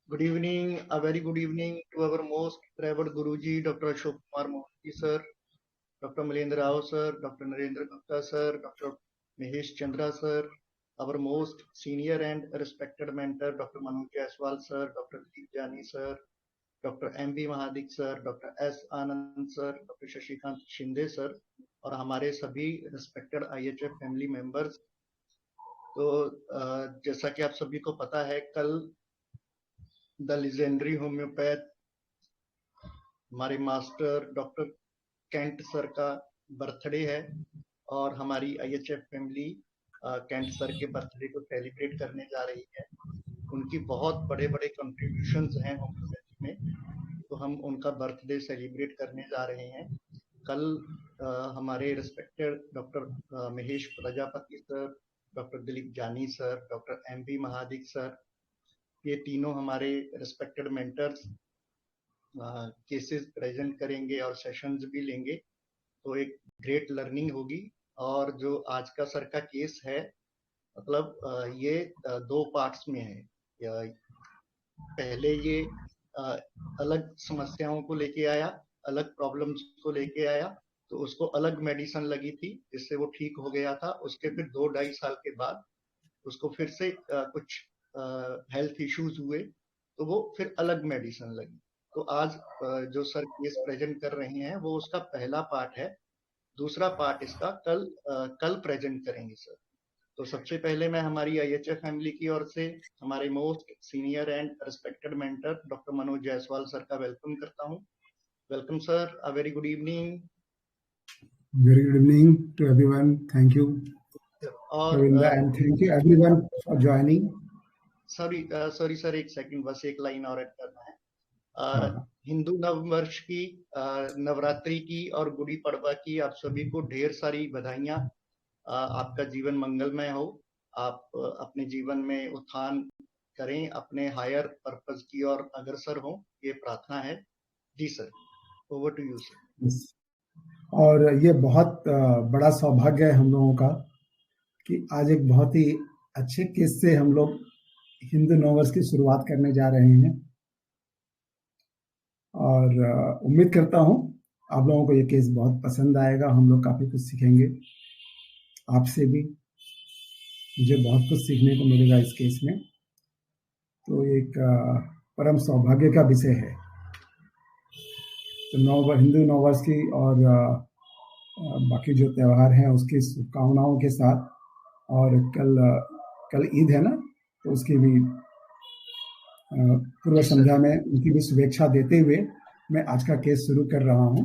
Good evening, a very good evening to our most revered Guruji, Dr. Ashok Kumar Mohanty sir, Dr. Malendra Rao sir, Dr. Narendra Gupta sir, Dr. Mahesh Chandra sir, our most senior and respected mentor, Dr. Manu Jaiswal sir, Dr. Deep Jani sir, Dr. M.B. Mahadik sir, Dr. S. Anand sir, Dr. Shashikant Shinde sir, और हमारे सभी respected IHF family members। तो जैसा कि आप सभी को पता है, कल द लेजेंडरी होम्योपैथ हमारे मास्टर डॉक्टर कैंट सर का बर्थडे है और हमारी IHF फैमिली कैंट सर के बर्थडे को सेलिब्रेट करने जा रही है। उनकी बहुत बड़े बड़े कंट्रीब्यूशंस हैं होम्योपैथी में, तो हम उनका बर्थडे सेलिब्रेट करने जा रहे हैं। कल हमारे respected doctor Mahesh Prajapati sir, doctor Dilip Jani sir, doctor M.B. Mahadik sir, ये तीनों हमारे रिस्पेक्टेड मेंटर्स केसेस प्रेजेंट करेंगे और सेशंस भी लेंगे, तो एक ग्रेट लर्निंग होगी। और जो आज का सर का केस है, मतलब ये 2 पार्ट्स में है। पहले ये अलग समस्याओं को लेके आया, अलग प्रॉब्लम्स को लेके आया, तो उसको अलग मेडिसिन लगी थी जिससे वो ठीक हो गया था। उसके फिर 2-2.5 साल के बाद उसको फिर से कुछ हेल्थ इश्यूज हुए, तो वो फिर अलग मेडिसिन लगी। तो आज जो सर केस प्रेजेंट कर रहे हैं वो उसका पहला पार्ट है। दूसरा पार्ट इसका कल प्रेजेंट करेंगे सर। तो सबसे पहले मैं हमारी IHF फैमिली की ओर से हमारे most senior and respected mentor doctor Manoj Jaiswal sir का वेलकम करता हूं। Welcome sir, a very good evening. Very good evening to everyone. Thank you, और Ravinda, and thank you everyone for joining. Sorry sir, एक second, बस एक line और add करना है। हिंदू नववर्ष की, नवरात्रि की और गुड़ी पड़वा की आप सभी को ढेर सारी बधाइयां। आपका जीवन मंगलमय हो, आप अपने जीवन में उत्थान करें, अपने हायर पर्पस की ओर अग्रसर हो, ये प्रार्थना है। जी sir, over to you sir. और ये बहुत बड़ा सौभाग्य है हम लोगों का कि आज एक बहुत ही अच्छे केस से हम लोग हिंदू नववर्ष की शुरुआत करने जा रहे हैं, और उम्मीद करता हूं आप लोगों को ये केस बहुत पसंद आएगा। हम लोग काफी कुछ सीखेंगे, आपसे भी मुझे बहुत कुछ सीखने को मिलेगा इस केस में। तो एक परम सौभाग्य का विषय है। तो हिंदू नववर्ष की और बाकी जो त्यौहार हैं उसकी शुभकामनाओं के साथ, और कल ईद है ना, तो उसकी भी पूर्व संध्या में उनकी भी शुभेच्छा देते हुए मैं आज का केस शुरू कर रहा हूं।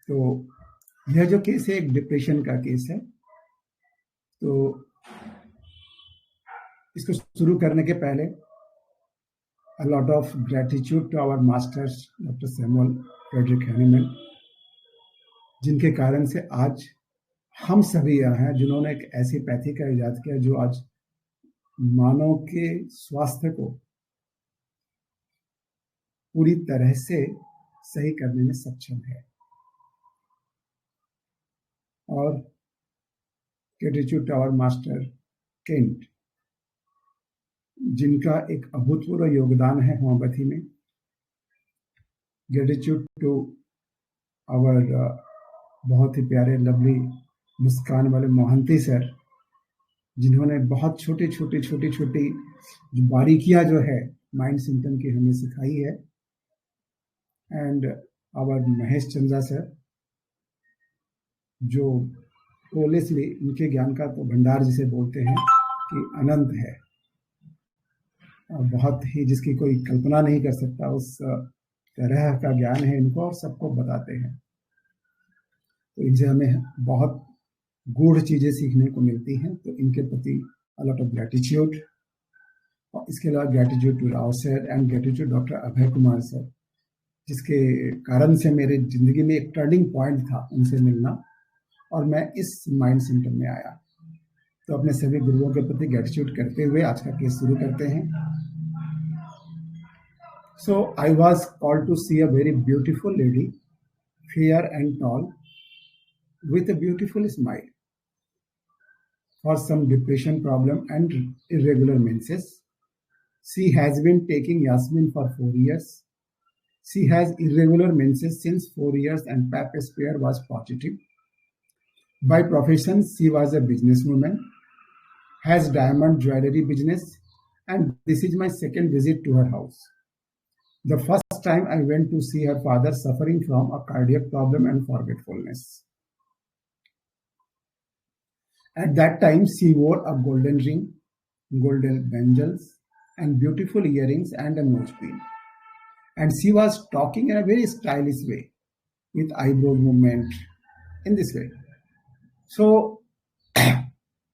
तो यह जो केस है एक डिप्रेशन का केस है। तो इसको शुरू करने के पहले a lot of gratitude to our masters Dr. Samuel Frederick Hahnemann, जिनके कारण से आज हम सभी यहाँ हैं, जिन्होंने एक ऐसी पैथी का इजाद किया जो आज मानव के स्वास्थ्य को पूरी तरह से सही करने में सक्षम है। और gratitude to our master Kent, जिनका एक अभूतपूर्व योगदान है होम्योपैथी में। ग्रेटिट्यूड टू आवर बहुत ही प्यारे लवली मुस्कान वाले मोहंती सर, जिन्होंने बहुत छोटी बारीकियां जो है माइंड सिम्टम की हमें सिखाई है। And our Mahesh Chandra sir, जो ओलेसली उनके ज्ञान का तो भंडार जिसे बोलते हैं कि अनंत है, बहुत ही जिसकी कोई कल्पना नहीं कर सकता, उस तरह का ज्ञान है इनको और सबको बताते हैं। तो इनसे हमें बहुत गूढ़ चीजें सीखने को मिलती हैं, तो इनके प्रति अ लॉट ऑफ ग्रेटिट्यूड। और इसके अलावा gratitude to Rao sir and gratitude doctor Abhay Kumar sir, जिसके कारण से मेरे जिंदगी में एक टर्निंग पॉइंट था उनसे मिलना, और मैं इस माइंड सिम्टम में आया। तो अपने सभी गुरुओं के प्रति ग्रेटिट्यूड करते हुए आज का केस शुरू करते हैं। So I was called to see a very beautiful lady, fair and tall, with a beautiful smile for some depression problem and irregular menses. She has been taking Yasmin for 4 years. She has irregular menses since 4 years and Pap smear was positive. By profession, she was a businesswoman, has diamond jewelry business, and this is my second visit to her house. The first time I went to see her father suffering from a cardiac problem and forgetfulness. At that time, she wore a golden ring, golden bangles, and beautiful earrings and a nose pin. And she was talking in a very stylish way, with eyebrow movement, in this way. So,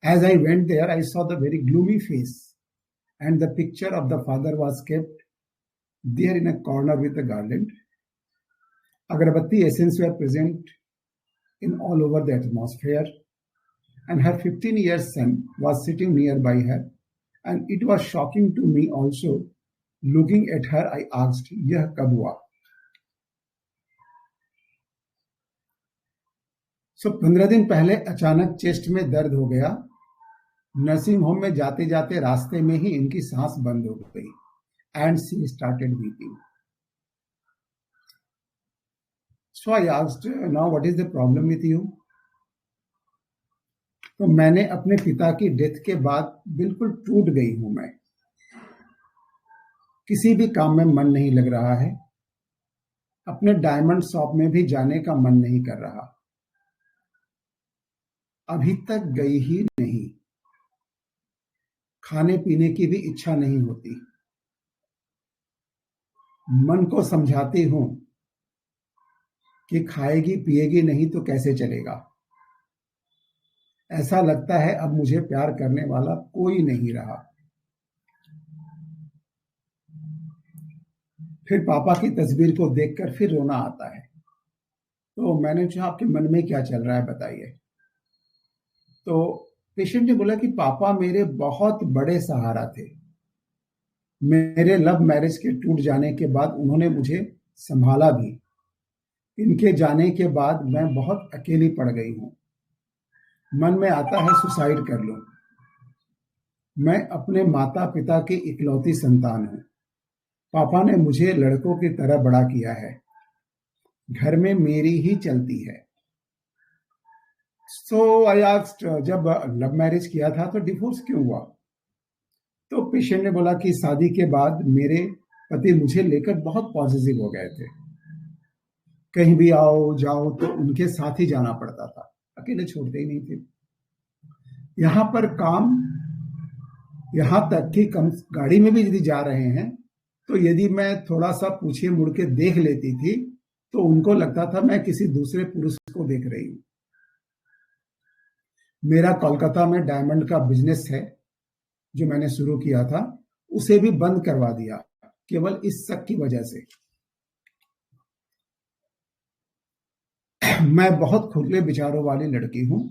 as I went there, I saw the very gloomy face, and the picture of the father was kept there in a corner with a garland. Agarbatti essence were present in all over the atmosphere, and her 15-year son was sitting nearby her, and it was shocking to me also. Looking at her, I asked, "Yeh kab hua?" So 15 दिन पहले अचानक chest में दर्द हो गया। Nursing home में जाते जाते रास्ते में ही इनकी सांस बंद हो गई and she started weeping. So I asked, "Now what is the problem with you?" तो मैंने अपने पिता की डेथ के बाद बिल्कुल टूट गई हूं मैं। किसी भी काम में मन नहीं लग रहा है। अपने डायमंड शॉप में भी जाने का मन नहीं कर रहा। अभी तक गई ही नहीं। खाने पीने की भी इच्छा नहीं होती। मन को समझाती हूं कि खाएगी पिएगी नहीं तो कैसे चलेगा। ऐसा लगता है अब मुझे प्यार करने वाला कोई नहीं रहा। फिर पापा की तस्वीर को देखकर फिर रोना आता है। तो मैंने पूछा, आपके मन में क्या चल रहा है बताइए। तो पेशेंट ने बोला कि पापा मेरे बहुत बड़े सहारा थे। मेरे लव मैरिज के टूट जाने के बाद उन्होंने मुझे संभाला भी। इनके जाने के बाद मैं बहुत अकेली पड़ गई हूं। मन में आता है सुसाइड कर लूं। मैं अपने माता पिता की इकलौती संतान हूं। पापा ने मुझे लड़कों की तरह बड़ा किया है। घर में मेरी ही चलती है। सो आई आस्क्ड, जब लव मैरिज किया था तो डिवोर्स क्यों हुआ? तो पेशेंट ने बोला कि शादी के बाद मेरे पति मुझे लेकर बहुत पॉजिटिव हो गए थे। कहीं भी आओ जाओ तो उनके साथ ही जाना पड़ता था, अकेले छोड़ते ही नहीं थे। यहां पर काम, यहां तक कि कम गाड़ी में भी यदि जा रहे हैं तो यदि मैं थोड़ा सा पीछे मुड़ के देख लेती थी तो उनको लगता था मैं किसी दूसरे पुरुष को देख रही हूं। मेरा कोलकाता में डायमंड का बिजनेस है जो मैंने शुरू किया था, उसे भी बंद करवा दिया केवल इस शक की वजह से। मैं बहुत खुले विचारों वाली लड़की हूं।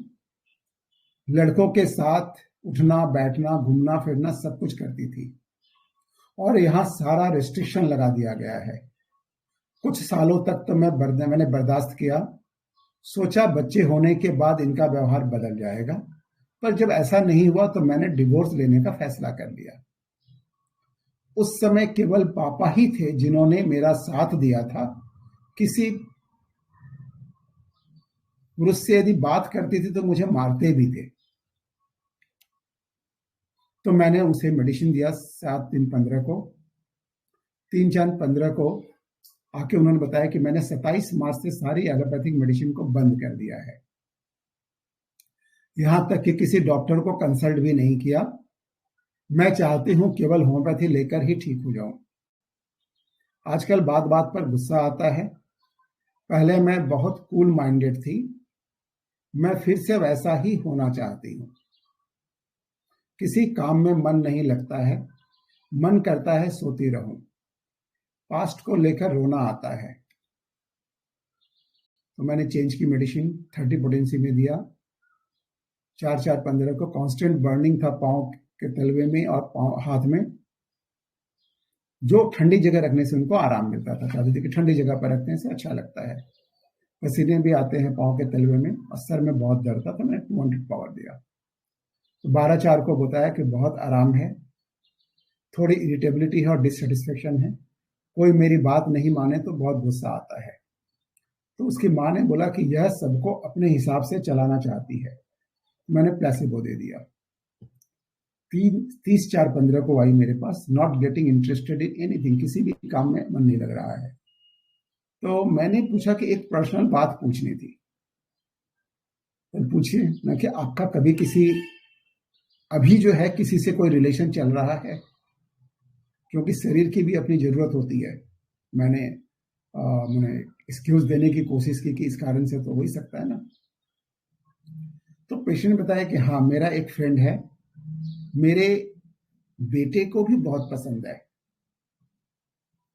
लड़कों के साथ उठना बैठना घूमना फिरना सब कुछ करती थी और यहां सारा रेस्ट्रिक्शन लगा दिया गया है। कुछ सालों तक तो मैंने बर्दाश्त किया। सोचा बच्चे होने के बाद इनका व्यवहार बदल जाएगा, पर जब ऐसा नहीं हुआ तो मैंने डिवोर्स लेने का फैसला कर लिया। उस समय केवल पापा ही थे जिन्होंने मेरा साथ दिया था। किसी पुरुष से यदि बात करती थी तो मुझे मारते भी थे। तो मैंने उसे मेडिसिन दिया 7-3-15 को। 3-4-15 को आके उन्होंने बताया कि मैंने 27 मार्च से सारी एलोपैथिक मेडिसिन को बंद कर दिया है। यहां तक कि किसी डॉक्टर को कंसल्ट भी नहीं किया। मैं चाहती हूं केवल होम्योपैथी लेकर ही ठीक हो जाऊं। आजकल बात बात पर गुस्सा आता है। पहले मैं बहुत कूल माइंडेड थी। मैं फिर से वैसा ही होना चाहती हूं। किसी काम में मन नहीं लगता है। मन करता है सोती रहूं। पास्ट को लेकर रोना आता है। तो मैंने चेंज की मेडिसिन 30 पोटेंसी में दिया। 4-4-15 को कांस्टेंट बर्निंग था पांव के तलवे में और पांव हाथ में, जो ठंडी जगह रखने से उनको आराम मिलता था। चाहते थे कि ठंडी जगह पर रखने से अच्छा लगता है। पसीने भी आते हैं पाँव के तलवे में और सर में बहुत दर्द था, तो मैंने 200 पावर दिया। तो 12/4 को बताया कि बहुत आराम है, थोड़ी इरिटेबिलिटी है और डिससेटिस्फेक्शन है, कोई मेरी बात नहीं माने तो बहुत गुस्सा आता है। तो उसकी माँ ने बोला कि यह सबको अपने हिसाब से चलाना चाहती है। मैंने प्लेसिबो दे दिया। 30/4/15 को आई मेरे पास, not getting interested in anything, किसी भी काम में मन नहीं लग रहा है। तो मैंने पूछा कि एक पर्सनल बात पूछनी थी। तो पूछिए ना कि आपका कभी किसी अभी जो है किसी से कोई रिलेशन चल रहा है, क्योंकि शरीर की भी अपनी जरूरत होती है। मैंने एक्सक्यूज देने की कोशिश की कि इस कारण से तो हो ही सकता है ना। तो पेशेंट ने बताया कि हाँ, मेरा एक फ्रेंड है, मेरे बेटे को भी बहुत पसंद है,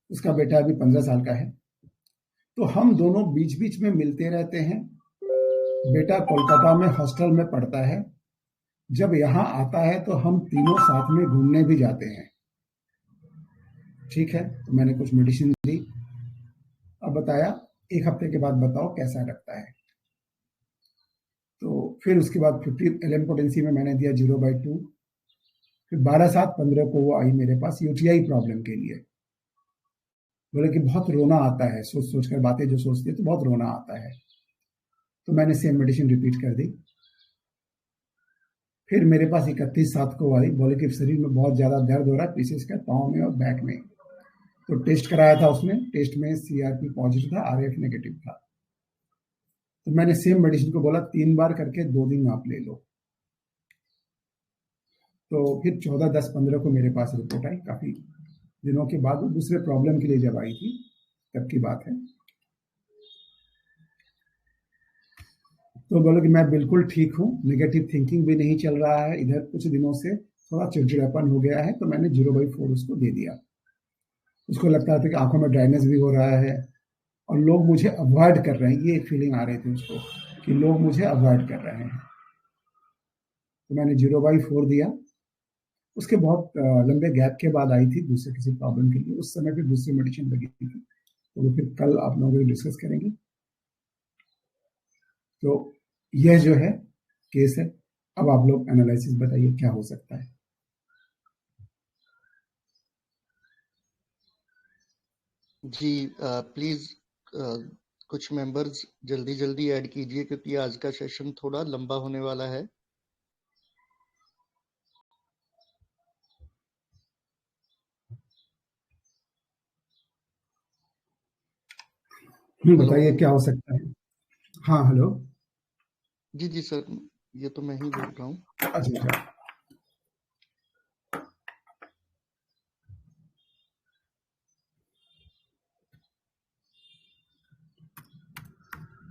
उसका बेटा अभी 15 साल का है, तो हम दोनों बीच बीच में मिलते रहते हैं। बेटा कोलकाता में हॉस्टल में पढ़ता है, जब यहाँ आता है तो हम तीनों साथ में घूमने भी जाते हैं। ठीक है, तो मैंने कुछ मेडिसिन दी। अब बताया 1 हफ्ते के बाद बताओ कैसा लगता है। तो फिर उसके बाद 50 LM पोटेंसी में मैंने दिया 0/2। फिर 12/7/15 को वो आई मेरे पास यूटीआई प्रॉब्लम के लिए। बोले कि बहुत रोना आता है, सोच सोच कर बातें जो सोचती है तो बहुत रोना आता है। तो मैंने सेम मेडिसिन रिपीट कर दी। फिर मेरे पास 31/7 को आई, बोले कि शरीर में बहुत ज़्यादा दर्द हो रहा है, विशेष कर पाँव में और बैक में। तो टेस्ट कराया था, उसमें टेस्ट में CRP पॉजिटिव था, RF नेगेटिव था। तो मैंने सेम मेडिसिन को बोला 3 बार करके 2 दिन आप ले लो। तो फिर 14/10/15 को मेरे पास रिपोर्ट आई, काफ़ी दिनों के बाद। वो दूसरे प्रॉब्लम के लिए जब आई थी तब की बात है। तो बोले कि मैं बिल्कुल ठीक हूँ, नेगेटिव थिंकिंग भी नहीं चल रहा है, इधर कुछ दिनों से थोड़ा चिड़चिड़ापन हो गया है। तो मैंने 0/4 उसको दे दिया। उसको लगता था कि आंखों में ड्राइनेस भी हो रहा है और लोग मुझे अवॉइड कर रहे हैं, ये फीलिंग आ रही थी उसको कि लोग मुझे अवॉइड कर रहे हैं। तो मैंने 0/4 दिया। उसके बहुत लंबे गैप के बाद आई थी दूसरे किसी प्रॉब्लम के लिए, उस समय फिर दूसरी मेडिसिन लगी थी। तो वो फिर कल आप लोगों को डिस्कस करेंगे। तो यह जो है केस है। अब आप लोग एनालिसिस बताइए क्या हो सकता है। जी प्लीज कुछ मेंबर्स जल्दी जल्दी ऐड कीजिए, क्योंकि आज का सेशन थोड़ा लंबा होने वाला है। बताइए क्या हो सकता है। हाँ, हेलो। जी जी सर, ये तो मैं ही बोल रहा हूँ। अच्छा अच्छा।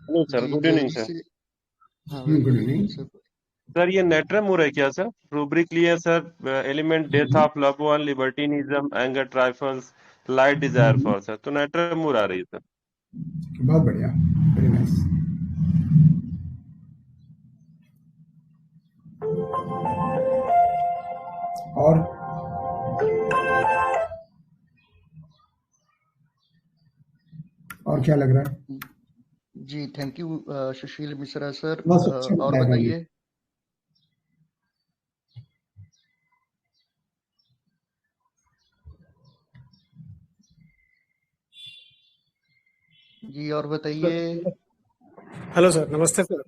हेलो सर, जी गुड इवनिंग जल्दी सर। से। हाँ, very good good evening evening. Sir. Sir ये नेट्रमूर है क्या सर? रूब्रिक लिए sir, element death of love one, libertinism, anger, trifles, light desire for sir, तो नेट्रमूर आ रही है सर। बहुत बढ़िया, वेरी नाइस। और क्या लग रहा है? जी thank you Sushil Mishra sir. बस अच्छा और बताएगा ये। बताइए। जी और बताइए। हेलो सर, नमस्ते सर।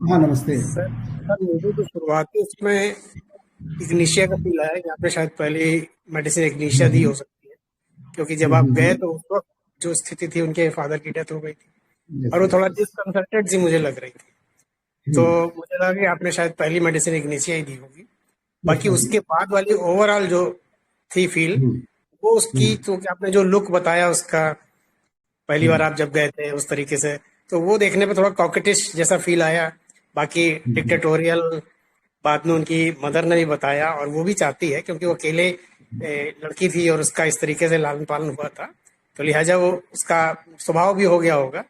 हाँ, नमस्ते। सर सर मुझे तो शुरुआती उसमें इग्निशिया का फील आया, यहाँ पे शायद पहली मेडिसिन इग्निशिया दी हो सकती है, क्योंकि जब आप गए तो उस वक्त जो स्थिति थी, उनके फादर की डेथ हो गई थी यस और वो यस थोड़ा यस। डिसकंसर्टेड सी मुझे लग रही थी। तो मुझे लगा कि आपने शायद पहली मेडिसिन इग्निशिया ही दी होगी। बाकी उसके बाद वाली ओवरऑल जो थी फील, वो उसकी, क्योंकि आपने जो लुक बताया उसका, पहली बार आप जब गए थे उस तरीके से, तो वो देखने पे थोड़ा कॉकेटिश जैसा फील आया। बाकी डिक्टेटोरियल बाद में उनकी मदर ने भी बताया, और वो भी चाहती है क्योंकि वो अकेले लड़की थी और उसका इस तरीके से लालन पालन हुआ था, तो लिहाजा वो उसका स्वभाव भी हो गया होगा।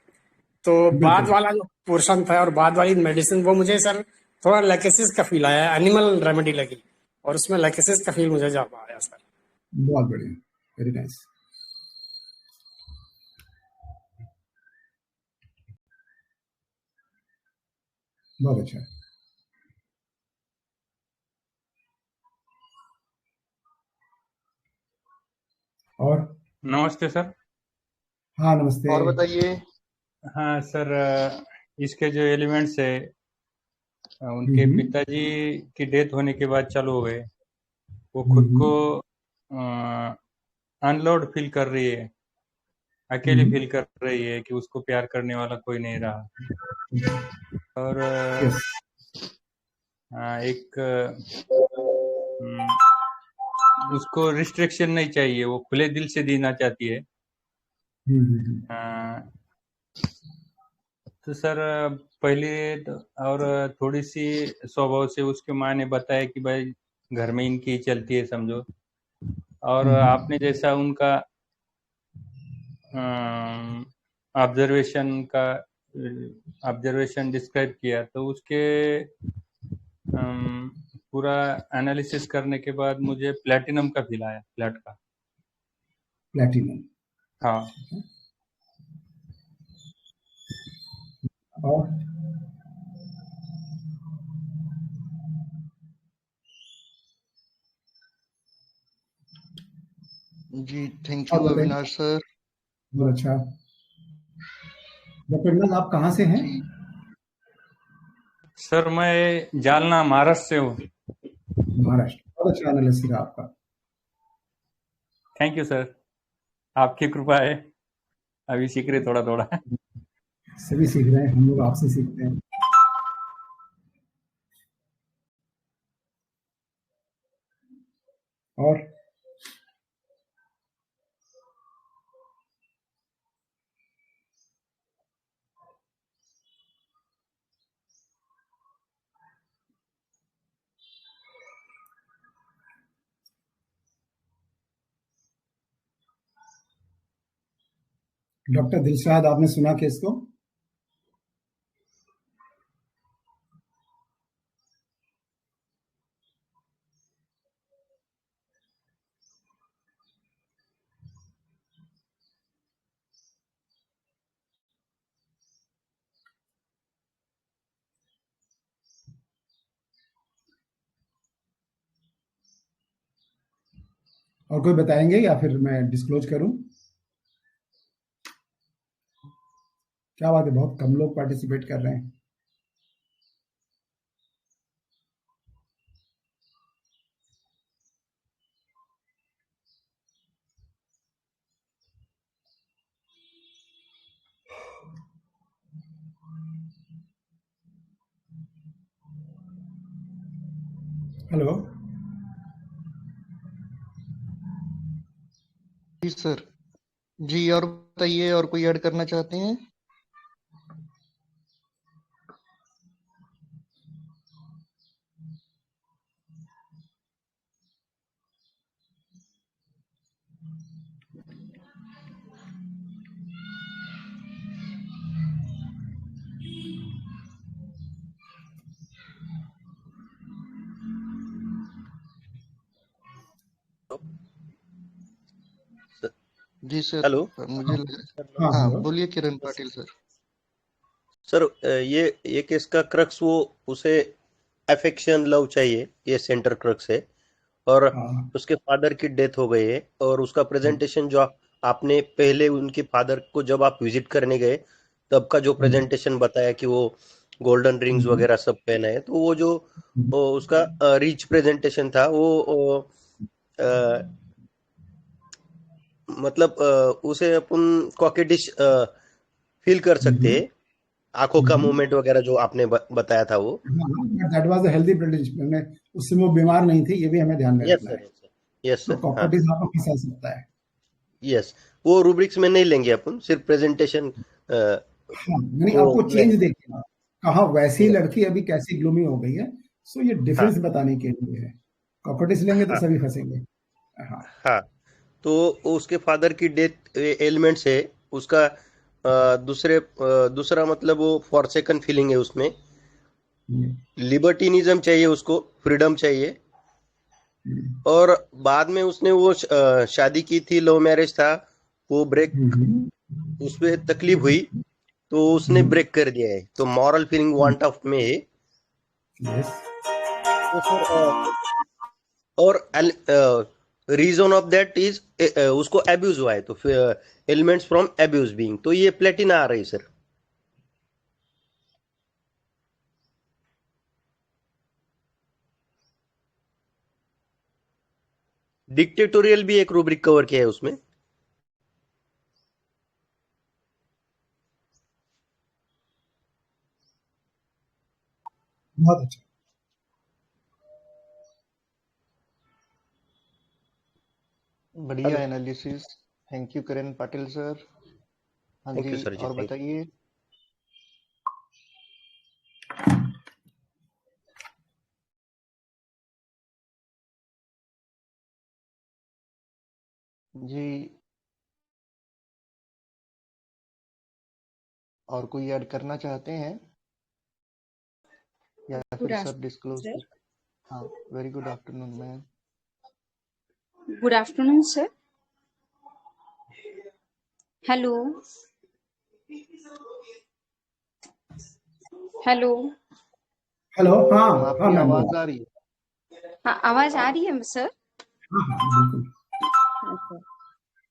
तो बाद बिल्कुल वाला जो पोर्शन था और बाद वाली मेडिसिन, वो मुझे सर थोड़ा लैकेसिस का फील आया, एनिमल रेमेडी लगी, और उसमें लैकेसिस का फील मुझे ज्यादा आया सर। बहुत बढ़िया, वेरी नाइस। बहुत अच्छा। और नमस्ते सर। हाँ नमस्ते। और बताइए। हाँ सर, इसके जो एलिमेंट्स है उनके पिताजी की डेथ होने के बाद चालू हो गए। वो खुद को अनलोड फील कर रही है, अकेली फील कर रही है कि उसको प्यार करने वाला कोई नहीं रहा। और यस। एक उसको रिस्ट्रिक्शन नहीं चाहिए, वो खुले दिल से जीना चाहती है। तो सर पहले तो और थोड़ी सी स्वभाव से उसके माँ ने बताया कि भाई घर में इनकी ही चलती है समझो। और आपने जैसा उनका ऑब्जर्वेशन डिस्क्राइब किया, तो उसके पूरा एनालिसिस करने के बाद मुझे प्लैटिनम का फील आया, फ्लैट का। प्लैटिनम। हाँ। और जी थैंक यू अविनाश सर। बहुत अच्छा। डॉक्टर आप कहाँ से हैं? जी सर मैं जालना महाराष्ट्र से हूँ। महाराष्ट्र। बहुत अच्छा एनालिसिस रहा आपका। थैंक यू सर, आपकी कृपा है, अभी सीख रहे थोड़ा थोड़ा। सभी सीख रहे हैं, हम लोग आपसे सीखते हैं। और डॉक्टर दिलशाद, आपने सुना केस को? और कोई बताएंगे या फिर मैं डिस्क्लोज करूं? क्या बात है, बहुत कम लोग पार्टिसिपेट कर रहे हैं। हेलो। जी सर। जी और बताइए, और कोई ऐड करना चाहते हैं? जी सर। हेलो मुझे हाँ हाँ हेलो। बोलिए किरण पाटिल सर। सर, ये केस का क्रक्स वो उसे अफेक्शन लव चाहिए, ये सेंटर क्रक्स है। और हाँ उसके फादर की डेथ हो गई है, और उसका प्रेजेंटेशन जो आपने पहले उनके फादर को जब आप विजिट करने गए तब का जो प्रेजेंटेशन बताया कि वो गोल्डन रिंग्स वगैरह सब पहना है, तो वो उसका रिच प्रेजेंटेशन था वो। अ, मतलब उसे अपन कॉकेटिश फील कर सकते हैं, आंखों का मूवमेंट वगैरह जो आपने बताया था वो। That was a healthy presentation. उससे वो बीमार नहीं थी, ये भी हमें ध्यान में यस रखना सर, है। यस तो सर, हाँ, कॉकटेज आपको फंसा सकता है। यस। वो रूब्रिक्स में नहीं लेंगे अपन, सिर्फ प्रेजेंटेशन हाँ, यानी को आपको चेंज लेंगे। देखना, कहा वैसी यस, लड़की अभी कैसी ग्लूमी हो गई है। सो ये हाँ, डिफरेंस बताने के लिए है। कॉकटेज लेंगे तो हाँ, सभी फंसेंगे। हाँ। हाँ। तो उसके फादर की डेथ एलिमेंट्स है उसका। दूसरा मतलब वो फॉरसेकन फीलिंग है उसमें। लिबर्टिनिज्म चाहिए उसको, फ्रीडम चाहिए। और बाद में उसने वो शादी की थी, लव मैरिज था, वो ब्रेक, उसमें तकलीफ हुई। तो उसने ब्रेक कर दिया है, तो मॉरल फीलिंग वांट ऑफ में है। यस तो सर और रीजन ऑफ दैट इज उसको एब्यूज हुआ है, तो एलिमेंट्स फ्रॉम एब्यूज बीइंग, तो ये प्लेटिना आ रही है सर। डिक्टेटोरियल भी एक रूब्रिक कवर किया है उसमें। बहुत अच्छा। बढ़िया analysis, thank you Karan Patil sir. हाँ थैंक यू जी, सर जी, और थैंक यू। बताइए। जी, और कोई ऐड करना चाहते हैं या गुड फिर सब डिस्क्लोज? सर। हाँ, very good afternoon ma'am. Good afternoon sir. Hello hello. Hello. हाँ हाँ आपकी मैम, आवाज आ रही है? हाँ, आवाज आ रही है सर? हाँ हाँ बिल्कुल। अच्छा।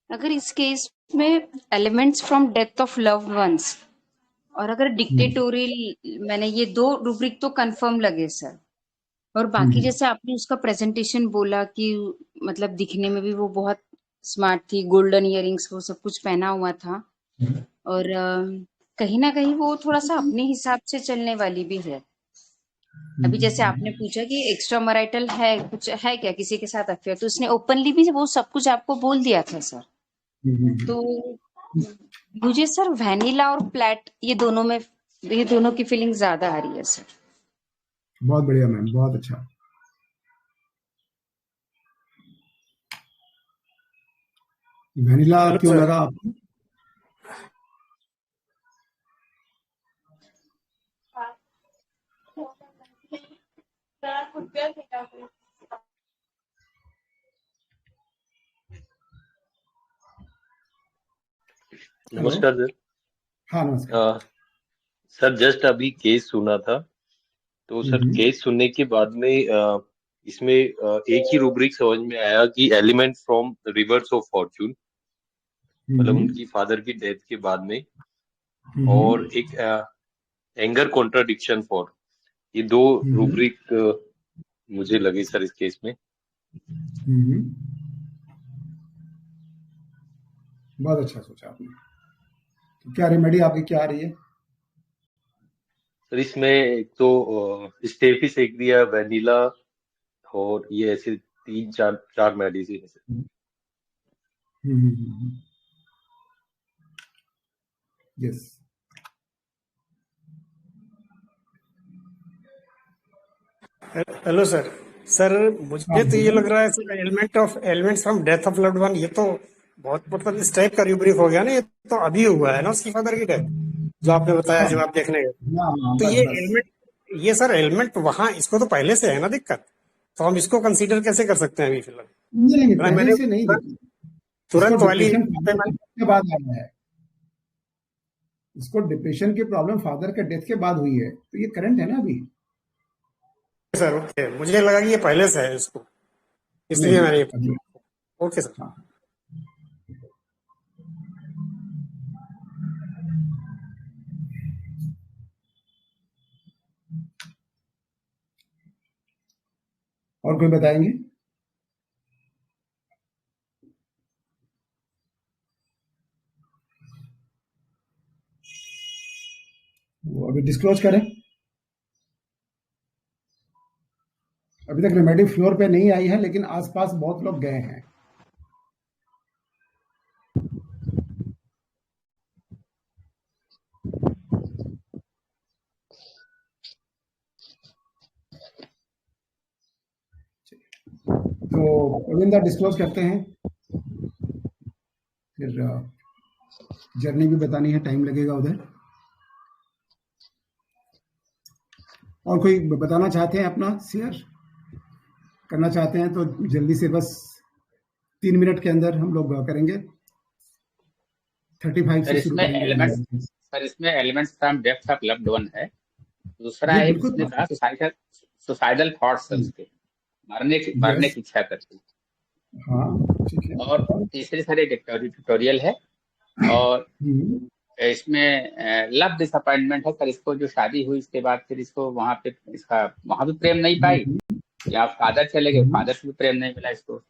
अगर इस केस में elements from death of loved ones और अगर डिक्टेटोरियल, मैंने ये दो रूब्रिक तो कंफर्म लगे सर। और बाकी जैसे आपने उसका प्रेजेंटेशन बोला कि मतलब दिखने में भी वो बहुत स्मार्ट थी, गोल्डन इयररिंग्स वो सब कुछ पहना हुआ था, और कहीं ना कहीं वो थोड़ा सा अपने हिसाब से चलने वाली भी है। अभी जैसे आपने पूछा कि एक्स्ट्रा मैरिटल है, कुछ है क्या किसी के साथ अफेयर, तो उसने ओपनली भी वो सब कुछ आपको बोल दिया था सर। तो मुझे सर वैनिला और प्लैट, ये दोनों की फीलिंग ज्यादा आ रही है सर। बहुत बढ़िया मैम, बहुत अच्छा। वैनिला हेलो क्यों सर। लगा आपको? हेलो। नमस्कार सर। हाँ नमस्कार। सर जस्ट अभी केस सुना था, तो सर केस सुनने के बाद में इसमें एक ही रूब्रिक समझ में आया कि element from reverse of Fortune, मतलब उनकी फादर की डेथ के बाद में, और एक एंगर कॉन्ट्राडिक्शन फॉर, ये दो रूब्रिक मुझे लगे सर इस केस में। बहुत अच्छा सोचा आपने। तो क्या रेमेडी आपकी क्या आ रही है? सर इसमें एक तो स्टेफी सेक दिया, वेनिला, और ये ऐसे तीन चार मेडिसिन है sir. Yes. Hello sir. Sir मुझे तो ये लग रहा है sir, elements from death of loved one, ये तो बहुत मतलब इस टाइप का रूब्रिक हो गया ना। ये तो अभी हुआ है ना उसकी फादर की डेथ, जो आपने बताया, जो आप देखने गए। तो बस ये बस। एलिमेंट, ये सर एलिमेंट वहां, इसको तो पहले से है ना दिक्कत, तो हम इसको कंसीडर कैसे कर सकते हैं अभी फिलहाल? नहीं, मैंने पहले से नहीं देखी। इसको तुरंत वाली डिप्रेशन फादर के बाद आया है। इसको डिप्रेशन की प्रॉब्लम फादर के डेथ के बाद हुई है, तो ये करंट है ना अभी। सर ओके, मुझे लगा कि ये पहले से है इसको, इसलिए मैंने अभी। Okay sir. हाँ। और कोई बताएंगे? वो अभी डिस्क्लोज करें। अभी तक रेमेडी फ्लोर पे नहीं आई है, लेकिन आसपास बहुत लोग गए हैं। तो गोविंदा डिस्क्लोज करते हैं, फिर जर्नी भी बतानी है, टाइम लगेगा उधर। और कोई बताना चाहते हैं, अपना शेयर करना चाहते हैं तो जल्दी से, बस 3 मिनट के अंदर हम लोग करेंगे। 35 से शुरू करेंगे। सर इसमें elements from depth of loved one है। दूसरा जी है बिल्कुल उसने कहा सुसाइडल थॉट्स है उसके, मरने यस की इच्छा करती। हाँ ठीक है और तीसरी सर एक ट्यूटोरियल है, और इसमें लव डिसअपॉइंटमेंट है सर। इसको जो शादी हुई इसके बाद फिर इसको वहां पे वहां भी प्रेम नहीं पाई, या फादर चले गए, फादर से भी प्रेम नहीं मिला इसको।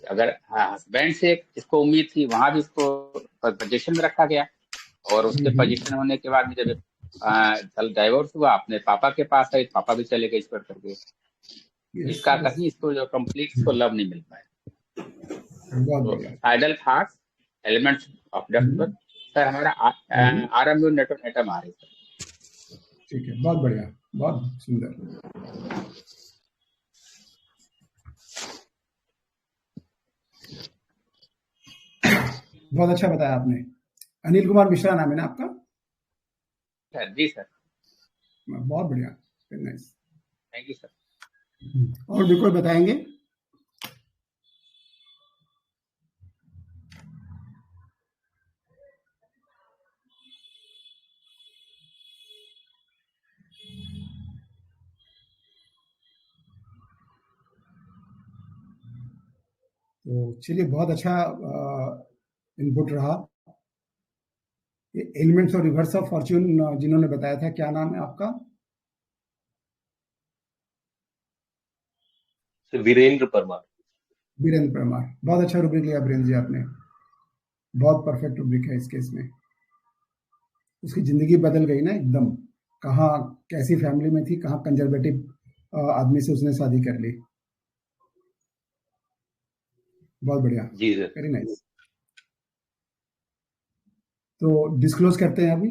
अगर हस्बैंड से इसको उम्मीद थी, वहां भी इसको पोजीशन में रखा गया, और उसके पोजीशन होने के बाद जब डाइवोर्स हुआ अपने पापा के पास आई, पापा भी चले गए इस पर करके। इसका कहीं इसको जो कंप्लीट इसको लव नहीं मिल पाया। तो साइडल thoughts elements of depth sir हमारा आरएमयू नेटम आ रही है। ठीक है, बहुत बढ़िया, बहुत सुंदर। बहुत अच्छा बताया आपने। अनिल कुमार मिश्रा नाम है ना आपका? जी सर। बहुत बढ़िया, नाइस, थैंक यू सर। और भी कोई बताएंगे? तो चलिए, बहुत अच्छा इनपुट रहा। एलिमेंट्स और रिवर्स ऑफ फॉर्च्यून जिन्होंने बताया था, क्या नाम है आपका? वीरेंद्र परमार। वीरेंद्र परमार, बहुत अच्छा रूब्रिक लिया वीरेंद्र जी आपने, बहुत परफेक्ट रूब्रिक है इस केस में। उसकी जिंदगी बदल गई ना एकदम, कहाँ कैसी फैमिली में थी, कहाँ कंजर्वेटिव आदमी से उसने शादी कर ली। बहुत बढ़िया जी सर, वेरी नाइस। तो डिस्क्लोज करते हैं अभी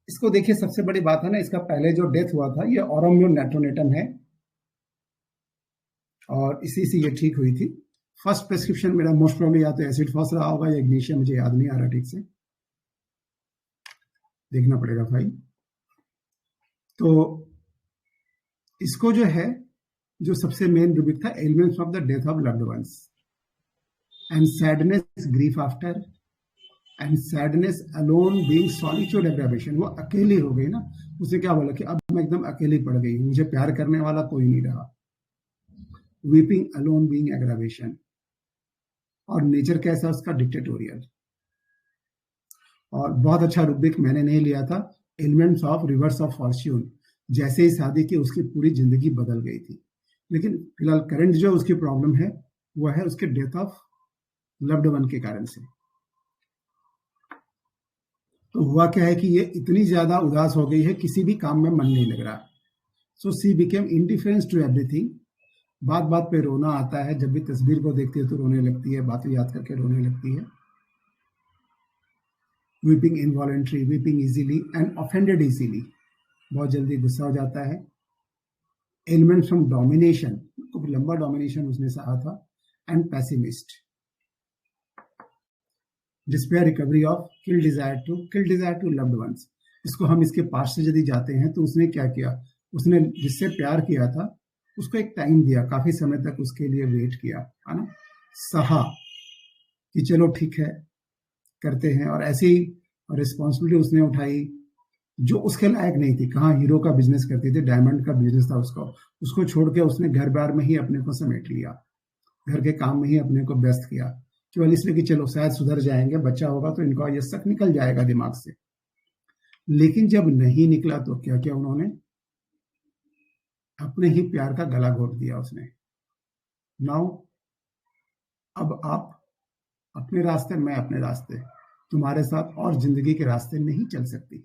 इसको। देखिए, सबसे बड़ी बात है ना, इसका पहले जो डेथ हुआ था ये ऑरोम्यो नेट्रोनेटम है, और इसी से ये ठीक हुई थी। फर्स्ट प्रेस्क्रिप्शन मेरा मोस्ट प्रोबेबली या तो एसिड फॉस रहा होगा या इग्नीशिया, मुझे याद नहीं आ रहा ठीक से, देखना पड़ेगा भाई। तो इसको जो है, जो सबसे मेन रूब्रिक था, elements of the death of loved ones and sadness, grief after, and sadness alone being solitude aggravation. वो अकेली हो गई ना, उसे क्या बोला कि अब मैं एकदम अकेली पड़ गई, मुझे प्यार करने वाला कोई नहीं रहा। Weeping alone being aggravation. और नेचर कैसा उसका? डिक्टेटोरियल। और बहुत अच्छा रूब्रिक मैंने नहीं लिया था, elements of reverse of Fortune. जैसे ही शादी की उसकी पूरी जिंदगी बदल गई थी, लेकिन फिलहाल करंट जो उसकी प्रॉब्लम है वो है उसके डेथ ऑफ लव्ड वन के कारण से। तो हुआ क्या है कि ये इतनी ज्यादा उदास हो गई है, किसी भी काम में मन नहीं लग रहा। So she became indifference to everything. बात बात पे रोना आता है, जब भी तस्वीर को देखती है तो रोने लगती है, बातें याद करके रोने लगती है। Weeping involuntary, weeping easily and offended easily, बहुत जल्दी गुस्सा हो जाता है। एलिमेंट फ्रॉम डोमिनेशन, खूब लंबा डोमिनेशन उसने सहा था, and pessimist. Despair, recovery of kill desire to loved ones. इसको हम इसके पास से यदि जाते हैं तो उसने क्या किया, उसने जिससे प्यार किया था उसको एक टाइम दिया, काफी समय तक उसके लिए वेट किया, है ना, सहा कि चलो ठीक है करते हैं। और ऐसी रिस्पॉन्सिबिलिटी उसने उठाई जो उसके लायक नहीं थी। कहाँ हीरो का बिजनेस करती थी, डायमंड का बिजनेस था उसको छोड़ के उसने घर बार में ही अपने को समेट लिया, घर के काम में ही अपने को व्यस्त किया, केवल इसलिए कि चलो शायद सुधर जाएंगे, बच्चा होगा तो इनका ये शक निकल जाएगा दिमाग से। लेकिन जब नहीं निकला तो क्या किया उन्होंने? अपने ही प्यार का गला घोट दिया उसने। नाउ अब आप अपने रास्ते, मैं अपने रास्ते, तुम्हारे साथ और जिंदगी के रास्ते नहीं चल सकती।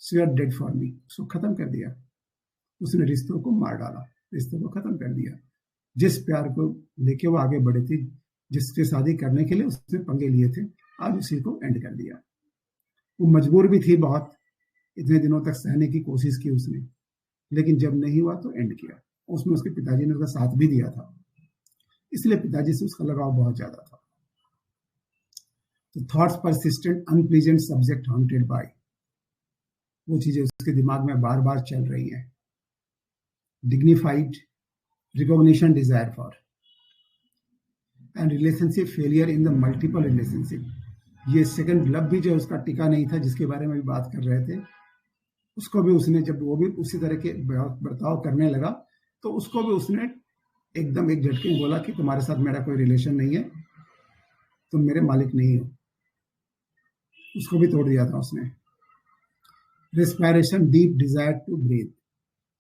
So you are dead for me. उसको खत्म कर दिया, उसने रिश्तों को मार डाला, रिश्तों को खत्म कर दिया। जिस प्यार को लेके वो आगे बढ़ी थी, जिससे शादी करने के लिए उसने पंगे लिए थे, आज उसी को एंड कर दिया। वो मजबूर भी थी बहुत, इतने दिनों तक सहने की कोशिश की उसने, लेकिन जब नहीं हुआ तो एंड किया। उसमें उसके पिताजी ने उसका साथ भी दिया था, इसलिए पिताजी से उसका लगाव बहुत ज्यादा था। तो thoughts persistent, unpleasant subject haunted by, वो चीजें उसके दिमाग में बार बार चल रही हैं। Dignified, recognition, desire for, and relationship failure in the multiple relationship. ये सेकंड लव भी जो उसका टिका नहीं था, जिसके बारे में भी बात कर रहे थे, उसको भी उसने, जब वो भी उसी तरह के बर्ताव करने लगा तो उसको भी उसने एकदम एक झटके में बोला कि तुम्हारे साथ मेरा कोई रिलेशन नहीं है, तुम मेरे मालिक नहीं हो। उसको भी तोड़ दिया था उसने। Respiration, deep desire to breathe.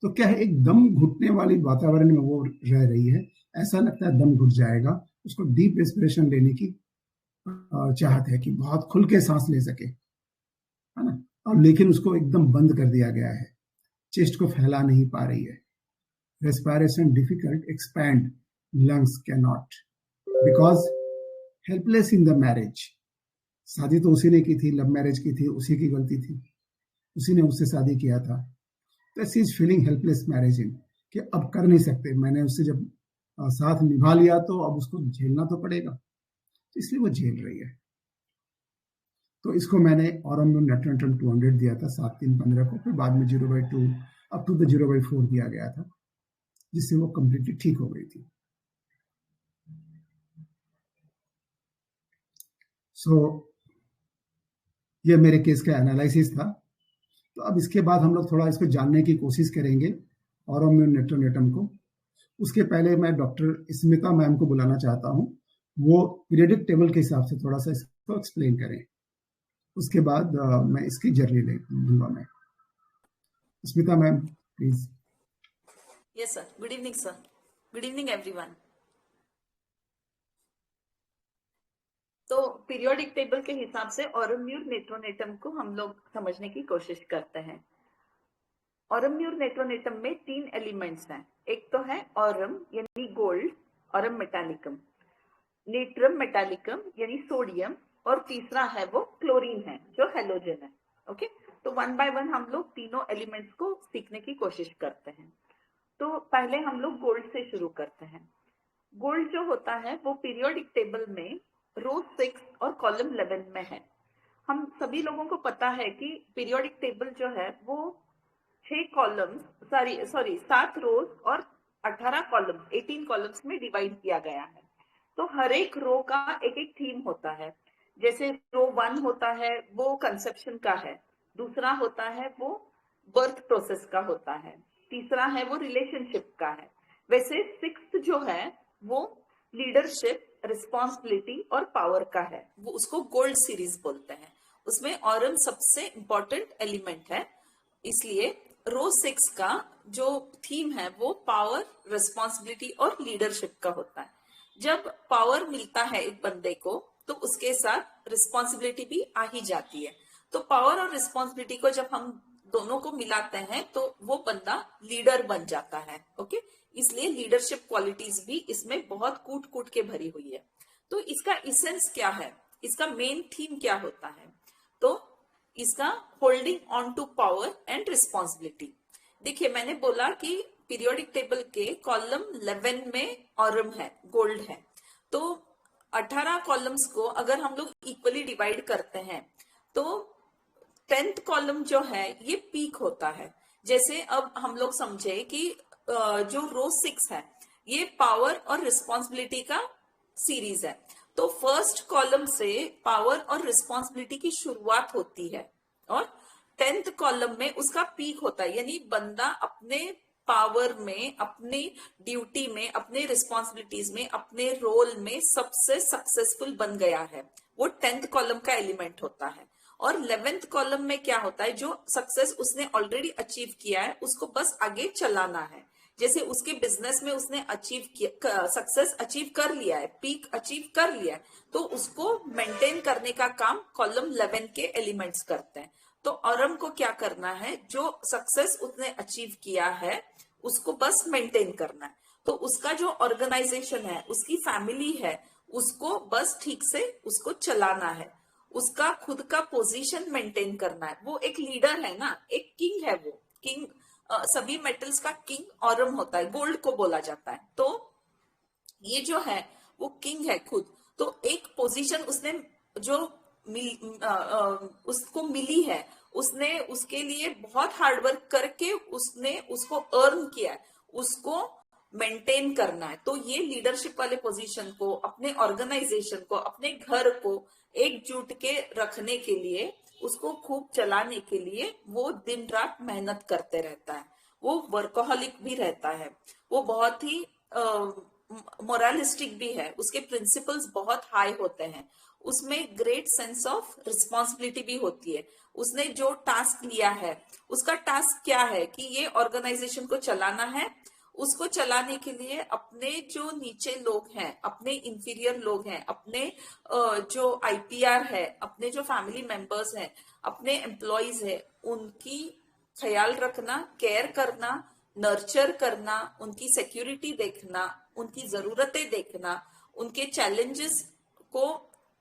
तो क्या है, एक दम घुटने वाली वातावरण में वो रह रही है, ऐसा लगता है दम घुट जाएगा। उसको डीप रेस्पिरेशन लेने की चाहत है कि बहुत खुल के सांस ले सके, है ना। और लेकिन उसको एकदम बंद कर दिया गया है, चेस्ट को फैला नहीं पा रही है। Respiration difficult, expand, lungs can not, because helpless in the marriage. शादी तो उसी ने की थी, लव मैरिज की थी, उसी की गलती थी, उसी ने उससे शादी किया था। तो she is feeling helpless marriage in, कि अब कर नहीं सकते, मैंने उससे जब साथ निभा लिया तो अब उसको झेलना तो पड़ेगा, इसलिए वो झेल रही है। तो इसको मैंने ऑरम्यून नेट्रोनेटम 200 दिया था 7/3/15 को, फिर बाद में 0/2 अप टू द 0/4 दिया गया था, जिससे वो कंप्लीटली ठीक हो गई थी। सो ये मेरे केस का एनालिसिस था। तो अब इसके बाद हम लोग थोड़ा इसको जानने की कोशिश करेंगे, ऑरम्यून नेट्रोनेटम को। उसके पहले मैं डॉक्टर स्मिता मैम को बुलाना चाहता हूँ, वो पीरियडिक टेबल के हिसाब से थोड़ा सा इसको एक्सप्लेन करें। उसके बाद मैं इसकी जर्नी लूंगा। मैं Smita ma'am please. Yes sir, good evening sir, good evening everyone. तो पीरियोडिक टेबल के हिसाब से ऑरम्यूर नेट्रोनेटम को हम लोग समझने की कोशिश करते हैं। ऑरम्यूर नेट्रोनेटम में 3 एलिमेंट्स हैं। एक तो है ऑरम यानी gold, Aurum metallicum, natrum metallicum यानी सोडियम, और तीसरा है वो क्लोरीन है जो हेलोजन है। ओके, तो 1 बाय 1 हम लोग तीनों एलिमेंट्स को सीखने की कोशिश करते हैं। तो पहले हम लोग गोल्ड से शुरू करते हैं। गोल्ड जो होता है वो पीरियोडिक टेबल में रो 6 और कॉलम 11 में है। हम सभी लोगों को पता है कि पीरियोडिक टेबल जो है वो 6 कॉलम्स, 7 रोज और 18 कॉलम्स, 18 कॉलम्स में डिवाइड किया गया है। तो हर एक रो का एक एक थीम होता है। जैसे रो 1 होता है वो कंसेप्शन का है, दूसरा होता है वो बर्थ प्रोसेस का होता है, तीसरा है वो रिलेशनशिप का है। वैसे 6th जो है वो लीडरशिप, रिस्पॉन्सिबिलिटी और पावर का है, वो उसको गोल्ड सीरीज बोलते हैं। उसमें ऑरम सबसे इंपॉर्टेंट एलिमेंट है, इसलिए रो 6 का जो थीम है वो पावर, रिस्पॉन्सिबिलिटी और लीडरशिप का होता है। जब पावर मिलता है एक बंदे को तो उसके साथ रिस्पॉन्सिबिलिटी भी आ ही जाती है। तो पावर और रिस्पॉन्सिबिलिटी को जब हम दोनों को मिलाते हैं तो वो बंदा लीडर बन जाता है। ओके, इसलिए लीडरशिप क्वालिटीज भी इसमें बहुत कूट कूट के भरी हुई है। तो इसका इसेंस क्या है, इसका मेन थीम क्या होता है? तो इसका holding on to power and responsibility. देखिए, मैंने बोला कि पीरियोडिक टेबल के कॉलम 11 में ऑरम है, गोल्ड है। तो 18 कॉलम्स को अगर हम लोग इक्वली डिवाइड करते हैं तो 10th कॉलम जो है ये पीक होता है। जैसे अब हम लोग समझे कि जो रो 6 है ये पावर और रिस्पॉन्सिबिलिटी का सीरीज है। तो फर्स्ट कॉलम से पावर और रिस्पॉन्सिबिलिटी की शुरुआत होती है और 10th कॉलम में उसका पीक होता है, यानी बंदा अपने पावर में, अपनी ड्यूटी में, अपने रिस्पॉन्सिबिलिटीज में, अपने रोल में सबसे सक्सेसफुल बन गया है, वो 10th कॉलम का एलिमेंट होता है। और 11th कॉलम में क्या होता है, जो सक्सेस उसने ऑलरेडी अचीव किया है उसको बस आगे चलाना है। जैसे उसके बिजनेस में उसने अचीव किया, सक्सेस अचीव कर लिया है, पीक अचीव कर लिया है, तो उसको मेंटेन करने का काम कॉलम 11 के एलिमेंट्स करते हैं। तो ऑरम को क्या करना है, जो सक्सेस उसने अचीव किया है उसको बस मेंटेन करना है। तो उसका जो ऑर्गेनाइजेशन है, उसकी फैमिली है, उसको बस ठीक से उसको चलाना है, उसका खुद का पोजीशन मेंटेन करना है। वो एक लीडर है ना, एक किंग है, वो किंग, सभी मेटल्स का किंग ऑरम होता है, गोल्ड को बोला जाता है। तो ये जो है वो किंग है खुद। तो एक पोजीशन उसने जो उसको मिली है, उसने उसके लिए बहुत हार्डवर्क करके उसने उसको अर्न किया है, उसको मेंटेन करना है। तो ये लीडरशिप वाले पोजीशन को, अपने ऑर्गेनाइजेशन को, अपने घर को एकजुट के रखने के लिए, उसको खूब चलाने के लिए वो दिन रात मेहनत करते रहता है। वो वर्कोहलिक भी रहता है, वो बहुत ही मोरालिस्टिक भी है, उसके प्रिंसिपल्स बहुत हाई होते हैं, उसमें ग्रेट सेंस ऑफ रिस्पॉन्सिबिलिटी भी होती है। उसने जो टास्क लिया है, उसका टास्क क्या है कि ये ऑर्गेनाइजेशन को चलाना है। उसको चलाने के लिए अपने जो नीचे लोग हैं, अपने इंफीरियर लोग हैं, अपने जो आईपीआर है, अपने जो फैमिली मेंबर्स हैं, अपने एम्प्लॉयज है, उनकी ख्याल रखना, केयर करना, नर्चर करना, उनकी सिक्योरिटी देखना, उनकी जरूरतें देखना, उनके चैलेंजेस को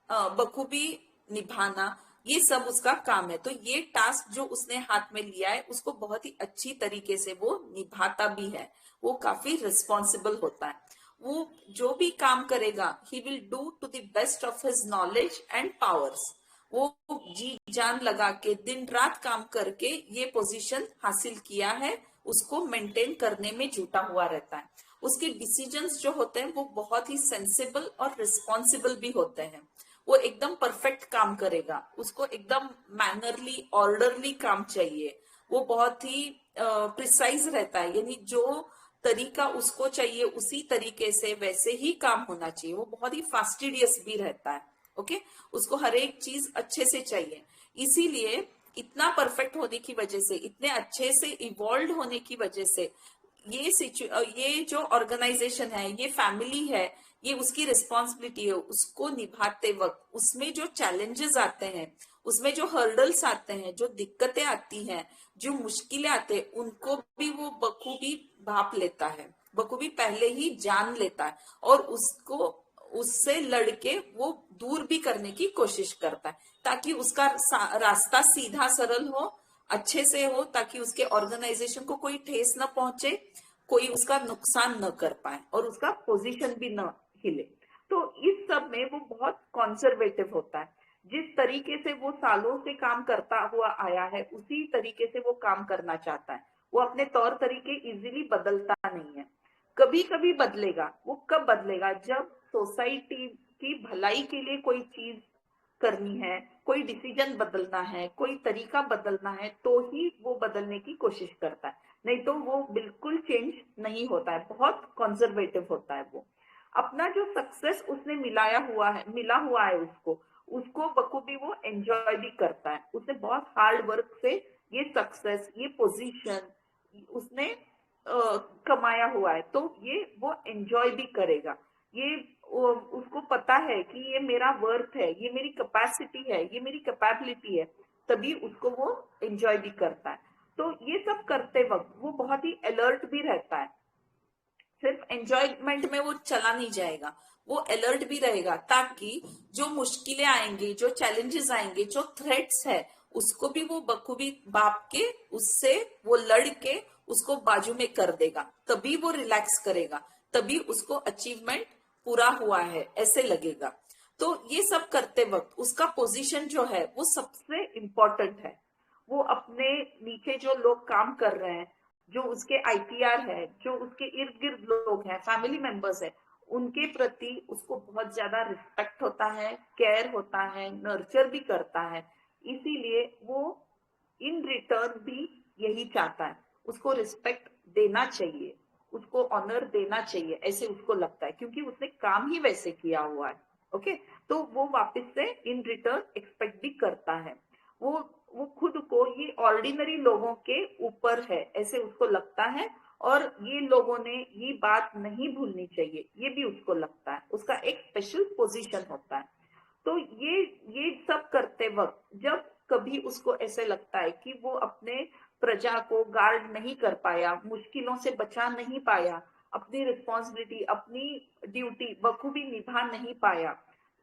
बखूबी निभाना, ये सब उसका काम है। तो ये टास्क जो उसने हाथ में लिया है, उसको बहुत ही अच्छी तरीके से वो निभाता भी है, वो काफी रिस्पॉन्सिबल होता है। वो जो भी काम करेगा, he will do to the best of his knowledge and powers. वो जी जान लगा के दिन रात काम करके ये पोजीशन हासिल किया है, उसको मेंटेन करने में जुटा हुआ रहता है। उसके डिसीजंस जो होते हैं वो बहुत ही सेंसिबल और रिस्पॉन्सिबल भी होते हैं। वो एकदम परफेक्ट काम करेगा, उसको एकदम मैनरली, ऑर्डरली काम चाहिए। वो बहुत ही प्रिसाइज रहता है, यानी जो तरीका उसको चाहिए उसी तरीके से वैसे ही काम होना चाहिए। वो बहुत ही फास्टिडियस भी रहता है। ओके, उसको हर एक चीज अच्छे से चाहिए। इसीलिए इतना परफेक्ट होने की वजह से, इतने अच्छे से इवॉल्व होने की वजह से, ये जो ऑर्गेनाइजेशन है, ये फैमिली है, ये उसकी रिस्पॉन्सिबिलिटी है। उसको निभाते वक्त उसमें जो चैलेंजेस आते हैं, उसमें जो हर्डल्स आते हैं, जो दिक्कतें आती हैं, जो मुश्किलें आते हैं, उनको भी वो बखूबी भाप लेता है, बखूबी पहले ही जान लेता है, और उसको उससे लड़के वो दूर भी करने की कोशिश करता है, ताकि उसका रास्ता सीधा सरल हो, अच्छे से हो, ताकि उसके ऑर्गेनाइजेशन को कोई ठेस न पहुंचे, कोई उसका नुकसान न कर पाए, और उसका पोजीशन भी न हिले। तो इस सब में वो बहुत कंजर्वेटिव होता है। जिस तरीके से वो सालों से काम करता हुआ आया है, उसी तरीके से वो काम करना चाहता है। वो अपने तौर तरीके इजीली बदलता नहीं है। कभी कभी बदलेगा। वो कब बदलेगा? जब सोसाइटी की भलाई के लिए कोई चीज करनी है, कोई डिसीजन बदलना है, कोई तरीका बदलना है, तो ही वो बदलने की कोशिश करता है, नहीं तो वो बिल्कुल चेंज नहीं होता है, बहुत कंजर्वेटिव होता है। वो अपना जो सक्सेस उसने मिला हुआ है उसको बखूबी वो एंजॉय भी करता है। उसने बहुत हार्ड वर्क से ये सक्सेस, ये पोजीशन उसने कमाया हुआ है, तो ये वो एंजॉय भी करेगा। ये उसको पता है कि ये मेरा वर्थ है, ये मेरी कैपेसिटी है, ये मेरी कैपेबिलिटी है, तभी उसको वो एंजॉय भी करता है। तो ये सब करते वक्त वो बहुत ही अलर्ट भी रहता है। सिर्फ एंजॉयमेंट में वो चला नहीं जाएगा, वो अलर्ट भी रहेगा, ताकि जो मुश्किलें आएंगी, जो चैलेंजेस आएंगे, जो थ्रेट्स है, उसको भी वो बखूबी बाप के उससे वो लड़ के उसको बाजू में कर देगा। तभी वो रिलैक्स करेगा, तभी उसको अचीवमेंट पूरा हुआ है ऐसे लगेगा। तो ये सब करते वक्त उसका पोजीशन जो है वो सबसे इम्पोर्टेंट है। वो अपने नीचे जो लोग काम कर रहे हैं, जो उसके आईपीआर है, जो उसके इर्द गिर्द लोग हैं, फैमिली मेंबर्स है, उनके प्रति उसको बहुत ज्यादा रिस्पेक्ट होता है, केयर होता है, नर्चर भी करता है। इसीलिए वो इन रिटर्न भी यही चाहता है, उसको रिस्पेक्ट देना चाहिए, उसको ऑनर देना चाहिए, ऐसे उसको लगता है, क्योंकि उसने काम ही वैसे किया हुआ है। ओके, तो वो वापस से इन रिटर्न एक्सपेक्ट भी करता है। वो खुद को ये ऑर्डिनरी लोगों के ऊपर है ऐसे उसको लगता है, और ये लोगों ने ये बात नहीं भूलनी चाहिए, ये भी उसको लगता है। उसका एक स्पेशल पोजीशन होता है। तो ये सब करते वक्त जब कभी उसको ऐसे लगता है कि वो अपने प्रजा को गार्ड नहीं कर पाया, मुश्किलों से बचा नहीं पाया, अपनी रिस्पॉन्सिबिलिटी, अपनी ड्यूटी बखूबी निभा नहीं पाया,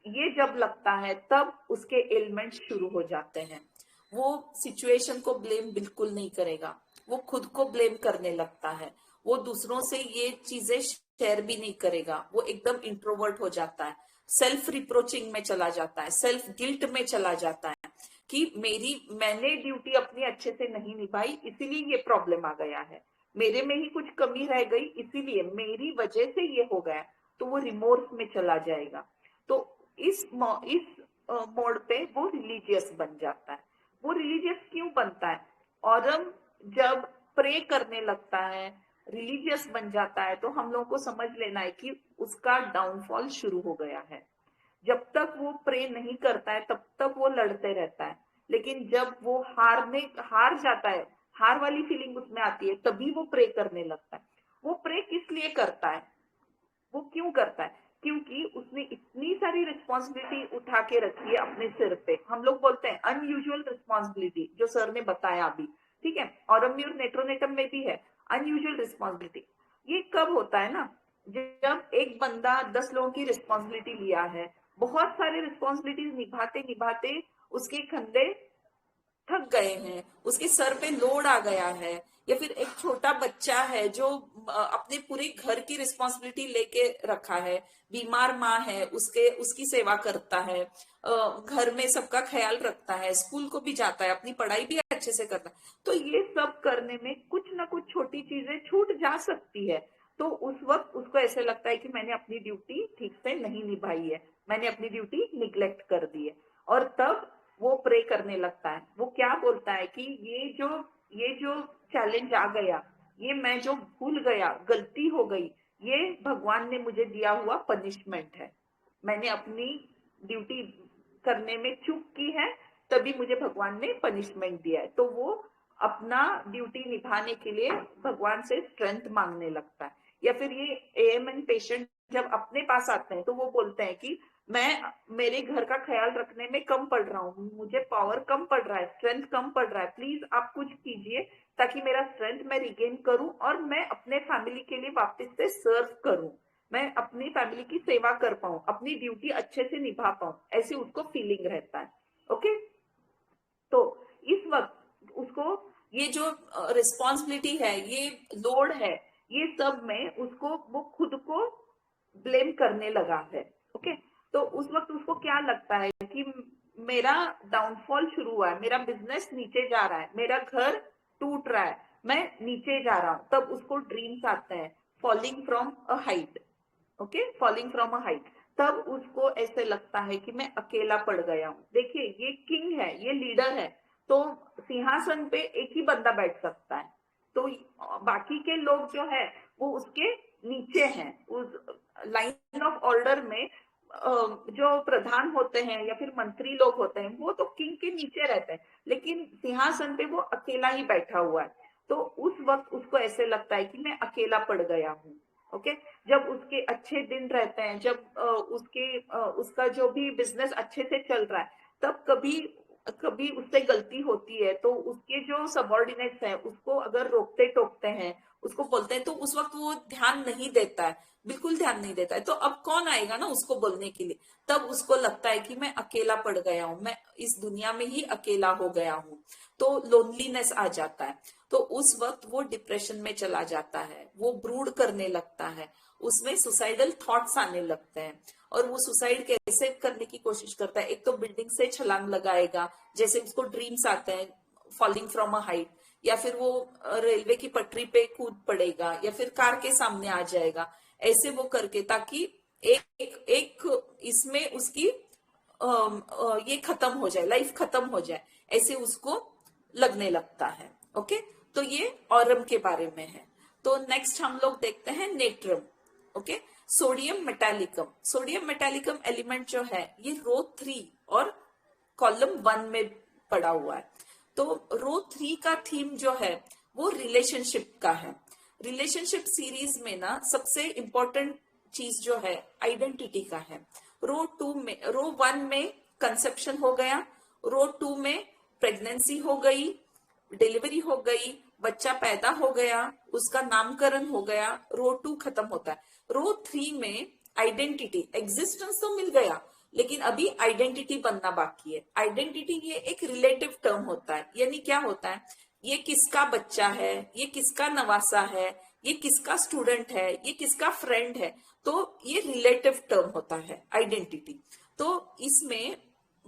ये जब लगता है तब उसके एलिमेंट्स शुरू हो जाते हैं। वो सिचुएशन को ब्लेम बिल्कुल नहीं करेगा, वो खुद को ब्लेम करने लगता है, वो दूसरों से ये चीजें शेयर भी नहीं करेगा, वो एकदम इंट्रोवर्ट हो जाता है, सेल्फ रिप्रोचिंग में चला जाता है, सेल्फ गिल्ट में चला जाता है कि मैंने ड्यूटी अपनी अच्छे से नहीं निभाई, इसीलिए ये प्रॉब्लम आ गया है। मेरे में ही कुछ कमी रह गई, इसीलिए मेरी वजह से ये हो गया, तो वो रिमोर्स में चला जाएगा। तो इस मोड पे वो रिलीजियस बन जाता है। वो रिलीजियस क्यों बनता है? औरम जब प्रे करने लगता है, रिलीजियस बन जाता है, तो हम लोगों को समझ लेना है कि उसका डाउनफॉल शुरू हो गया है। जब तक वो प्रे नहीं करता है तब तक वो लड़ते रहता है, लेकिन जब वो हार जाता है, हार वाली फीलिंग उसमें आती है, तभी वो प्रे करने लगता है। वो प्रे किस लिए करता है? वो क्यों करता है? क्योंकि उसने इतनी सारी रिस्पॉन्सिबिलिटी उठा के रखी है अपने सिर पे। हम लोग बोलते हैं अनयूजुअल रिस्पॉन्सिबिलिटी, जो सर ने बताया अभी, ठीक है, ऑरम्यूर नेट्रोनेटम में भी है अनयूजुअल रिस्पॉन्सिबिलिटी। ये कब होता है ना, जब एक बंदा 10 लोगों की रिस्पॉन्सिबिलिटी लिया है, बहुत सारे रिस्पॉन्सिबिलिटीज निभाते निभाते उसके कंधे थक गए हैं, उसके सर पे लोड आ गया है, या फिर एक छोटा बच्चा है जो अपने पूरे घर की रिस्पॉन्सिबिलिटी लेके रखा है, बीमार माँ है, उसकी सेवा करता है, घर में सबका ख्याल रखता है, स्कूल को भी जाता है, अपनी पढ़ाई भी अच्छे से करता है, तो ये सब करने में कुछ ना कुछ छोटी चीजें छूट जा सकती है। तो उस वक्त उसको ऐसे लगता है कि मैंने अपनी ड्यूटी ठीक से नहीं निभाई है, मैंने अपनी ड्यूटी निग्लेक्ट कर दी है, और तब वो प्रे करने लगता है। वो क्या बोलता है कि ये जो चैलेंज आ गया, ये मैं जो भूल गया, गलती हो गई, ये भगवान ने मुझे दिया हुआ पनिशमेंट है, मैंने अपनी ड्यूटी करने में चूक की है, तभी मुझे भगवान ने पनिशमेंट दिया है। तो वो अपना ड्यूटी निभाने के लिए भगवान से स्ट्रेंथ मांगने लगता है। या फिर ये एएमएन पेशेंट जब अपने पास आते हैं तो वो बोलते हैं कि मैं मेरे घर का ख्याल रखने में कम पड़ रहा हूँ, मुझे पावर कम पड़ रहा है, स्ट्रेंथ कम पड़ रहा है, प्लीज आप कुछ कीजिए ताकि मेरा स्ट्रेंथ मैं रिगेन करूं और मैं अपने फैमिली के लिए वापस से सर्व करूं, मैं अपनी फैमिली की सेवा कर पाऊं, अपनी ड्यूटी अच्छे से निभा पाऊं, ऐसे उसको फीलिंग रहता है। ओके, तो इस वक्त उसको ये जो रिस्पॉन्सिबिलिटी है, ये लोड है, ये सब में उसको वो खुद को ब्लेम करने लगा है। ओके, तो उस वक्त उसको क्या लगता है कि मेरा डाउनफॉल शुरू हुआ है, मेरा बिजनेस नीचे जा रहा है, मेरा घर टूट रहा है, मैं नीचे जा रहा हूं। तब उसको ड्रीम्स आते हैं falling from a height. Okay, falling from a height. तब उसको ऐसे लगता है कि मैं अकेला पड़ गया हूं। देखिए, ये किंग है, ये लीडर है, तो सिंहासन पे एक ही बंदा बैठ सकता है, तो बाकी के लोग जो है वो उसके नीचे हैं। उस लाइन ऑफ ऑर्डर में जो प्रधान होते हैं या फिर मंत्री लोग होते हैं वो तो किंग के नीचे रहते हैं, लेकिन सिंहासन पे वो अकेला ही बैठा हुआ है। तो उस वक्त उसको ऐसे लगता है कि मैं अकेला पड़ गया हूँ। ओके, जब उसके अच्छे दिन रहते हैं, जब उसका जो भी बिजनेस अच्छे से चल रहा है, तब कभी उससे गलती होती है तो उसके जो सबऑर्डिनेट्स हैं उसको अगर रोकते टोकते हैं, उसको बोलते हैं, तो उस वक्त वो ध्यान नहीं देता है, बिल्कुल ध्यान नहीं देता है। तो अब कौन आएगा ना उसको बोलने के लिए? तब उसको लगता है कि मैं अकेला पड़ गया हूं, मैं इस दुनिया में ही अकेला हो गया हूं, तो लोनलीनेस आ जाता है। तो उस वक्त वो डिप्रेशन में चला जाता है, वो ब्रूड करने लगता है, उसमें सुसाइडल थॉट्स आने लगते हैं, और वो सुसाइड कैसे करने की कोशिश करता है? एक तो बिल्डिंग से छलांग लगाएगा, जैसे उसको ड्रीम्स आते हैं फॉलिंग फ्रॉम अ हाइट, या फिर वो रेलवे की पटरी पे कूद पड़ेगा, या फिर कार के सामने आ जाएगा, ऐसे वो करके, ताकि एक इसमें उसकी ये खत्म हो जाए, लाइफ खत्म हो जाए, ऐसे उसको लगने लगता है। ओके, तो ये ऑरम के बारे में है। तो नेक्स्ट हम लोग देखते हैं natrum. Okay, sodium metallicum. Sodium metallicum element जो है ये रो 3 और कॉलम 1 में पड़ा हुआ है। तो रो 3 का थीम जो है वो रिलेशनशिप का है। रिलेशनशिप सीरीज में ना सबसे इंपॉर्टेंट चीज जो है आइडेंटिटी का है। रो 1 में कंसेप्शन हो गया, रो 2 में प्रेगनेंसी हो गई, डिलीवरी हो गई, बच्चा पैदा हो गया, उसका नामकरण हो गया, रो 2 खत्म होता है। रो 3 में आइडेंटिटी, एग्जिस्टेंस तो मिल गया, लेकिन अभी आइडेंटिटी बनना बाकी है। आइडेंटिटी ये एक रिलेटिव टर्म होता है, यानी क्या होता है, ये किसका बच्चा है, ये किसका नवासा है, ये किसका स्टूडेंट है, ये किसका फ्रेंड है, तो ये रिलेटिव टर्म होता है आइडेंटिटी। तो इसमें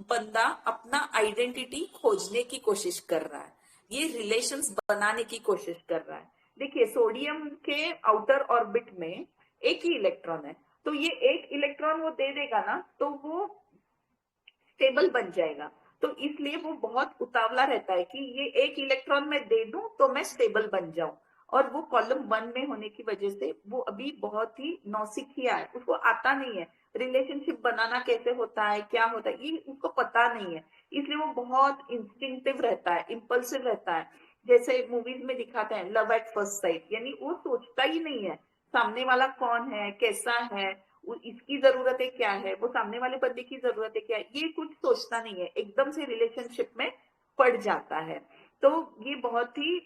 बंदा अपना आइडेंटिटी खोजने की कोशिश कर रहा है, ये रिलेशंस बनाने की कोशिश कर रहा है। देखिए सोडियम के आउटर ऑर्बिट में एक ही इलेक्ट्रॉन है, तो ये एक इलेक्ट्रॉन वो दे देगा ना तो वो स्टेबल बन जाएगा। तो इसलिए वो बहुत उतावला रहता है कि ये एक इलेक्ट्रॉन मैं दे दूं तो मैं स्टेबल बन जाऊं, और वो कॉलम 1 में होने की वजह से वो अभी बहुत ही नौसिखिया है, उसको आता नहीं है रिलेशनशिप बनाना कैसे होता है, क्या होता है, ये उसको पता नहीं है, इसलिए वो बहुत इंस्टिंक्टिव रहता है, इम्पल्सिव रहता है। जैसे मूवीज में दिखाते हैं लव एट फर्स्ट साइट, यानी वो सोचता ही नहीं है सामने वाला कौन है, कैसा है, इसकी जरूरत है क्या है, वो सामने वाले बंदे की जरूरत है क्या है, ये कुछ सोचता नहीं है, एकदम से रिलेशनशिप में पड़ जाता है। तो ये बहुत ही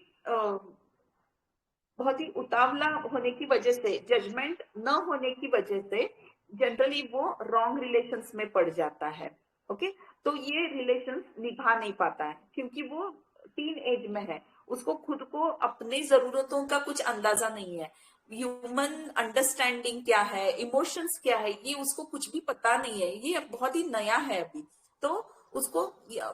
उतावला होने की वजह से, जजमेंट न होने की वजह से जनरली वो रॉन्ग रिलेशंस में पड़ जाता है। ओके, तो ये रिलेशंस निभा नहीं पाता है क्योंकि वो टीन एज में है, उसको खुद को अपनी जरूरतों का कुछ अंदाजा नहीं है, ह्यूमन अंडरस्टैंडिंग क्या है, इमोशंस क्या है, ये उसको कुछ भी पता नहीं है, ये बहुत ही नया है अभी। तो उसको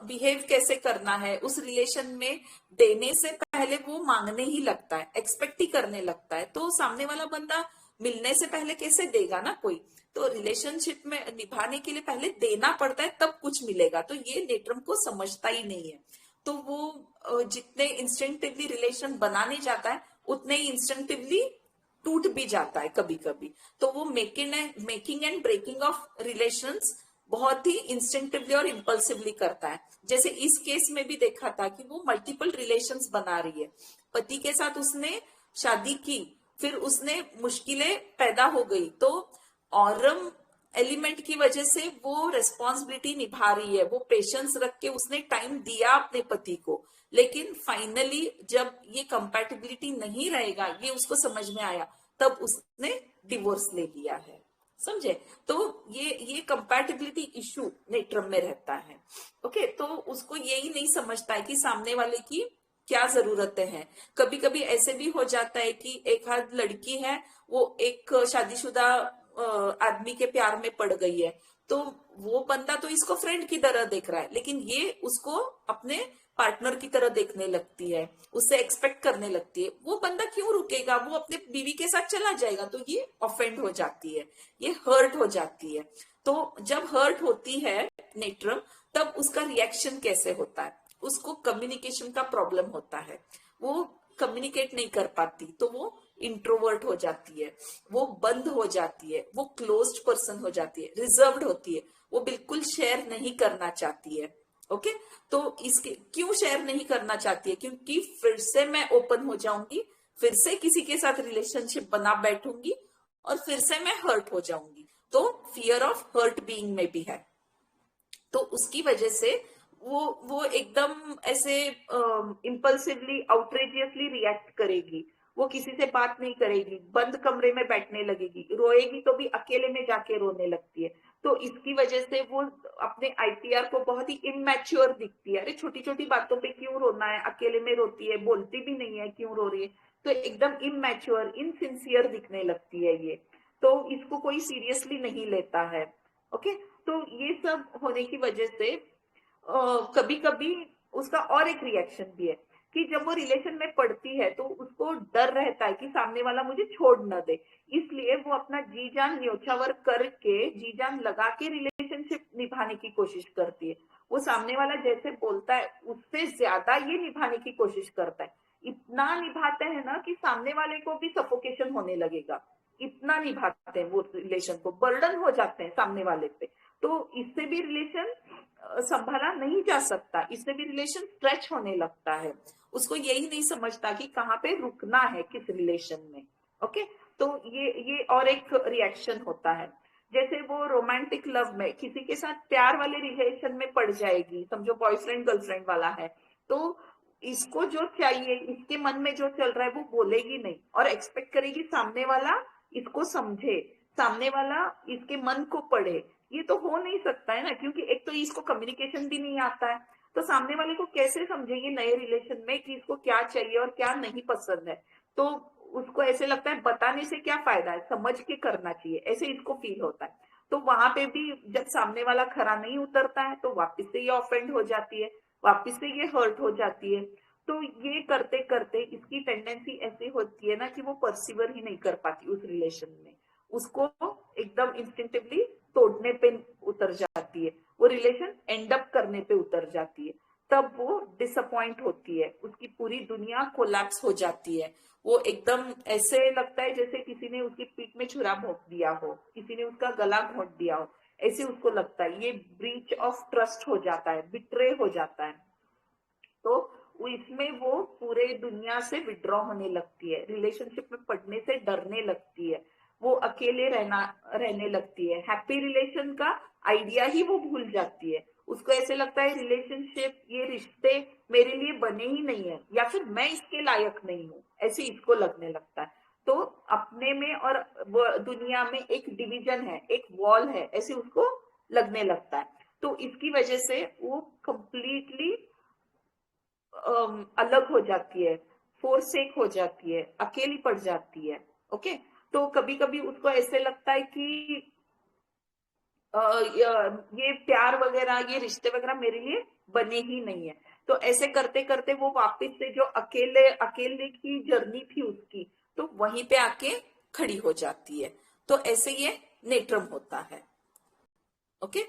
बिहेव कैसे करना है उस रिलेशन में, देने से पहले वो मांगने ही लगता है, एक्सपेक्ट ही करने लगता है। तो सामने वाला बंदा मिलने से पहले कैसे देगा ना कोई, तो रिलेशनशिप में निभाने के लिए पहले देना पड़ता है तब कुछ मिलेगा। तो ये नेट्रम को समझता ही नहीं है, तो वो जितने इंस्टिंक्टिवली रिलेशन बनाने जाता है उतने ही इंस्टिंक्टिवली टूट भी जाता है कभी कभी। तो वो making and breaking of relations बहुत ही इंस्टिंक्टिवली और इम्पल्सिवली करता है। जैसे इस केस में भी देखा था कि वो मल्टीपल रिलेशंस बना रही है, पति के साथ उसने शादी की, फिर उसने मुश्किलें पैदा हो गई, तो ऑरम एलिमेंट की वजह से वो रेस्पॉन्सिबिलिटी निभा रही है, वो पेशेंस रख के उसने टाइम दिया अपने पति को, लेकिन फाइनली जब ये कंपैटिबिलिटी नहीं रहेगा, ये उसको समझ में आया, तब उसने डिवोर्स ले लिया है, समझे। तो ये कंपैटिबिलिटी इशू नेट्रम में रहता है। ओके, तो उसको यही नहीं समझता है कि सामने वाले की क्या जरूरतें हैं। कभी कभी ऐसे भी हो जाता है कि एक आध लड़की है, वो एक शादीशुदा आदमी के प्यार में पड़ गई है, तो वो बंदा तो इसको फ्रेंड की तरह देख रहा है, लेकिन ये उसको अपने पार्टनर की तरह देखने लगती है, उससे एक्सपेक्ट करने लगती है। वो बंदा क्यों रुकेगा, वो अपने बीवी के साथ चला जाएगा। तो ये ऑफेंड हो जाती है, ये हर्ट हो जाती है। तो जब हर्ट होती है नेट्रम, तब उसका रिएक्शन कैसे होता है, उसको कम्युनिकेशन का प्रॉब्लम होता है, वो कम्युनिकेट नहीं कर पाती, तो वो इंट्रोवर्ट हो जाती है, वो बंद हो जाती है, वो क्लोज्ड पर्सन हो जाती है, रिजर्व्ड होती है, वो बिल्कुल शेयर नहीं करना चाहती है। ओके, तो इसके क्यों शेयर नहीं करना चाहती है, क्योंकि फिर से मैं ओपन हो जाऊंगी, फिर से किसी के साथ रिलेशनशिप बना बैठूंगी और फिर से मैं हर्ट हो जाऊंगी। तो फियर ऑफ हर्ट बीइंग में भी है, तो उसकी वजह से वो एकदम ऐसे इम्पल्सिवली आउटरेजियसली रिएक्ट करेगी, वो किसी से बात नहीं करेगी, बंद कमरे में बैठने लगेगी, रोएगी तो भी अकेले में जाके रोने लगती है। तो इसकी वजह से वो अपने आईपीआर को बहुत ही इमैच्योर दिखती है, अरे छोटी छोटी बातों पे क्यों रोना है, अकेले में रोती है, बोलती भी नहीं है क्यों रो रही है, तो एकदम इमैच्योर इनसिंसियर दिखने लगती है ये, तो इसको कोई सीरियसली नहीं लेता है। ओके, तो ये सब होने की वजह से कभी कभी उसका और एक रिएक्शन भी है कि जब वो रिलेशन में पड़ती है तो उसको डर रहता है कि सामने वाला मुझे छोड़ न दे, इसलिए वो अपना जी जान न्योछावर करके, जी जान लगा के रिलेशनशिप निभाने की कोशिश करती है। वो सामने वाला जैसे बोलता है उससे ज्यादा ये निभाने की कोशिश करता है, इतना निभाते हैं ना कि सामने वाले को भी सफोकेशन होने लगेगा, इतना निभाते हैं वो रिलेशन को, बर्डन हो जाते हैं सामने वाले पे। तो इससे भी रिलेशन संभाला नहीं जा सकता, इससे भी रिलेशन स्ट्रेच होने लगता है। उसको यही नहीं समझता कि कहाँ पे रुकना है किस रिलेशन में। ओके, तो ये और एक रिएक्शन होता है। जैसे वो रोमांटिक लव में किसी के साथ प्यार वाले रिलेशन में पड़ जाएगी, समझो बॉयफ्रेंड गर्लफ्रेंड वाला है, तो इसको जो चाहिए, इसके मन में जो चल रहा है वो बोलेगी नहीं और एक्सपेक्ट करेगी सामने वाला इसको समझे, सामने वाला इसके मन को पढ़े। ये तो हो नहीं सकता है ना, क्योंकि एक तो इसको कम्युनिकेशन भी नहीं आता है, तो सामने वाले को कैसे समझेंगे नए रिलेशन में कि इसको क्या चाहिए और क्या नहीं पसंद है। तो उसको ऐसे लगता है बताने से क्या फायदा है, समझ के करना चाहिए, ऐसे इसको फील होता है। तो वहां पे भी जब सामने वाला खरा नहीं उतरता है तो वापस से ये ऑफेंड हो जाती है, वापस से ये हर्ट हो जाती है। तो ये करते करते इसकी टेंडेंसी ऐसी होती है ना कि वो परसिवर ही नहीं कर पाती उस रिलेशन में, उसको एकदम इंस्टिंक्टिवली तोड़ने पे उतर जाती है, वो रिलेशन एंड अप करने पे उतर जाती है, तब वो डिसअपॉइंट होती है, उसकी पूरी दुनिया कोलैप्स हो जाती है, वो एकदम ऐसे लगता है जैसे किसी ने उसकी पीठ में छुरा भोंक दिया हो, किसी ने उसका गला घोंट दिया हो, ऐसे उसको लगता है। ये ब्रीच ऑफ ट्रस्ट हो जाता है, बिट्रे हो जाता है। तो इसमें वो पूरे दुनिया से विड्रॉ होने लगती है, रिलेशनशिप में पड़ने से डरने लगती है, वो अकेले रहने लगती है, हैप्पी रिलेशन का आइडिया ही वो भूल जाती है, उसको ऐसे लगता है रिलेशनशिप, ये रिश्ते मेरे लिए बने ही नहीं है, या फिर मैं इसके लायक नहीं हूँ, ऐसे इसको लगने लगता है। तो अपने में और दुनिया में एक डिवीजन है, एक वॉल है, ऐसे उसको लगने लगता है। तो इसकी वजह से वो कंप्लीटली अलग हो जाती है, फोरसेक हो जाती है, अकेली पड़ जाती है। ओके, तो कभी कभी उसको ऐसे लगता है कि ये प्यार वगैरह, ये रिश्ते वगैरह मेरे लिए बने ही नहीं है। तो ऐसे करते करते वो वापस से जो अकेले की जर्नी थी उसकी, तो वहीं पे आके खड़ी हो जाती है। तो ऐसे ये नेट्रम होता है। ओके,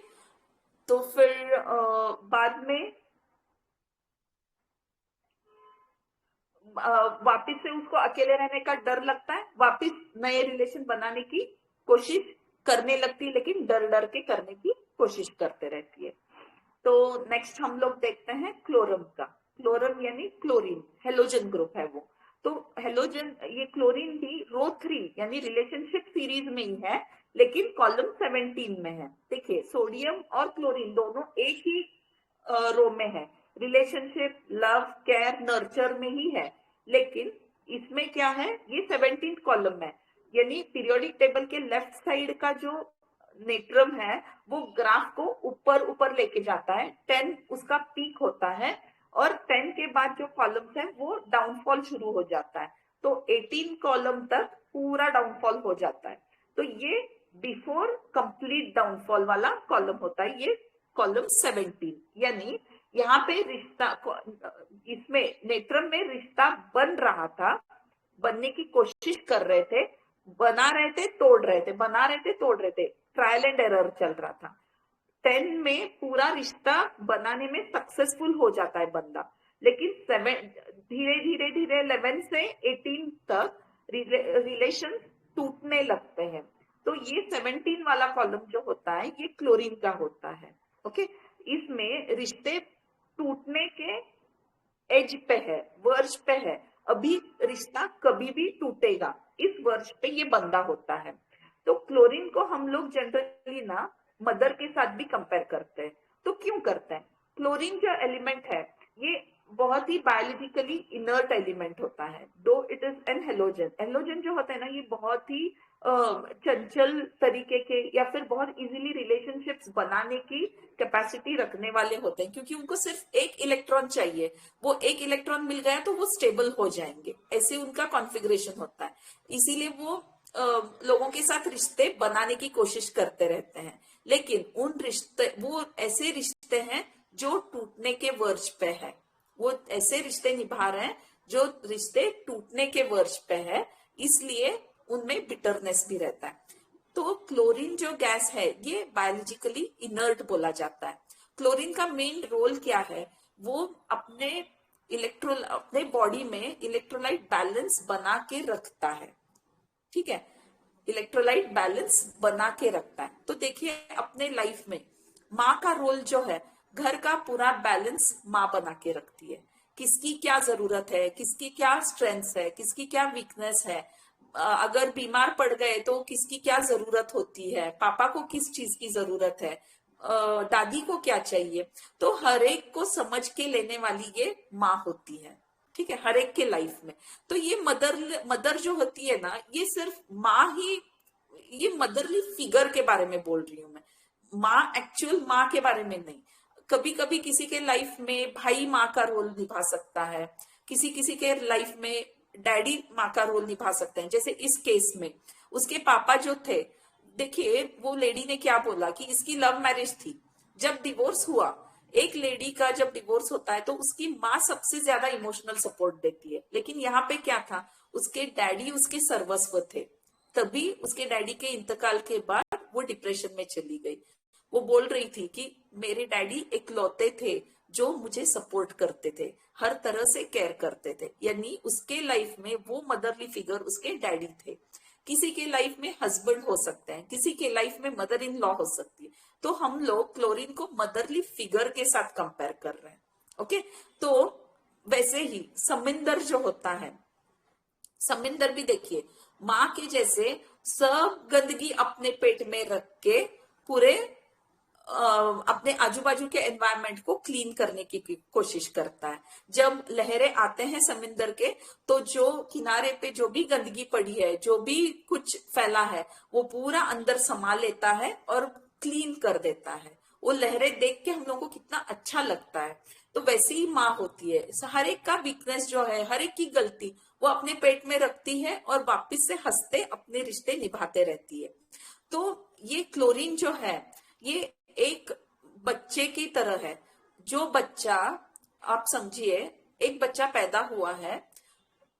तो फिर बाद में वापिस से उसको अकेले रहने का डर लगता है, वापिस नए रिलेशन बनाने की कोशिश करने लगती है, लेकिन डर डर के करने की कोशिश करते रहती है। तो नेक्स्ट हम लोग देखते हैं क्लोरम का। क्लोरम यानी क्लोरीन, हेलोजन ग्रुप है वो। तो हेलोजन, ये क्लोरीन भी रो 3 यानी रिलेशनशिप सीरीज में ही है, लेकिन कॉलम 17 में है। देखिए, सोडियम और क्लोरीन दोनों एक ही रो में है, रिलेशनशिप, लव, केयर, नर्चर में ही है, लेकिन इसमें क्या है, ये 17th कॉलम है, यानी पीरियोडिक टेबल के लेफ्ट साइड का जो नेट्रम है वो ग्राफ को ऊपर ऊपर लेके जाता है, 10 उसका पीक होता है, और 10 के बाद जो कॉलम्स है वो डाउनफॉल शुरू हो जाता है। तो 18 कॉलम तक पूरा डाउनफॉल हो जाता है। तो ये बिफोर कंप्लीट डाउनफॉल वाला कॉलम होता है, ये कॉलम 17। यानी यहाँ पे रिश्ता, इसमें नेट्रम में रिश्ता बन रहा था, बनने की कोशिश कर रहे थे, बना रहे थे, तोड़ रहे थे, बना रहे थे, तोड़ रहे थे, ट्रायल एंड एरर चल रहा था। 10 में पूरा रिश्ता बनाने में सक्सेसफुल हो जाता है बंदा, लेकिन धीरे धीरे धीरे 11 से 18 तक रिलेशन टूटने लगते हैं। तो ये 17 वाला कॉलम जो होता है ये क्लोरीन का होता है। ओके, इसमें रिश्ते टूटने के एज पे है, वर्ज पे है, अभी रिश्ता कभी भी टूटेगा, इस वर्ष पे ये बंदा होता है। तो क्लोरीन को हम लोग जनरली ना मदर के साथ भी कंपेयर करते हैं। तो क्यों करते हैं? क्लोरीन जो एलिमेंट है ये बहुत ही बायोलॉजिकली इनर्ट एलिमेंट होता है, दो it is an halogen. Halogen जो होता है ना, ये बहुत ही चंचल तरीके के या फिर बहुत इजीली रिलेशनशिप्स बनाने की कैपेसिटी रखने वाले होते हैं, क्योंकि उनको सिर्फ एक इलेक्ट्रॉन चाहिए, वो एक इलेक्ट्रॉन मिल गया तो वो स्टेबल हो जाएंगे, ऐसे उनका कॉन्फ़िगरेशन होता है। इसीलिए वो लोगों के साथ रिश्ते बनाने की कोशिश करते रहते हैं, लेकिन उन रिश्ते, वो ऐसे रिश्ते हैं जो टूटने के वर्ज पे है, वो ऐसे रिश्ते निभा रहे हैं जो रिश्ते टूटने के वर्ज पे है, इसलिए उनमें बिटरनेस भी रहता है। तो क्लोरीन जो गैस है ये बायोलॉजिकली इनर्ट बोला जाता है। क्लोरीन का मेन रोल क्या है? वो अपने बॉडी में इलेक्ट्रोलाइट बैलेंस बना के रखता है। ठीक है, इलेक्ट्रोलाइट बैलेंस बना के रखता है। तो देखिए, अपने लाइफ में माँ का रोल जो है, घर का पूरा बैलेंस माँ बना के रखती है। किसकी क्या जरूरत है, किसकी क्या स्ट्रेंथ है, किसकी क्या वीकनेस है, अगर बीमार पड़ गए तो किसकी क्या जरूरत होती है, पापा को किस चीज की जरूरत है, दादी को क्या चाहिए, तो हर एक को समझ के लेने वाली ये माँ होती है। ठीक है, हर एक के लाइफ में। तो ये मदर जो होती है ना, ये सिर्फ माँ ही, ये मदरली फिगर के बारे में बोल रही हूँ मैं, माँ एक्चुअल माँ के बारे में नहीं। कभी कभी किसी के लाइफ में भाई माँ का रोल निभा सकता है, किसी किसी के लाइफ में डैडी माँ का रोल निभा सकते हैं। जैसे इस केस में उसके पापा जो थे, देखिए वो लेडी ने क्या बोला कि इसकी लव मैरिज थी, जब डिवोर्स हुआ एक लेडी का जब डिवोर्स होता है तो उसकी माँ सबसे ज्यादा इमोशनल सपोर्ट देती है, लेकिन यहाँ पे क्या था, उसके डैडी उसके सर्वस्व थे। तभी उसके डैडी के इंतकाल के बाद वो डिप्रेशन में चली गई। वो बोल रही थी कि मेरे डैडी इकलौते थे जो मुझे सपोर्ट करते थे, हर तरह से केयर करते थे, यानी उसके लाइफ में वो मदरली फिगर उसके डैडी थे। किसी के लाइफ में हस्बैंड हो सकते हैं, किसी के लाइफ में मदर इन लॉ हो सकती है, तो हम लोग क्लोरीन को मदरली फिगर के साथ कंपेयर कर रहे हैं। ओके, तो वैसे ही समिंदर जो होता है, समिंदर भी देखिए माँ के जैसे सब गंदगी अपने पेट में रख के पूरे अपने आजू बाजू के एनवायरनमेंट को क्लीन करने की कोशिश करता है। जब लहरें आते हैं समुद्र के, तो जो किनारे पे जो भी गंदगी पड़ी है, जो भी कुछ फैला है, वो पूरा अंदर समा लेता है और क्लीन कर देता है। वो लहरें देख के हम लोगों को कितना अच्छा लगता है। तो वैसी ही माँ होती है, हर एक का वीकनेस जो है, हर एक की गलती वो अपने पेट में रखती है और वापिस से हंसते अपने रिश्ते निभाते रहती है। तो ये क्लोरीन जो है ये एक बच्चे की तरह है। जो बच्चा, आप समझिए एक बच्चा पैदा हुआ है,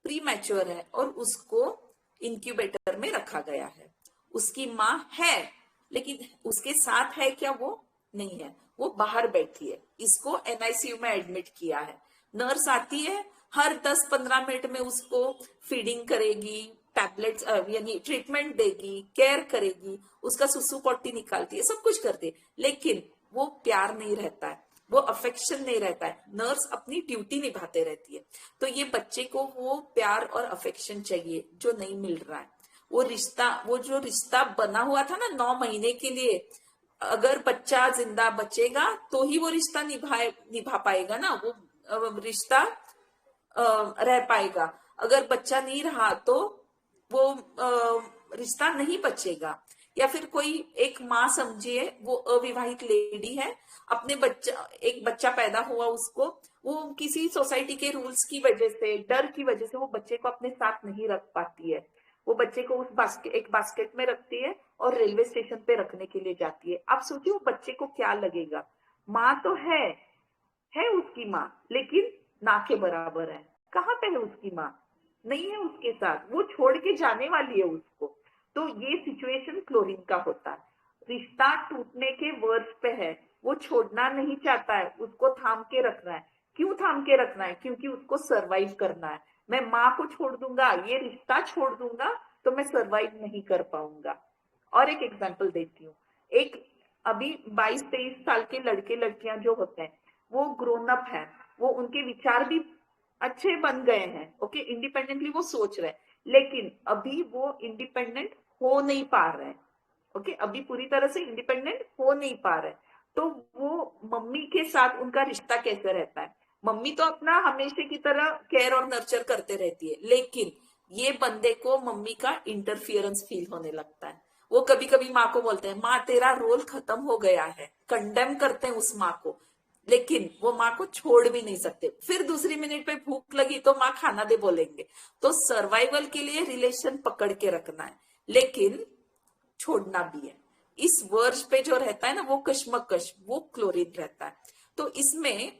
प्री मैच्योर है, और उसको इंक्यूबेटर में रखा गया है। उसकी माँ है, लेकिन उसके साथ है क्या? वो नहीं है, वो बाहर बैठी है। इसको एनआईसीयू में एडमिट किया है। नर्स आती है, हर 10-15 मिनट में उसको फीडिंग करेगी, टैबलेट्स यानी ट्रीटमेंट देगी, केयर करेगी, उसका सुसु पॉटी निकालती है, सब कुछ करती है, लेकिन वो प्यार नहीं रहता है, वो अफेक्शन नहीं रहता है। नर्स अपनी ड्यूटी निभाते रहती है। तो ये बच्चे को वो प्यार और अफेक्शन चाहिए जो नहीं मिल रहा है। वो रिश्ता, वो जो रिश्ता बना हुआ था ना 9 महीने के लिए, अगर बच्चा जिंदा बचेगा तो ही वो रिश्ता निभा पाएगा ना, वो रिश्ता रह पाएगा। अगर बच्चा नहीं रहा तो वो रिश्ता नहीं बचेगा। या फिर कोई एक माँ समझिए, वो अविवाहित लेडी है, अपने एक बच्चा पैदा हुआ, उसको वो किसी सोसाइटी के रूल्स की वजह से, डर की वजह से वो बच्चे को अपने साथ नहीं रख पाती है। वो बच्चे को उस एक बास्केट में रखती है और रेलवे स्टेशन पे रखने के लिए जाती है। आप सोचिए वो बच्चे को क्या लगेगा। माँ तो है उसकी माँ, लेकिन ना के बराबर है। कहाँ पे है उसकी माँ? नहीं है उसके साथ, वो छोड़ के जाने वाली है उसको। तो ये सिचुएशन क्लोरीन का होता है। रिश्ता टूटने के वर्ष पे है, वो छोड़ना नहीं चाहता है, उसको थाम के रखना है। क्यों थाम के रखना है? क्योंकि उसको सरवाइव करना है। मैं माँ को छोड़ दूंगा, ये रिश्ता छोड़ दूंगा, तो मैं सरवाइव नहीं कर पाऊंगा। और एक एग्जाम्पल देती हूँ। एक अभी 22-23 साल के लड़के लड़कियां जो होते हैं, वो ग्रोन अप है, वो उनके विचार भी अच्छे बन गए हैं, ओके, इंडिपेंडेंटली वो सोच रहे हैं, लेकिन अभी वो इंडिपेंडेंट हो नहीं पा रहे हैं। ओके, अभी पूरी तरह से इंडिपेंडेंट हो नहीं पा रहे। तो वो मम्मी के साथ उनका रिश्ता कैसे रहता है? मम्मी तो अपना हमेशा की तरह केयर और नर्चर करते रहती है, लेकिन ये बंदे को मम्मी का इंटरफियरेंस फील होने लगता है। वो कभी कभी माँ को बोलते हैं, माँ तेरा रोल खत्म हो गया है, कंडेम करते हैं उस माँ को, लेकिन वो माँ को छोड़ भी नहीं सकते। फिर दूसरी मिनट पे भूख लगी तो माँ खाना दे बोलेंगे। तो सर्वाइवल के लिए रिलेशन पकड़ के रखना है, लेकिन छोड़ना भी है। इस वर्ष पे जो रहता है ना, वो कश्मकश, वो क्लोरीन रहता है। तो इसमें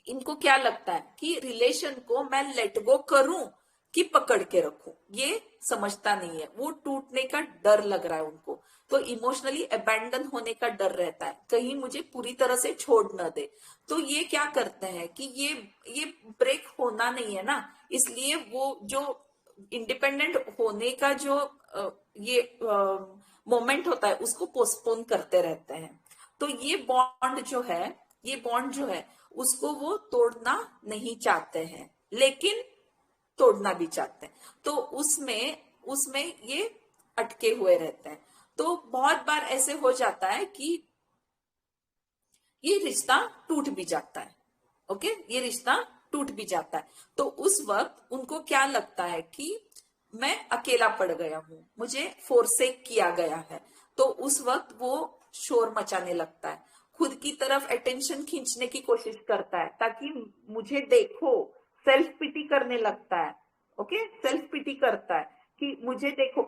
इनको क्या लगता है कि रिलेशन को मैं लेट गो करूं कि पकड़ के रखूं, ये समझता नहीं है। वो टूटने का डर लग रहा है उनको, तो इमोशनली अबैंडन होने का डर रहता है, कहीं मुझे पूरी तरह से छोड़ न दे। तो ये क्या करते हैं कि ये ब्रेक होना नहीं है ना, इसलिए वो जो इंडिपेंडेंट होने का जो ये मोमेंट होता है, उसको पोस्टपोन करते रहते हैं। तो ये बॉन्ड जो है उसको वो तोड़ना नहीं चाहते हैं, लेकिन तोड़ना भी चाहते हैं। तो उसमें ये अटके हुए रहते हैं। तो बहुत बार ऐसे हो जाता है कि ये रिश्ता टूट भी जाता है। ओके, ये रिश्ता टूट भी जाता है। तो उस वक्त उनको क्या लगता है कि मैं अकेला पड़ गया हूं, मुझे फोरसेक किया गया है। तो उस वक्त वो शोर मचाने लगता है, खुद की तरफ अटेंशन खींचने की कोशिश करता है ताकि मुझे देखो, सेल्फ पिटी करने लगता है। ओके, सेल्फ पिटी करता है कि मुझे देखो।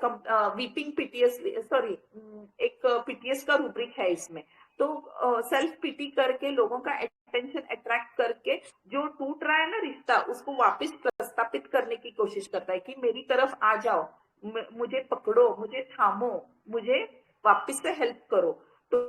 वीपिंग पीटीएस, सॉरी, एक पीटीएस का रूब्रिक है इसमें। तो सेल्फ पिटी करके लोगों का अटेंशन अट्रैक्ट करके जो टूट रहा है ना रिश्ता, उसको वापस प्रस्तापित करने की कोशिश करता है कि मेरी तरफ आ जाओ, मुझे पकड़ो, मुझे थामो, मुझे वापस से हेल्प करो। तो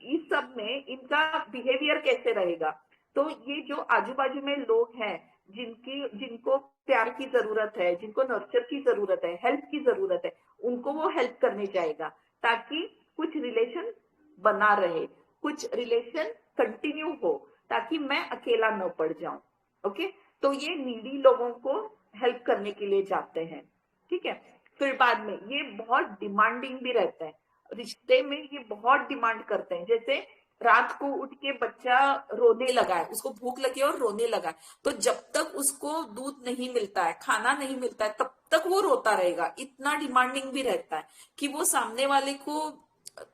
इस सब में इनका बिहेवियर कैसे रहेगा? तो ये जो आजू बाजू में लोग हैं जिनको प्यार की जरूरत है, जिनको नर्चर की जरूरत है, हेल्प की जरूरत है, उनको वो हेल्प करने जाएगा ताकि कुछ रिलेशन बना रहे, कुछ रिलेशन कंटिन्यू हो, ताकि मैं अकेला न पड़ जाऊं। ओके, तो ये नीडी लोगों को हेल्प करने के लिए जाते हैं। ठीक है, फिर बाद में ये बहुत डिमांडिंग भी रहता है, रिश्ते में ये बहुत डिमांड करते हैं। जैसे रात को उठ के बच्चा रोने लगा है, उसको भूख लगी और रोने लगा है, तो जब तक उसको दूध नहीं मिलता है, खाना नहीं मिलता है, तब तक वो रोता रहेगा। इतना डिमांडिंग भी रहता है कि वो सामने वाले को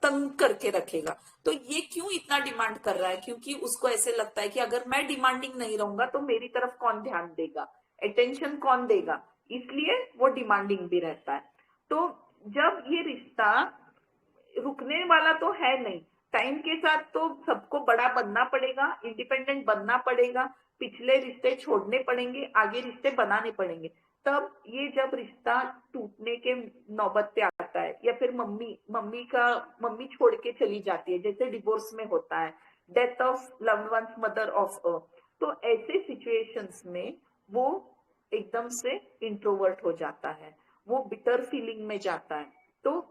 तंग करके रखेगा। तो ये क्यों इतना डिमांड कर रहा है? क्योंकि उसको ऐसे लगता है कि अगर मैं डिमांडिंग नहीं रहूंगा तो मेरी तरफ कौन ध्यान देगा, अटेंशन कौन देगा, इसलिए वो डिमांडिंग भी रहता है। तो जब ये रिश्ता रुकने वाला तो है नहीं, टाइम के साथ तो सबको बड़ा बनना पड़ेगा, इंडिपेंडेंट बनना पड़ेगा, पिछले रिश्ते छोड़ने पड़ेंगे, आगे रिश्ते बनाने पड़ेंगे। तब ये जब रिश्ता टूटने के नौबत पे आता है, या फिर मम्मी छोड़ के चली जाती है, जैसे डिवोर्स में होता है, death of loved ones, mother of earth, तो ऐसे सिचुएशंस में वो एकदम से इंट्रोवर्ट हो जाता है, वो बिटर फीलिंग में जाता है। तो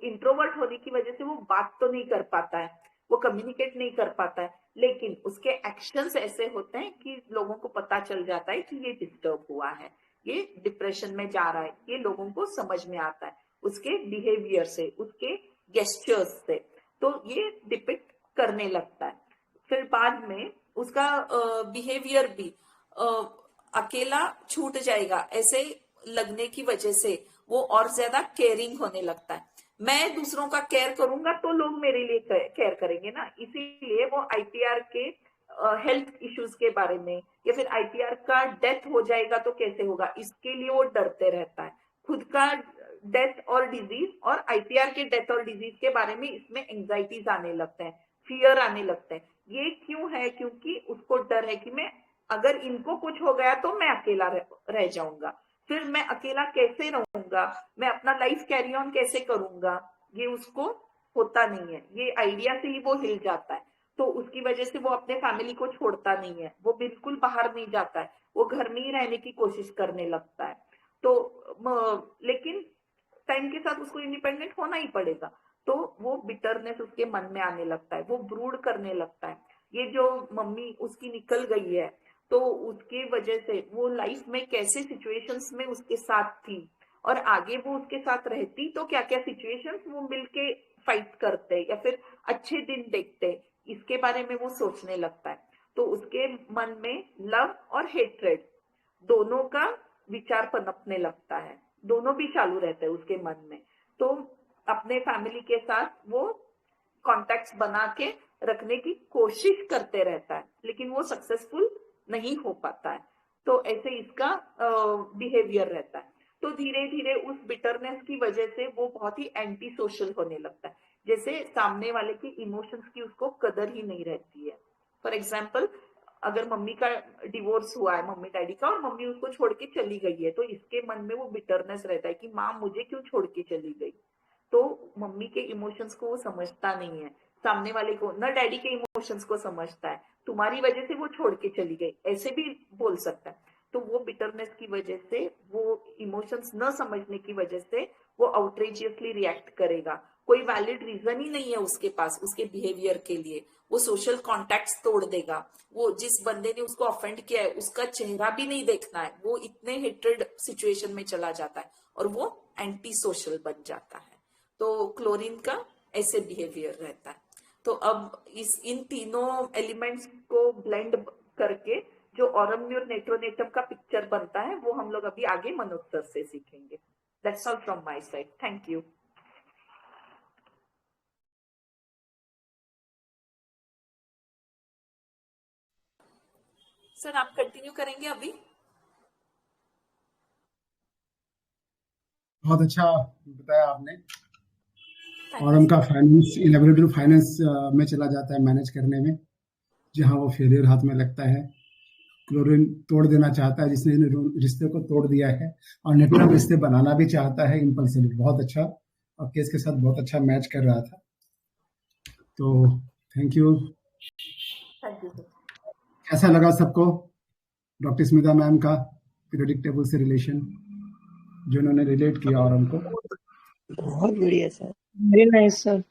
इंट्रोवर्ट होने की वजह से वो बात तो नहीं कर पाता है, वो कम्युनिकेट नहीं कर पाता है, लेकिन उसके एक्शंस ऐसे होते हैं कि लोगों को पता चल जाता है कि ये डिस्टर्ब हुआ है, ये डिप्रेशन में जा रहा है, ये लोगों को समझ में आता है उसके बिहेवियर से, उसके गेस्चर्स से, तो ये डिपिक्ट करने लगता है। फिर बाद में उसका बिहेवियर भी अकेला छूट जाएगा ऐसे लगने की वजह से वो और ज्यादा केयरिंग होने लगता है। मैं दूसरों का केयर करूंगा तो लोग मेरे लिए केयर करेंगे ना, इसीलिए वो आईपीआर के हेल्थ इश्यूज के बारे में, या फिर आईपीआर का डेथ हो जाएगा तो कैसे होगा, इसके लिए वो डरते रहता है। खुद का डेथ और डिजीज और आईपीआर के डेथ और डिजीज के बारे में इसमें एंजाइटीज आने लगते हैं, फियर आने लगते हैं। ये क्यों है? क्योंकि उसको डर है कि मैं अगर इनको कुछ हो गया तो मैं अकेला रह जाऊंगा, फिर मैं अकेला कैसे रहूंगा, मैं अपना लाइफ कैरी ऑन कैसे करूंगा, ये उसको होता नहीं है। ये आइडिया से ही वो हिल जाता है, तो उसकी वजह से वो अपने फैमिली को छोड़ता नहीं है, वो बिल्कुल बाहर नहीं जाता है, वो घर में ही रहने की कोशिश करने लगता है। तो लेकिन टाइम के साथ उसको इंडिपेंडेंट होना ही पड़ेगा, तो वो बिटरनेस उसके मन में आने लगता है, वो ब्रूड करने लगता है। ये जो मम्मी उसकी निकल गई है, तो उसके वजह से वो लाइफ में कैसे सिचुएशंस में उसके साथ थी, और आगे वो उसके साथ रहती तो क्या क्या सिचुएशंस वो मिलके फाइट करते या फिर अच्छे दिन देखते, इसके बारे में वो सोचने लगता है। तो उसके मन में लव और हेट्रेड दोनों का विचार पनपने लगता है, दोनों भी चालू रहते हैं उसके मन में। तो अपने फैमिली के साथ वो कॉन्टेक्ट्स बना के रखने की कोशिश करते रहता है, लेकिन वो सक्सेसफुल नहीं हो पाता है। तो ऐसे इसका बिहेवियर रहता है। तो धीरे धीरे उस बिटरनेस की वजह से वो बहुत ही एंटी सोशल होने लगता है, जैसे सामने वाले के इमोशंस की उसको कदर ही नहीं रहती है। फॉर एग्जाम्पल, अगर मम्मी का डिवोर्स हुआ है, मम्मी डैडी का, और मम्मी उसको छोड़ के चली गई है, तो इसके मन में वो बिटरनेस रहता है कि माँ मुझे क्यों छोड़ के चली गई। तो मम्मी के इमोशंस को वो समझता नहीं है, सामने वाले को न डैडी के इमोशंस को समझता है, तुम्हारी वजह से वो छोड़ के चली गई, ऐसे भी बोल सकता है। तो वो बिटरनेस की वजह से, वो इमोशंस न समझने की वजह से वो आउटरेजियसली रिएक्ट करेगा। कोई वैलिड रीजन ही नहीं है उसके पास उसके बिहेवियर के लिए, वो सोशल कॉन्टैक्ट्स तोड़ देगा। वो जिस बंदे ने उसको ऑफेंड किया है उसका चेहरा भी नहीं देखना है, वो इतने हेट्रेड सिचुएशन में चला जाता है और वो एंटी सोशल बन जाता है। तो क्लोरीन का ऐसे बिहेवियर रहता है। तो अब इन तीनों एलिमेंट्स को ब्लेंड करके जो ऑरम्यूर नेट्रोनेटम का पिक्चर बनता है, वो हम लोग अभी आगे मनोज सर से सीखेंगे। That's all from my side, thank you. Sir आप कंटिन्यू करेंगे अभी? बहुत अच्छा बताया आपने। और उनका फाइनेंस इलेबोरेटरी फाइनेंस में चला जाता है मैनेज करने में, जहां वो फेलियर हाथ में लगता है। क्लोरीन तोड़ देना चाहता है जिसने रिश्ते को तोड़ दिया है, और नेटवर्क रिश्ते बनाना भी चाहता है इम्पल्सिवली। बहुत अच्छा, और केस के साथ बहुत अच्छा मैच कर रहा था। तो थैंक यू। कैसा लगा सबको डॉक्टर स्मिता मैम का पीरियोडिक टेबल से रिलेशन, जो उन्होंने रिलेट किया और हमको? बहुत बढ़िया sir, very nice sir,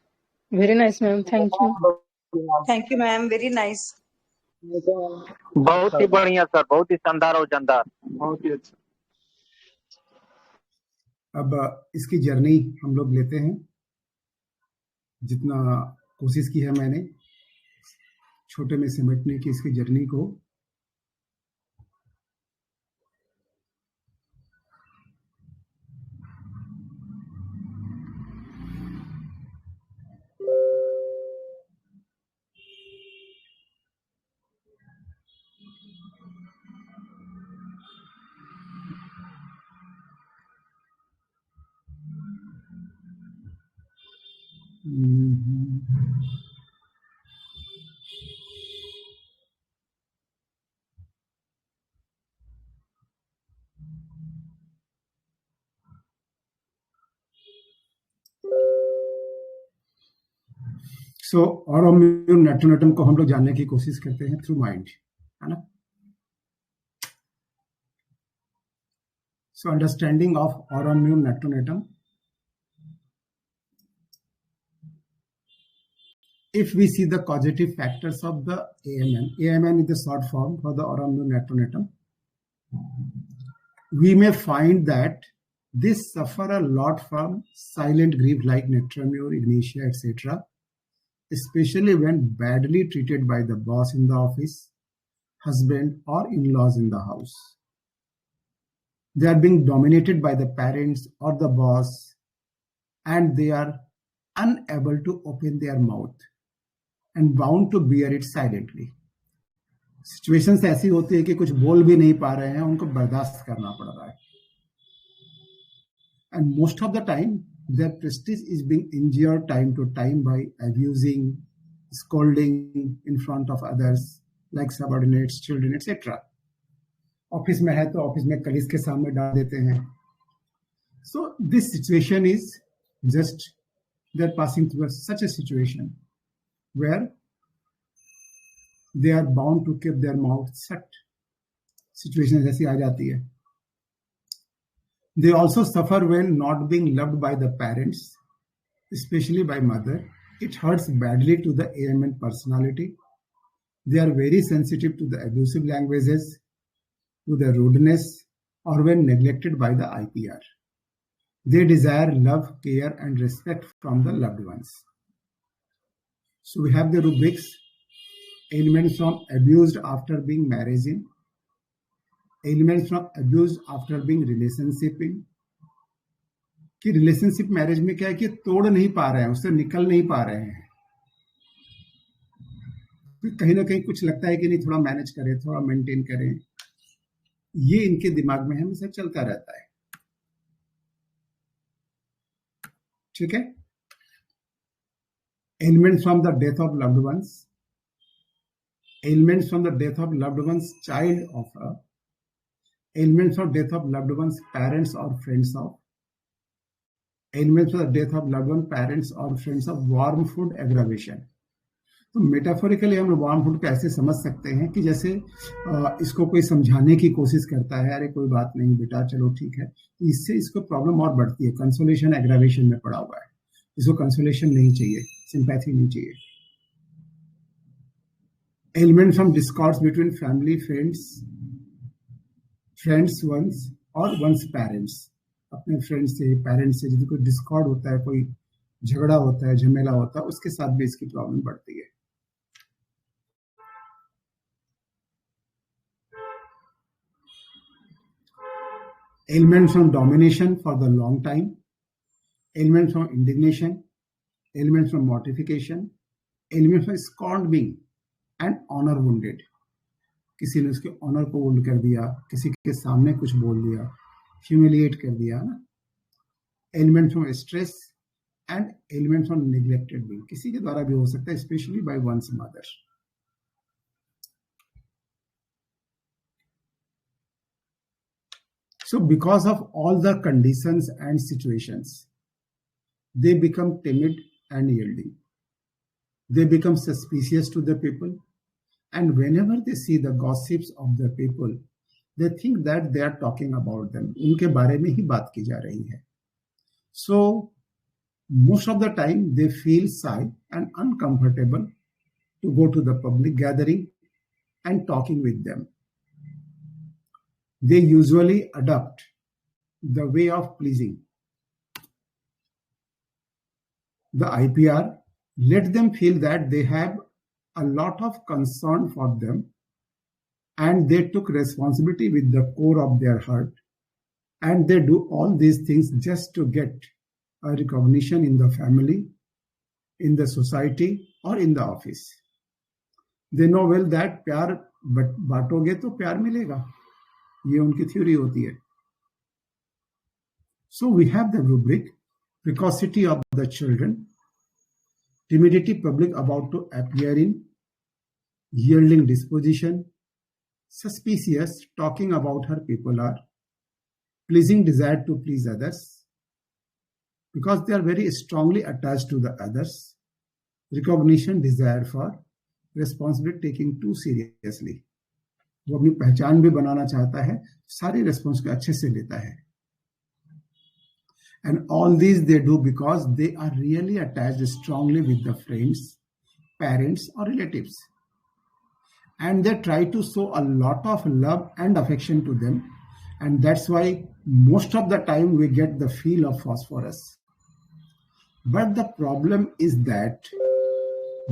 very nice ma'am, thank you ma'am, very nice. बहुत ही बढ़िया सर, बहुत ही शानदार और जानदार, बहुत ही अच्छा। अब इसकी जर्नी हम लोग लेते हैं, जितना कोशिश की है मैंने छोटे में समेटने की इसकी जर्नी को। सो ऑरोम्यून नेट्रोनेटम को हम लोग जानने की कोशिश करते हैं थ्रू माइंड, है ना। सो अंडरस्टैंडिंग ऑफ ऑरोम्यून नेट्रोनेटम, if we see the causative factors of the AMN is the short form for the autoimmune nephronetum, we may find that this suffer a lot from silent grief like netromure, ignatia, etc., especially when badly treated by the boss in the office, husband or in-laws in the house. They are being dominated by the parents or the boss, and they are unable to open their mouth and bound to bear it silently. Situations ऐसी होती है कि कुछ बोल भी नहीं पा रहे हैं, उनको बर्दाश्त करना पड़ रहा है। And most of the time, their prestige is being injured time to time by abusing, scolding in front of others, like subordinates, children, etc. Office में है तो ऑफिस में कलीग के सामने डाल देते हैं। So this situation is just they're passing through such a situation where they are bound to keep their mouth shut. Situation ऐसी आ जाती है। They also suffer when not being loved by the parents, especially by mother. It hurts badly to the AMN personality. They are very sensitive to the abusive languages, to the rudeness, or when neglected by the IPR. They desire love, care, and respect from the loved ones. So we have the rubrics: elements from abused after being married in, elements from abused after being relationship in. कि relationship marriage में क्या है कि तोड़ नहीं पा रहे हैं, उससे निकल नहीं पा रहे हैं, कहीं ना कहीं कुछ लगता है कि नहीं थोड़ा मैनेज करें, थोड़ा मेंटेन करें, ये इनके दिमाग में हमेशा चलता रहता है। ठीक है। Ailments from the death of loved ones, ailments from the death of loved one's child of, ailments from death of loved one's parents or friends of, ailments from the death of loved one parents or friends of warm food aggravation. तो metaphorically हम लोग warm food को ऐसे समझ सकते हैं कि जैसे इसको कोई समझाने की कोशिश करता है, अरे कोई बात नहीं बेटा, चलो ठीक है, इससे इसको प्रॉब्लम और बढ़ती है, कंसोलेशन एग्रावेशन में पड़ा हुआ है, इसको कंसोलेशन नहीं चाहिए, सिंपैथी नहीं चाहिए। Element from discords between family, friends ones और वंस पेरेंट्स, अपने फ्रेंड्स से, पेरेंट्स से, यदि कोई डिस्कॉर्ड होता है, कोई झगड़ा होता है, झमेला होता है, उसके साथ भी इसकी प्रॉब्लम बढ़ती है। Ailments from domination for the long time, ailments from indignation, ailments from mortification, ailments from scorned being and honor wounded. किसी ने उसके ऑनर को वुंड कर दिया, किसी के सामने कुछ बोल दिया, ह्यूमिलिएट कर दिया ना। Ailments from stress, and elements on neglected being. किसी के द्वारा भी हो सकता है, especially by one's mother. So because of all the conditions and situations, they become timid and yielding. They become suspicious to the people, and whenever they see the gossips of the people, they think that they are talking about them. उनके बारे में ही बात की जा रही है. So most of the time they feel shy and uncomfortable to go to the public gathering and talking with them. They usually adopt the way of pleasing. The IPR let them feel that they have a lot of concern for them, and they took responsibility with the core of their heart, and they do all these things just to get a recognition in the family, in the society, or in the office. They know well that प्यार बांटोगे तो प्यार मिलेगा. ये उनकी theory होती है. So we have the rubric: precocity of the children, timidity public about to appear in, yielding disposition, suspicious talking about her people are, pleasing desire to please others because they are very strongly attached to the others, recognition desire for, responsibility taking too seriously. वो अपनी पहचान भी बनाना चाहता है, सारी response को अच्छे से लेता है. And all these they do because they are really attached strongly with the friends, parents, or relatives. And they try to show a lot of love and affection to them. And that's why most of the time we get the feel of phosphorus. But the problem is that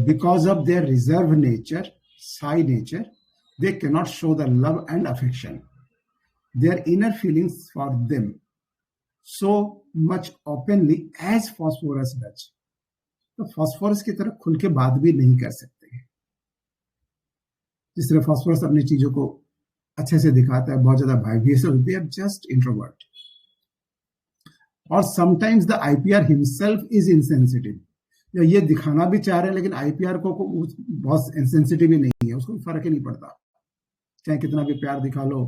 because of their reserved nature, shy nature, they cannot show the love and affection, their inner feelings for them, so much openly as phosphorus does. तो phosphorus की तरह खुल के बात भी नहीं कर सकते हैं. जिस तरह phosphorus अपनी चीजों को अच्छे से दिखाता है, बहुत ज्यादा vivacious, they are just introvert. Or sometimes the IPR himself is insensitive. ये दिखाना भी चाह रहे हैं, लेकिन IPR को बहुत insensitive ही नहीं है, उसको फर्क ही नहीं पड़ता. चाहे कितना भी प्यार दिखा लो,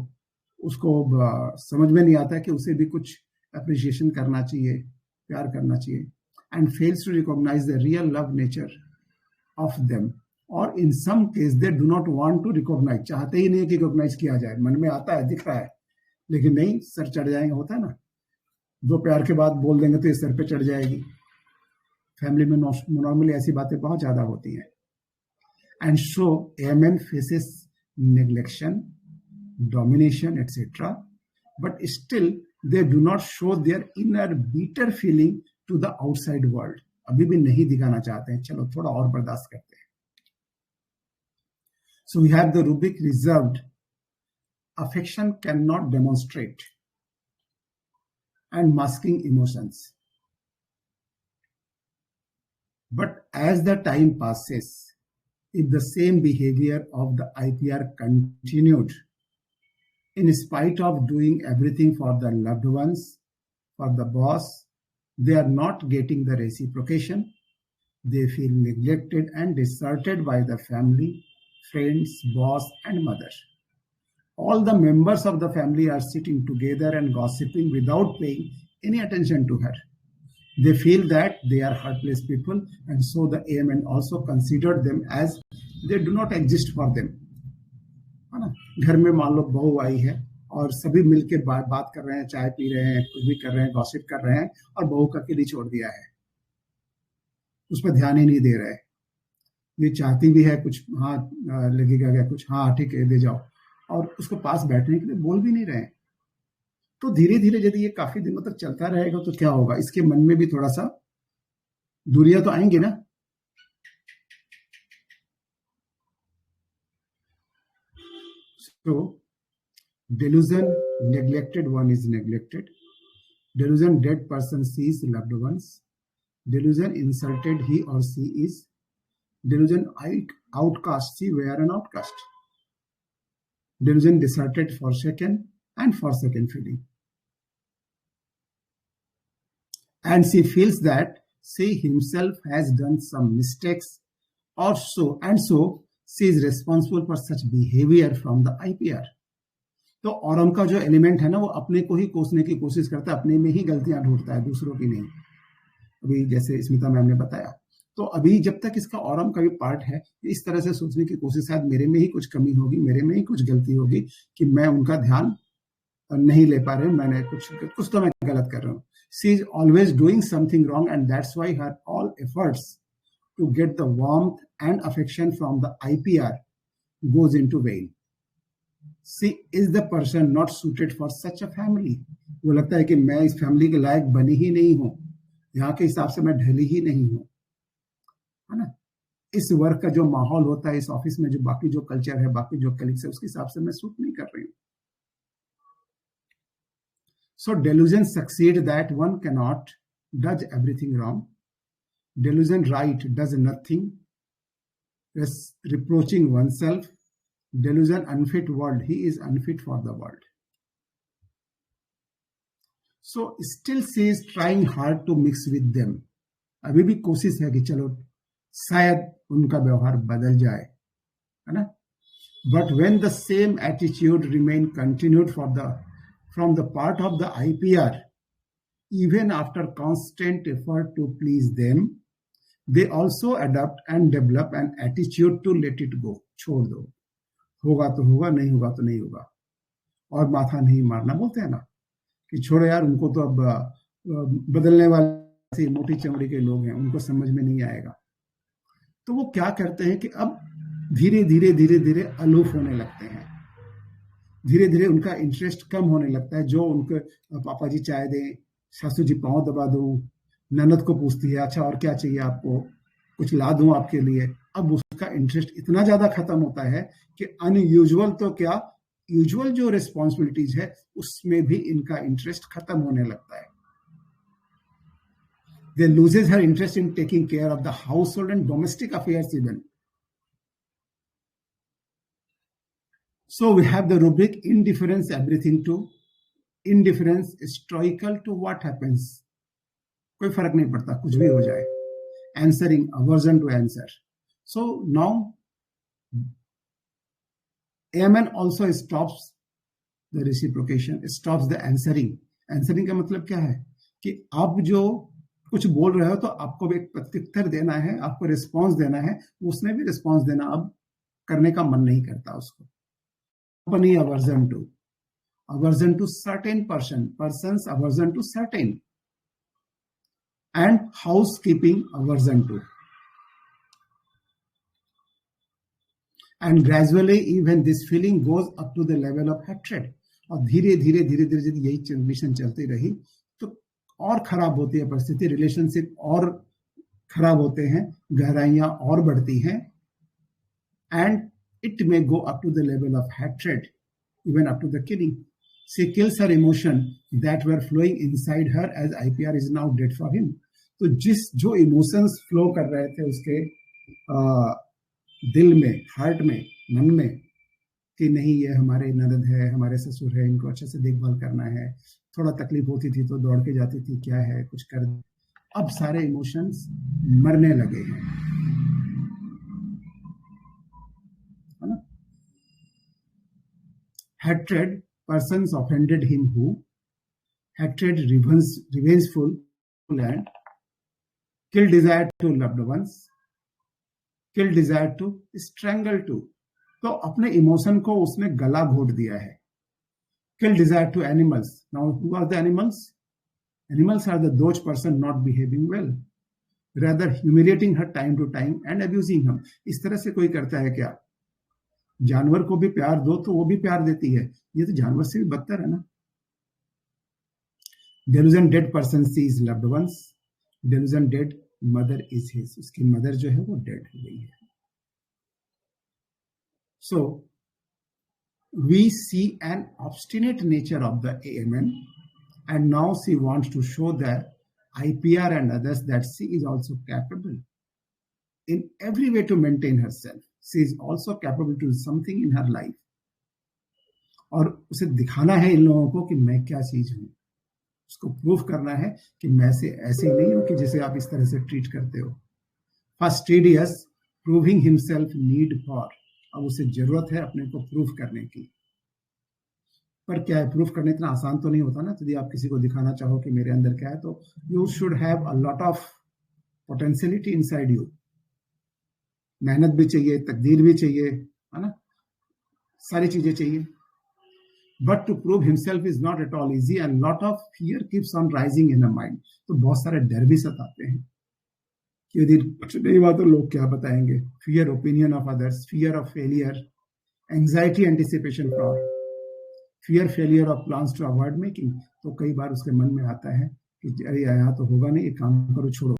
उसको समझ में नहीं आता कि उसे भी कुछ appreciation करना चाहिए, प्यार करना चाहिए, and fails to recognize the real love nature of them, or in some case they do not want to recognize, चाहते ही नहीं कि recognize किया जाए. मन में आता है, दिख रहा है, लेकिन नहीं, सर चढ़ जाएंगे. होता है ना, दो प्यार के बाद बोल देंगे तो ये सर पे चढ़ जाएगी. फैमिली में नॉर्मली ऐसी बातें बहुत ज्यादा होती हैं. And so AMN faces neglection, domination, etc. But still they do not show their inner bitter feeling to the outside world. अभी भी नहीं दिखाना चाहते हैं, चलो थोड़ा और बर्दाश्त करते हैं. So we have the rubric reserved. Affection cannot demonstrate and masking emotions. But as the time passes, if the same behavior of the IPR continued, in spite of doing everything for the loved ones, for the boss, they are not getting the reciprocation. They feel neglected and deserted by the family, friends, boss, and mother. All the members of the family are sitting together and gossiping without paying any attention to her. They feel that they are heartless people, and so the AMN also considered them as they do not exist for them. है ना, घर में मान लो बहू आई है और सभी मिलके बात कर रहे हैं, चाय पी रहे हैं, कुछ भी कर रहे हैं, गॉसिप कर रहे हैं, और बहू का अकेली छोड़ दिया है, उस पर ध्यान ही नहीं दे रहे. ये चाहती भी है कुछ, हाँ लगेगा क्या कुछ, हाँ ठीक है दे जाओ, और उसको पास बैठने के लिए बोल भी नहीं रहे. तो धीरे धीरे यदि ये काफी दिनों तक चलता रहेगा तो क्या होगा, इसके मन में भी थोड़ा सा दूरियां तो आएंगी ना. So delusion, neglected one is neglected. Delusion, dead person sees loved ones. Delusion, insulted he or she is. Delusion, outcast, she were an outcast. Delusion, deserted, forsaken, and forsaken feeling. And she feels that she himself has done some mistakes or so, and so she is responsible for such behavior from the IPR. तो Aurum का जो element है ना, वो अपने को ही कोसने की कोशिश करता है, अपने में ही गलतियां ढूंढता है, दूसरों की नहीं। अभी जैसे स्मिता मैम ने बताया, तो अभी जब तक इसका औरम का भी पार्ट है, इस तरह से सोचने की कोशिश, शायद मेरे में ही कुछ कमी होगी, मेरे में ही कुछ गलती होगी कि मैं उनका ध्यान नहीं ले पा रहे हूँ, मैंने कुछ तो मैं गलत कर रहा हूँ। She is always doing something wrong, and that's why her all efforts to get the warmth and affection from the IPR goes into vain. She is the person not suited for such a family. वो लगता है कि मैं इस family के लायक बनी ही नहीं हूँ, यहाँ के हिसाब से मैं ढली ही नहीं हूँ, है ना। इस वर्क का जो माहौल होता है, इस ऑफिस में जो बाकी जो कल्चर है, बाकी जो कलीग्स है, उसके हिसाब से मैं सूट नहीं कर रही हूँ। So delusion succeed that one cannot does everything wrong. Delusion right does nothing, reproaching oneself. Delusion unfit world, he is unfit for the world. So still she is trying hard to mix with them. अभी भी कोशिश है कि चलो शायद उनका व्यवहार बदल जाए, है ना। But when the same attitude remain continued from the part of the IPR, even after constant effort to please them, they also adopt and develop an attitude to let it go. छोड़ दो, होगा तो होगा, नहीं होगा तो नहीं होगा, और माथा नहीं मारना बोलते हैं ना, कि छोड़ो यार, उनको तो अब बदलने वाले मोटी चमड़ी के लोग हैं, उनको समझ में नहीं आएगा। तो वो क्या करते हैं कि अब धीरे धीरे धीरे धीरे अलूफ होने लगते हैं, धीरे धीरे उनका इंटरेस्ट कम होने लगता है। जो उनके पापा जी चाय दें, सासू जी पाँव दबा दूं, ननद को पूछती है अच्छा और क्या चाहिए आपको, कुछ ला दूं आपके लिए, अब उसका इंटरेस्ट इतना ज्यादा खत्म होता है कि अनयूजुअल तो क्या, यूजुअल जो रिस्पॉन्सिबिलिटीज है उसमें भी इनका इंटरेस्ट खत्म होने लगता है। They loses her interest in taking care of the household and domestic affairs even. So we have the rubric indifference everything to, indifference stoical to what happens. कोई फर्क नहीं पड़ता, कुछ भी हो जाए। Answering, aversion to answer. So now AMN also stops the reciprocation, stops the answering. Answering का मतलब क्या है कि आप जो कुछ बोल रहे हो तो आपको भी एक प्रत्युत्तर देना है, आपको रिस्पॉन्स देना है, उसने भी रिस्पॉन्स देना अब करने का मन नहीं करता उसको। Company aversion to certain persons aversion to certain, and housekeeping aversion to, and gradually even this feeling goes up to the level of hatred. और धीरे धीरे धीरे धीरे यही कंडीशन चलती रही तो और खराब होती है परिस्थिति, रिलेशनशिप और खराब होते हैं, गहराइयां और बढ़ती हैं, and it may go up to the level of hatred, even up to the killing. She kills her emotion that were flowing inside her as IPR is now dead for him. तो जो emotions flow कर रहे थे उसके दिल में, heart में, मन में, कि नहीं ये हमारे ननद है, हमारे ससुर है, इनको अच्छे से देखभाल करना है, थोड़ा तकलीफ होती थी तो दौड़ के जाती थी, क्या है कुछ कर, अब सारे इमोशंस मरने लगे हैं, है ना। Hatred, persons offended him who, hatred, revengeful, and kill desire to loved ones, kill desire to strangle to. तो अपने इमोशन को उसने गला घोट दिया है। Kill desire to animals. Now who are the animals? Animals are those person not behaving well, rather humiliating her time to time and abusing him. इस तरह से कोई करता है क्या? जानवर को भी प्यार दो तो वो भी प्यार देती है, ये तो जानवर से भी बदतर है ना। Delusion dead person sees loved ones. Delusion dead mother is his. उसकी मदर जो है वो डेड हो गई है। So we see an obstinate nature of the AMN, and now she wants to show the IPR and others that she is also capable in every way to maintain herself. She is also capable to do something in her life. और उसे दिखाना है इन लोगों को कि मैं क्या चीज हूं। उसको प्रूव करना है कि मैं से ऐसे नहीं हूं कि जिसे आप इस तरह से ट्रीट करते हो। Fastidious proving himself need for, अब उसे जरूरत है अपने को प्रूव करने की। पर क्या है, प्रूफ करना इतना आसान तो नहीं होता ना। यदि आप किसी को दिखाना चाहो कि मेरे अंदर क्या है, तो you should have a lot of potentiality inside you. मेहनत भी चाहिए, तकदीर भी चाहिए, है ना, सारी चीजें चाहिए। But to prove himself is not at all easy and lot of fear keeps on rising in a mind. तो बहुत सारे डर भी सताते हैं कि यदि कुछ नहीं हुआ तो लोग क्या बताएंगे। Fear opinion of others, fear of failure, anxiety anticipation from, fear failure of plans to avoid making. तो कई बार उसके मन में आता है कि अरे यहाँ तो होगा नहीं, एक काम करो, छोड़ो।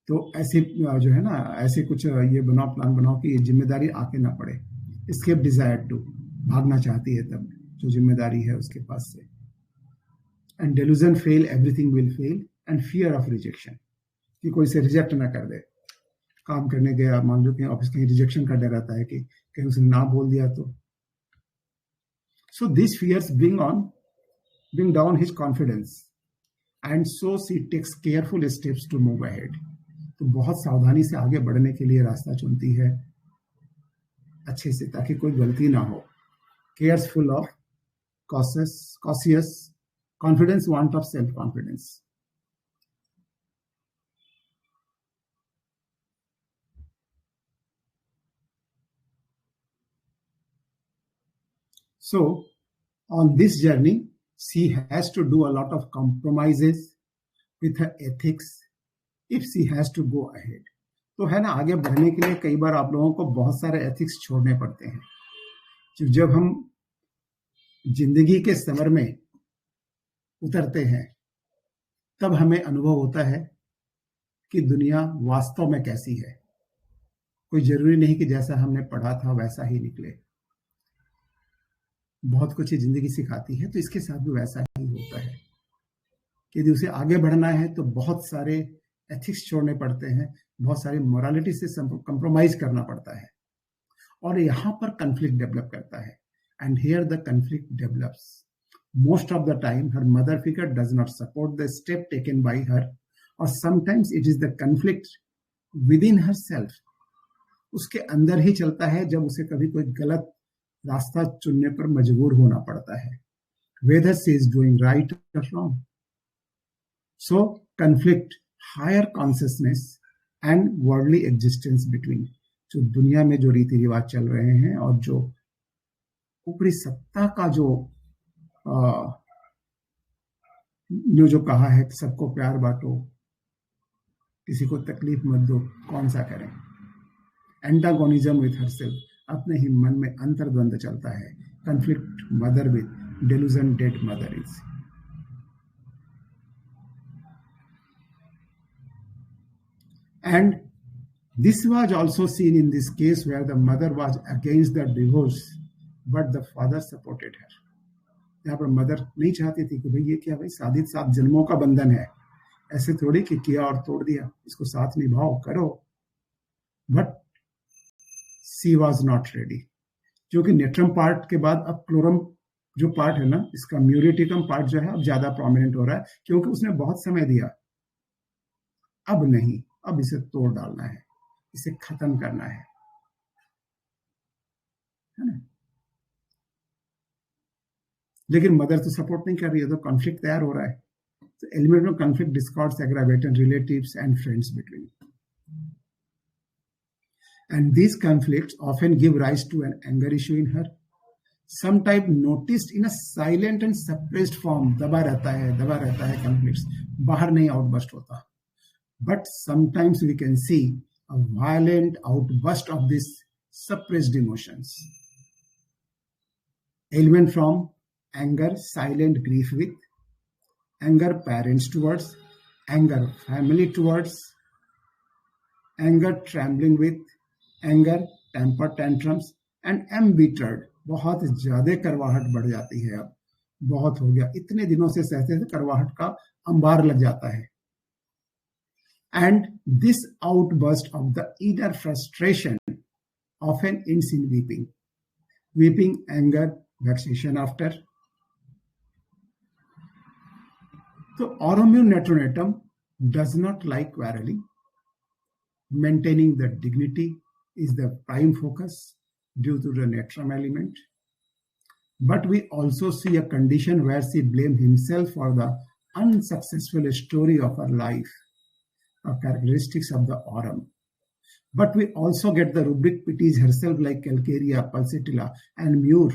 तो ऐसे जो है ना, ऐसे कुछ ये बनाओ, प्लान बनाओ कि ये जिम्मेदारी आके ना पड़े। एस्केप डिजायर टू, भागना चाहती है तब जो जिम्मेदारी है उसके पास से। And delusion fail, everything will fail, and fear of rejection, कि कोई से रिजेक्ट ना कर दे। काम करने गया, मान लो कहीं ऑफिस, कहीं रिजेक्शन का डर रहता है कि कहीं उसने ना बोल दिया तो। So this fierce bring down his confidence and so she takes careful steps to move ahead. तो बहुत सावधानी से आगे बढ़ने के लिए रास्ता चुनती है अच्छे से, ताकि कोई गलती ना हो। Cares full of cautious confidence, want of self confidence. So on this journey she has to do a lot of compromises with her ethics if she has to go ahead. तो है ना, आगे बढ़ने के लिए कई बार आप लोगों को बहुत सारे एथिक्स छोड़ने पड़ते हैं। जब हम जिंदगी के समर में उतरते हैं तब हमें अनुभव होता है कि दुनिया वास्तव में कैसी है। कोई जरूरी नहीं कि जैसा हमने पढ़ा था वैसा ही निकले। बहुत कुछ ही जिंदगी सिखाती है, तो इसके साथ भी वैसा ही होता है कि यदि उसे आगे बढ़ना है तो बहुत सारे एथिक्स छोड़ने पड़ते हैं, बहुत सारी मोरालिटी से कंप्रोमाइज करना पड़ता है, और यहाँ पर कंफ्लिक्ट डेवलप करता है। And here the conflict develops. Most of the time her mother figure does not support the step taken by her, और sometimes it is the conflict within her self. उसके अंदर ही चलता है जब उसे कभी कोई गलत रास्ता चुनने पर मजबूर होना पड़ता है, whether she is doing right or wrong. So conflict, higher consciousness and worldly existence between, जो दुनिया में जो रीति रिवाज चल रहे हैं और जो ऊपरी सत्ता का जो कहा है सबको प्यार बांटो, किसी को तकलीफ मत दो, कौन सा करें। एंटागोनिज्म विथ हरसेल्फ, अपने ही मन में अंतर्द्वंद चलता है। Conflict mother with delusion dead mother is. And this was also seen in this case where the mother was against the divorce but the father supported her. यहाँ पर मदर नहीं चाहती थी कि भाई ये क्या, भाई शादी 7 जन्मों का बंधन है, ऐसे थोड़ी कि किया और तोड़ दिया, इसको साथ निभाओ करो। But she was not ready, जो कि नेट्रम पार्ट के बाद अब क्लोरम जो पार्ट है ना, इसका म्यूरिटिकम पार्ट जो है अब ज्यादा प्रोमिनेंट हो रहा है, क्योंकि उसने बहुत समय दिया। अब नहीं, अब इसे तोड़ डालना है, इसे खत्म करना है ना। लेकिन मदर तो सपोर्ट नहीं कर रही है, तो कॉन्फ्लिक्ट तैयार हो रहा है। तो element of conflict discords aggravate relatives and friends between. And these conflicts often give rise to an anger issue in her, sometimes noticed in a silent and suppressed form. दबा रहता है conflicts, बाहर नहीं outburst होता, but sometimes we can see a violent outburst of these suppressed emotions. Element from anger, silent grief with, anger parents towards, anger family towards, anger trembling with, anger, temper tantrums and embittered. बहुत ज्यादा करवाहट बढ़ जाती है, अब बहुत हो गया, इतने दिनों से सहते थे, करवाहट का अंबार लग जाता है। And this outburst of the inner frustration often ends in weeping, anger, vexation after. So autoimmune netronatum does not like quarreling. Maintaining the dignity is the prime focus due to the natrum element. But we also see a condition where she blames himself for the unsuccessful story of her life, or characteristics of the aurum. But we also get the rubric pities herself like calcarea, pulsatilla and mure.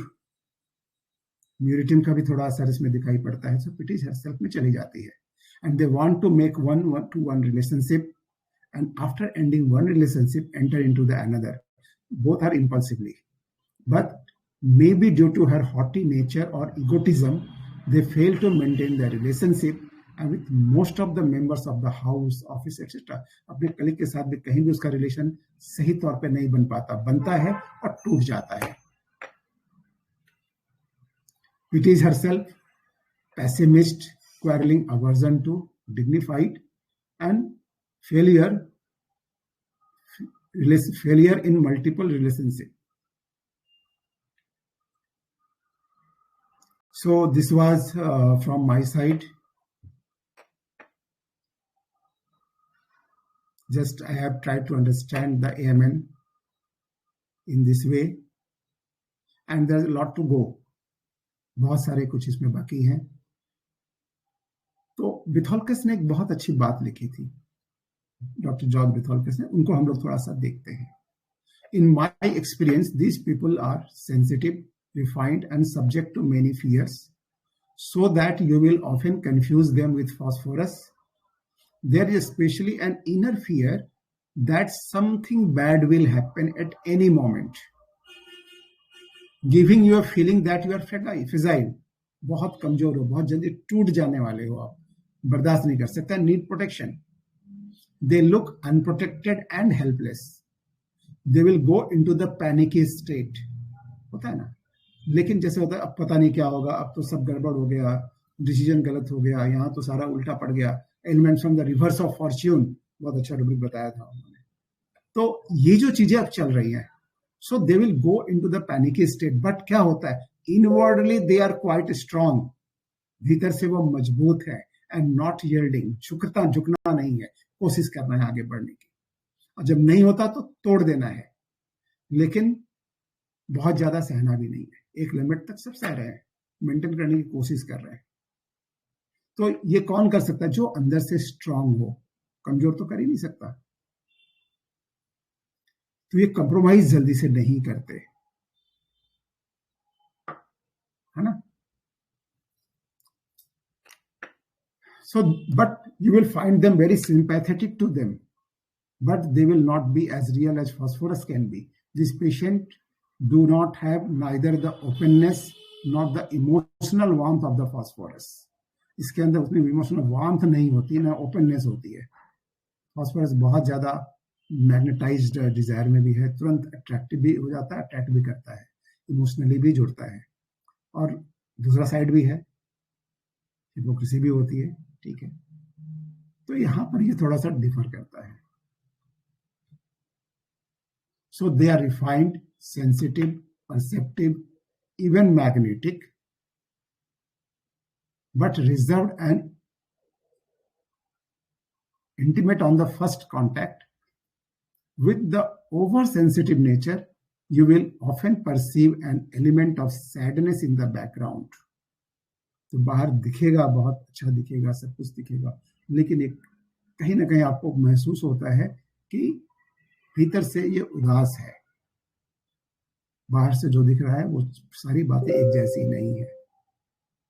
म्यूरिटिन का भी थोड़ा असर इसमें दिखाई पड़ता है, सो पिटीज herself में चली जाती है. And they want to make one-to-one relationship, and after ending one relationship, enter into the another. Both are impulsively. But maybe due to her haughty nature or egotism, they fail to maintain their relationship, and with most of the members of the house, office, etc. अपने colleague के साथ भी कहीं भी उसका relation सही तौर पे नहीं बन पाता, बनता है और टूट जाता है. It is herself pessimist, quarreling, aversion to, dignified, and failure in multiple relationships. So this was from my side. Just I have tried to understand the AMN in this way, and there's a lot to go. बहुत सारे कुछ इसमें बाकी हैं. तो बिथोल्कस ने एक बहुत अच्छी बात लिखी थी, डॉक्टर जॉर्ज बिथोल्कस ने. उनको हम लोग थोड़ा सा देखते हैं. In my experience, these people are sensitive, refined, and subject to many fears, so that you will often confuse them with phosphorus. There is especially an inner fear that something bad will happen at any moment, giving you a feeling that you are fragile, बहुत कमजोर हो, बहुत जल्दी टूट जाने वाले हो, आप बर्दाश्त नहीं कर सकते. Need protection. They look unprotected and helpless. They will go into the panicky state. होता है ना. लेकिन जैसे होता है अब पता नहीं क्या होगा, अब तो सब गड़बड़ हो गया, डिसीजन गलत हो गया, यहाँ तो सारा उल्टा पड़ गया. Elements from the reverse of Fortune, बहुत अच्छा रुब्रिक बताया था उन्होंने. तो ये जो चीजें अब चल रही हैं, so they will go into the panicky state. But क्या होता है, inwardly they are quite strong. भीतर से वो मजबूत है, and not yielding. झुकना नहीं है, कोशिश करना है आगे बढ़ने की, और जब नहीं होता तो तोड़ देना है. लेकिन बहुत ज्यादा सहना भी नहीं है, एक लिमिट तक सब सह रहे हैं, मेंटेन करने की कोशिश कर रहे हैं. तो ये कौन कर सकता है? जो अंदर से स्ट्रांग हो. कमजोर तो कर ही नहीं सकता. तो ये कंप्रोमाइज जल्दी से नहीं करते, है ना. So, but you will find them very sympathetic to them, but they will not be as real as phosphorus can be. This patient do not have neither the openness nor the emotional warmth of the phosphorus. इसके अंदर उतनी emotional warmth नहीं होती, ना openness होती है. Phosphorus बहुत ज्यादा मैग्नेटाइज्ड डिजायर में भी है, तुरंत अट्रैक्टिव भी हो जाता है, अट्रैक्ट भी करता है, इमोशनली भी जुड़ता है. और दूसरा साइड भी है, हिपोक्रेसी भी होती है. ठीक है, तो यहां पर ये थोड़ा सा डिफर करता है. So they are refined, sensitive, perceptive, even magnetic, but reserved and intimate on the first contact. With the oversensitive nature, you will often perceive an element of sadness in the background. तो बाहर दिखेगा, बहुत अच्छा दिखेगा, सब कुछ दिखेगा, लेकिन एक कहीं ना कहीं आपको महसूस होता है कि भीतर से ये उदास है. बाहर से जो दिख रहा है वो सारी बातें एक जैसी नहीं है.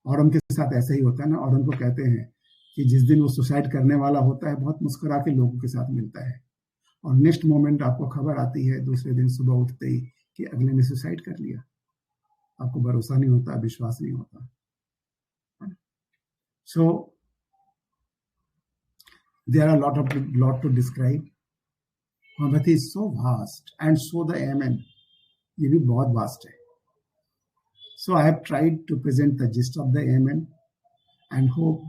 और उनके साथ ऐसा ही होता है ना. और उनको कहते हैं कि जिस दिन वो सुसाइड करने वाला होता है, बहुत मुस्कुरा के लोगों के साथ मिलता है, और नेक्स्ट मोमेंट आपको खबर आती है दूसरे दिन सुबह उठते ही कि अगले ने सुसाइड कर लिया. आपको भरोसा नहीं होता, विश्वास नहीं होता. So there are lot to describe. Homeopathy is so vast and so the AMN, ये भी बहुत वास्ट है. So I have tried to present the gist of the AMN and hope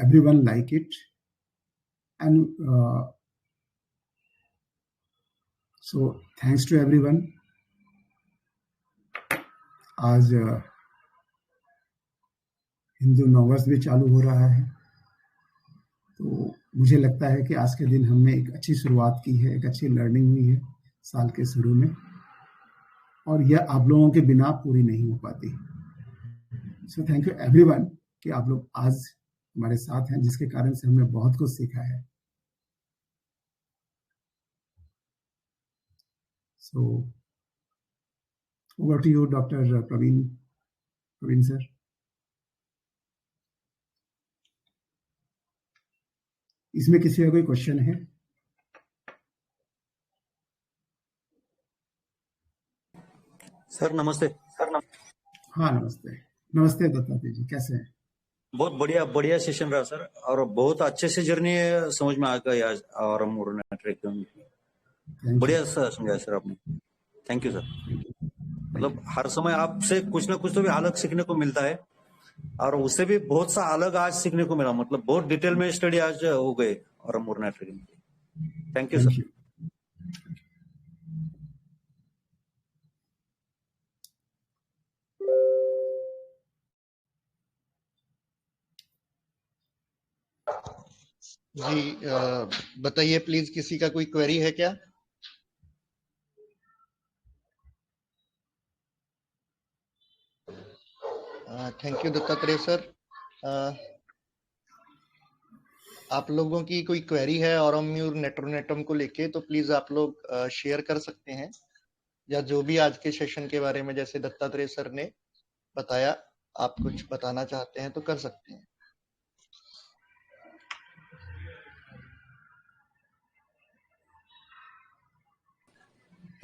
everyone like it. And so thanks to everyone. आज हिंदू नववर्ष भी चालू हो रहा है, तो मुझे लगता है कि आज के दिन हमने एक अच्छी शुरुआत की है, एक अच्छी लर्निंग हुई है साल के शुरू में, और यह आप लोगों के बिना पूरी नहीं हो पाती। सो थैंक यू एवरीवन कि आप लोग आज हमारे साथ हैं, जिसके कारण से हमने बहुत कुछ सीखा है। So over to you doctor Praveen sir. इसमें किसी का कोई क्वेश्चन है? सर नमस्ते। हाँ नमस्ते। नमस्ते दत्तात्रेय जी, कैसे हैं? बहुत बढ़िया सेशन रहा सर, और बहुत अच्छे से जर्नी समझ में आ गई आज, और बढ़िया समझाया सर आपने। Thank you sir. मतलब हर समय आपसे कुछ ना कुछ तो भी अलग सीखने को मिलता है, और उससे भी बहुत सा अलग आज सीखने को मिला। मतलब बहुत डिटेल में स्टडी आज हो गए और ट्रेनिंग। Thank you sir. जी बताइए प्लीज, किसी का कोई क्वेरी है क्या? Thank you Dattatreya sir. आप लोगों की कोई क्वेरी है ऑरोम्यूर नेट्रोनेटम को लेके तो प्लीज आप लोग शेयर कर सकते हैं, या जो भी आज के सेशन के बारे में जैसे दत्तात्रेय सर ने बताया आप कुछ बताना चाहते हैं तो कर सकते हैं।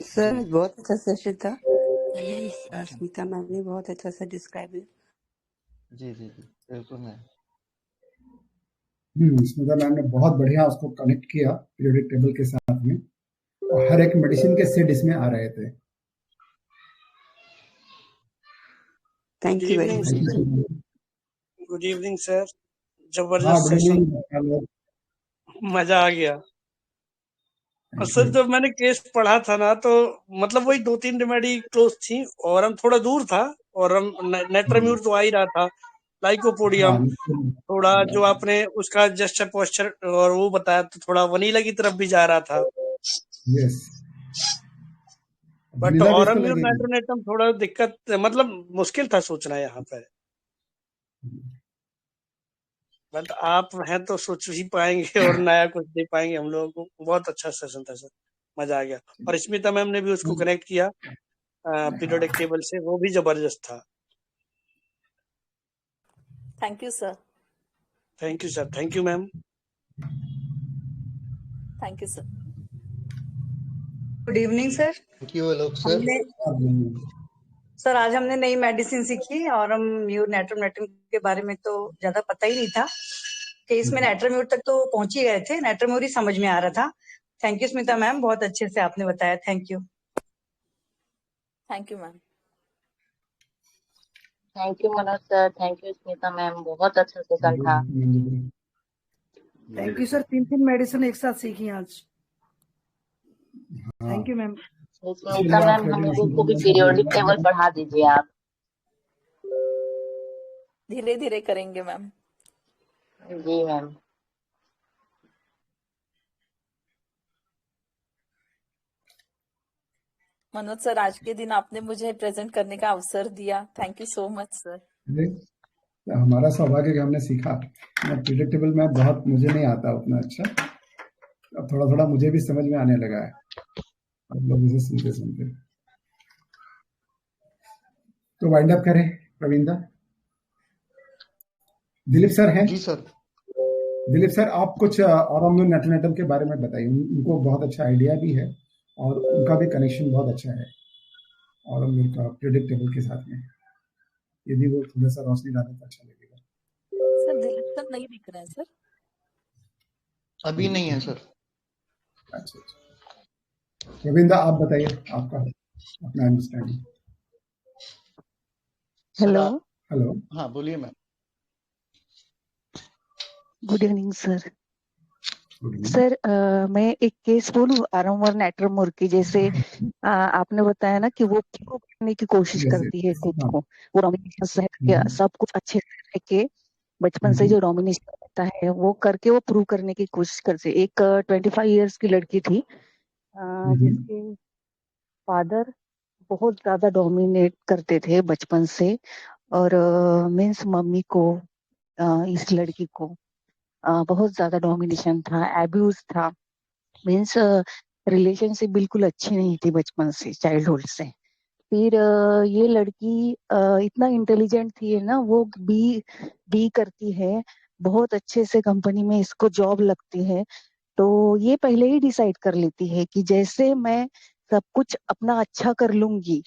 सर बहुत अच्छा सेशन था। स्मिता मैम ने बहुत अच्छा सा डिस्क्राइब किया। जी जी जी बिल्कुल मैम। स्मिता मैम ने बहुत बढ़िया उसको कनेक्ट किया पीरियोडिक टेबल के साथ में, और हर एक मेडिसिन के सेट इसमें आ रहे थे। Thank you very much. Good evening sir, जबरदस्त सेशन, मजा आ गया। और सर जब मैंने केस पढ़ा था ना, तो मतलब वही 2-3 रेमेडी क्लोज थी, और हम थोड़ा दूर था, और हम नेट्राम्यूर तो आ ही रहा था, लाइकोपोडियम थोड़ा जो आपने उसका जेस्चर पोस्चर और वो बताया, तो थोड़ा वनीला की तरफ भी जा रहा था। यस, बट ऑरोम्यूर नेट्रोनेटम थोड़ा दिक्कत, मतलब मुश्किल था सोचना यहाँ पे। बट आप हैं तो सोच ही पाएंगे और नया कुछ दे पाएंगे हम लोगों को। बहुत अच्छा सेशन था सर, मजा आ गया। और स्मिता मैम ने भी उसको कनेक्ट किया पीरियोडिक टेबल से, वो भी जबरदस्त था। Thank you sir. Thank you sir. Thank you ma'am. Thank you sir. Good evening sir. Thank you Alok sir. Sir आज हमने नई मेडिसिन सीखी, ऑरोम्यूर नेट्रोनेटम के बारे में तो ज्यादा पता ही नहीं था। केस में नेट्राम्यूर तक तो पहुंच ही गए थे, नेट्राम्यूर ही समझ में आ रहा था। थैंक यू स्मिता मैम, बहुत अच्छे से आपने बताया। Thank you. Thank you ma'am. Thank you Manoj sir, thank you Smita ma'am, बहुत अच्छा सेशन था। थैंक यू सर, 3 मेडिसिन एक साथ सीखी आज। Thank you ma'am. Smita ma'am हम लोगों को भी पीरियोडिक टेबल पढ़ा दीजिए आप। धीरे धीरे करेंगे मैम। जी मैम। मनोज सर, आज के दिन आपने मुझे प्रेजेंट करने का अवसर दिया, thank you so much sir. हमारा सौभाग्य कि हमने सीखा। पीरियोडिक टेबल में बहुत मुझे नहीं आता उतना अच्छा, अब थोड़ा थोड़ा मुझे भी समझ में आने लगा है आप लोगों से सुनते सुनते। तो वाइंड अप करें प्रवीण दा। दिलीप सर हैं? जी सर। दिलीप सर आप कुछ ऑरोम्यूर नेट्रोनेटम के बारे में बताइए। उनको बहुत अच्छा आइडिया भी है और उनका भी कनेक्शन बहुत अच्छा है ऑरोम्यूर का पीरियोडिक टेबल के साथ में। यदि वो थोड़ा सा रोशनी डाले तो अच्छा लगेगा। सर दिलीप सर नहीं दिख रहे हैं सर। अभी नहीं है सर। अच्छा रविंद्र आप बताइए आपका अपना अंडरस्टैंडिंग। Hello hello. हाँ बोलिए ma'am. Good evening sir. Sir मैं एक केस बोलूं आरमवर नेट्रमोर की। जैसे आपने बताया ना कि वो प्रूव करने की कोशिश करती है खुद को, वो डोमिनेशन सब कुछ अच्छे से रह के बचपन से जो डोमिनेशन रहता है वो करके वो प्रूव करने की कोशिश करते। एक 25 इयर्स की लड़की थी जिसके फादर बहुत ज्यादा डोमिनेट करते थे बचपन से, और मीन्स मम्मी को इस लड़की को बहुत ज्यादा डोमिनेशन था, एब्यूज था। मीन्स रिलेशनशिप बिल्कुल अच्छी नहीं थी बचपन से, चाइल्डहुड से। फिर ये लड़की इतना इंटेलिजेंट थी ना, वो बी करती है, बहुत अच्छे से कंपनी में इसको जॉब लगती है। तो ये पहले ही डिसाइड कर लेती है कि जैसे मैं सब कुछ अपना अच्छा कर लूंगी।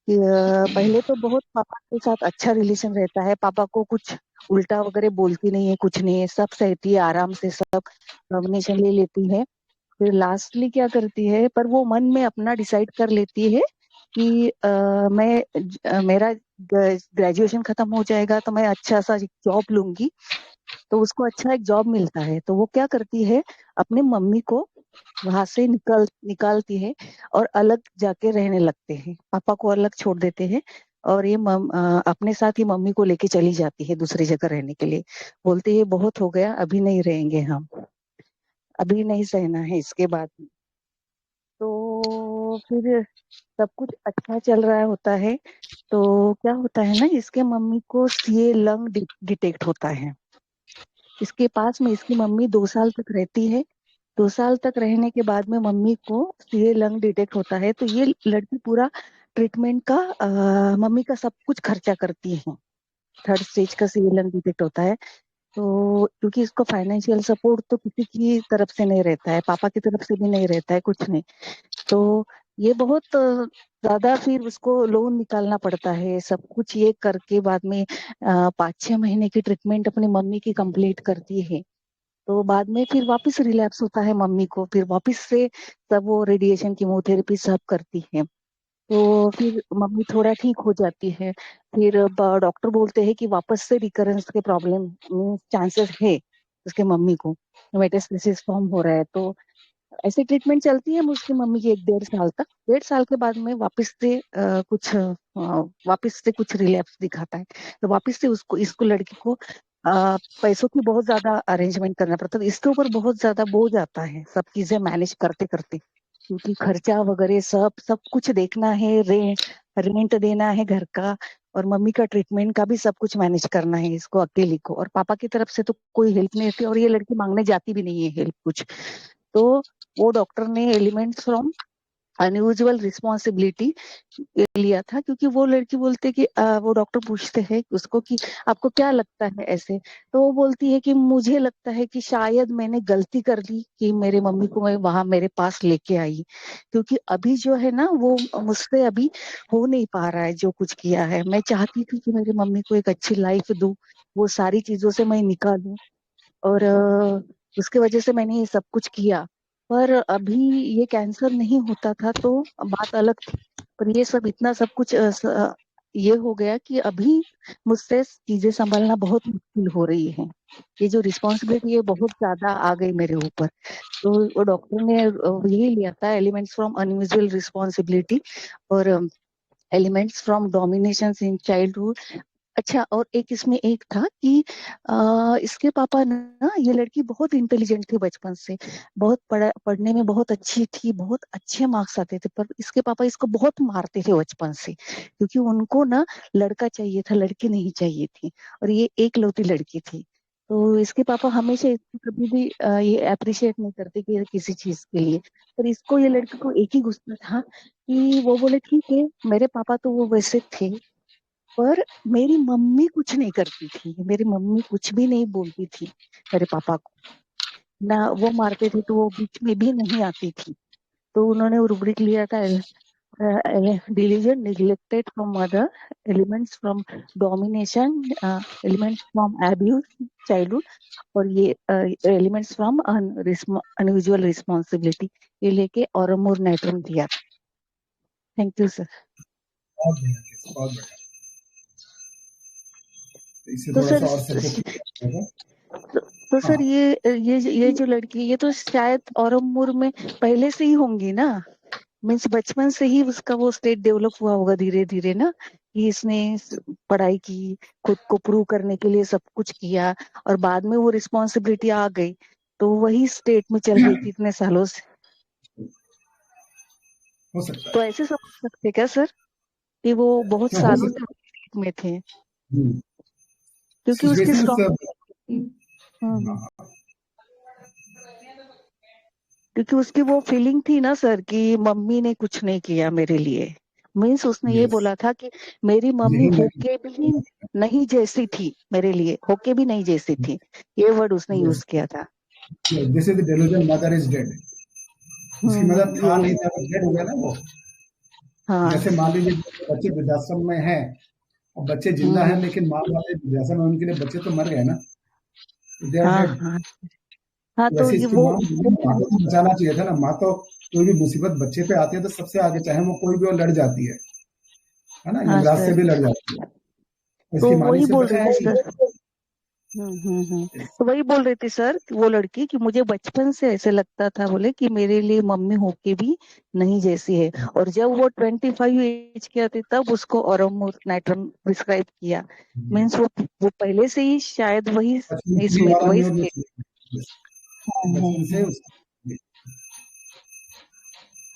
पहले तो बहुत पापा के साथ अच्छा रिलेशन रहता है, पापा को कुछ उल्टा वगैरह बोलती नहीं है, कुछ नहीं है, सब सहती है आराम से, सब डोमिनेशन ले लेती है। फिर लास्टली क्या करती है, पर वो मन में अपना डिसाइड कर लेती है कि मेरा ग्रेजुएशन खत्म हो जाएगा तो मैं अच्छा सा जॉब लूंगी। तो उसको अच्छा एक जॉब मिलता है, तो वो क्या करती है, अपने मम्मी को वहां से निकालती है और अलग जाके रहने लगते हैं, पापा को अलग छोड़ देते हैं। और ये अपने साथ ही मम्मी को लेके चली जाती है दूसरी जगह रहने के लिए। बोलती है बहुत हो गया, अभी नहीं रहेंगे हम, अभी नहीं सहना है इसके बाद। तो फिर सब कुछ अच्छा चल रहा होता है, तो क्या होता है ना, इसके मम्मी को सीए लंग डिटेक्ट होता है। इसके पास में इसकी मम्मी 2 साल तक रहती है। 2 साल तक रहने के बाद में मम्मी को सीए लंग डिटेक्ट होता है, तो ये लड़की पूरा ट्रीटमेंट का मम्मी का सब कुछ खर्चा करती है। 3rd स्टेज का सीए लंग डिटेक्ट होता है, तो क्योंकि इसको फाइनेंशियल सपोर्ट तो किसी की तरफ से नहीं रहता है, पापा की तरफ से भी नहीं रहता है, कुछ नहीं। तो ये बहुत ज्यादा फिर उसको लोन निकालना पड़ता है, सब कुछ ये करके बाद में 5-6 महीने की ट्रीटमेंट अपनी मम्मी की कंप्लीट करती है। तो बाद में फिर वापस रिलैप्स होता है मम्मी को, फिर वापस से सब वो रेडिएशन कीमोथेरेपी सब करती है। तो फिर मम्मी थोड़ा ठीक हो जाती है। फिर डॉक्टर बोलते हैं कि वापस से रिकरेंस के प्रॉब्लम चांसेस है उसके मम्मी को, मेटास्टेसिस फॉर्म हो रहा है। तो ऐसे ट्रीटमेंट चलती है उसकी मम्मी की 1-1.5 साल तक। 1.5 साल के बाद में वापस से कुछ रिलैप्स दिखाता है, तो वापस से इसको लड़की को पैसों की बहुत ज्यादा अरेंजमेंट करना पड़ता है। इसके ऊपर बहुत ज्यादा बोझ आता है सब चीजें मैनेज करते करते, क्योंकि खर्चा वगैरह सब कुछ देखना है, रेंट देना है घर का, और मम्मी का ट्रीटमेंट का भी सब कुछ मैनेज करना है इसको अकेली को। और पापा की तरफ से तो कोई हेल्प नहीं होती, और ये लड़की मांगने जाती भी नहीं है हेल्प कुछ। तो वो डॉक्टर ने एलिमेंट्स फ्रॉम अनयूजुअल रिस्पॉन्सिबिलिटी लिया था, क्योंकि वो लड़की बोलते कि वो डॉक्टर पूछते हैं उसको कि आपको क्या लगता है ऐसे, तो वो बोलती है कि मुझे लगता है कि शायद मैंने गलती कर ली कि मेरे मम्मी को मैं वहां मेरे पास लेके आई, क्योंकि अभी जो है ना वो मुझसे अभी हो नहीं पा रहा है जो कुछ किया है। मैं चाहती थी कि मेरी मम्मी को एक अच्छी लाइफ दूं, वो सारी चीजों से मैं निकालूं, और उसके वजह से मैंने ये सब कुछ किया। पर अभी ये कैंसर नहीं होता था तो बात अलग थी, पर ये सब इतना सब कुछ ये हो गया कि अभी मुझसे चीजें संभालना बहुत मुश्किल हो रही है। ये जो रिस्पॉन्सिबिलिटी है बहुत ज्यादा आ गई मेरे ऊपर। तो वो डॉक्टर ने यही लिया था, एलिमेंट्स फ्रॉम अनयूजुअल रिस्पॉन्सिबिलिटी और elements from domination in childhood. अच्छा, और एक इसमें एक था कि इसके पापा ना, ये लड़की बहुत इंटेलिजेंट थी बचपन से, बहुत पढ़ने में बहुत अच्छी थी, बहुत अच्छे मार्क्स आते थे, पर इसके पापा इसको बहुत मारते थे बचपन से, क्योंकि उनको ना लड़का चाहिए था, लड़की नहीं चाहिए थी, और ये एकलौती लड़की थी। तो इसके पापा हमेशा इसको कभी भी ये अप्रिशिएट नहीं करते कि किसी चीज के लिए। पर इसको, ये लड़की को एक ही गुस्सा था कि वो बोले ठीक है, मेरे पापा तो वो वैसे थे, पर मेरी मम्मी कुछ नहीं करती थी, मेरी मम्मी कुछ भी नहीं बोलती थी मेरे पापा को, ना वो मारते थे तो वो बीच में भी नहीं आती थी। तो उन्होंने वो रुब्रिक लिया था, delusion neglected from mother, elements from domination, elements from abuse childhood, और ये एलिमेंट्स फ्रॉम अनयूजुअल रिस्पॉन्सिबिलिटी, ये लेके ऑरमोर नेट्रम दिया। Thank you sir. बहुत बढ़िया। इससे तो थोड़ा सर सा और सब्जेक्ट तो सर ये जो लड़की, ये तो शायद औरंगपुर में पहले से ही होंगी ना, मीन्स बचपन से ही उसका वो स्टेट डेवलप हुआ होगा धीरे धीरे ना, कि इसने पढ़ाई की, खुद को प्रूव करने के लिए सब कुछ किया, और बाद में वो रिस्पॉन्सिबिलिटी आ गई, तो वही स्टेट में चल रही थी इतने सालों से। हो सकता तो है। ऐसे समझ सकते क्या सर कि वो बहुत हो सालों सकता से स्टेट में थे, है। क्योंकि उसकी स्ट्रॉन्ग, क्योंकि उसकी वो फीलिंग थी ना सर कि मम्मी ने कुछ नहीं किया मेरे लिए, मीन्स उसने ये बोला था कि मेरी मम्मी होके भी नहीं जैसी थी मेरे लिए, होके भी नहीं जैसी थी, ये वर्ड उसने यूज किया था। This is the delusion mother is dead. उसकी मदर था नहीं था, डेड हो गया ना वो। हाँ जैसे मान लीजिए बच्चे वृद्धाश्रम में हैं और बच्चे जिंदा हैं, लेकिन माँ वाले वृद्धाश्रम में, उनके लिए बच्चे तो मर गए ना, दे आर हाँ डेड। हाँ हाँ, तो वैसे ये इसकी वो माँ को तो बचाना चाहिए था ना। माँ तो कोई भी मुसीबत बच्चे पे आती है तो सबसे आगे, चाहे वो कोई भी, वो लड़ जाती है ना, हाँ यमराज से सर, भी लड़ जाती है। तो इसकी माँ ने वही इसे बोल रही बचाया थी ही सर। तो वही बोल रही थी सर कि वो लड़की, कि मुझे बचपन से ऐसे लगता था, बोले कि मेरे लिए मम्मी होके भी नहीं जैसी है, और जब वो 25 एज की आती तब उसको ऑरोमोर नाइट्रम प्रिस्क्राइब किया, मीन्स वो पहले से ही शायद वही इसमें वही स्टेट। बचपन से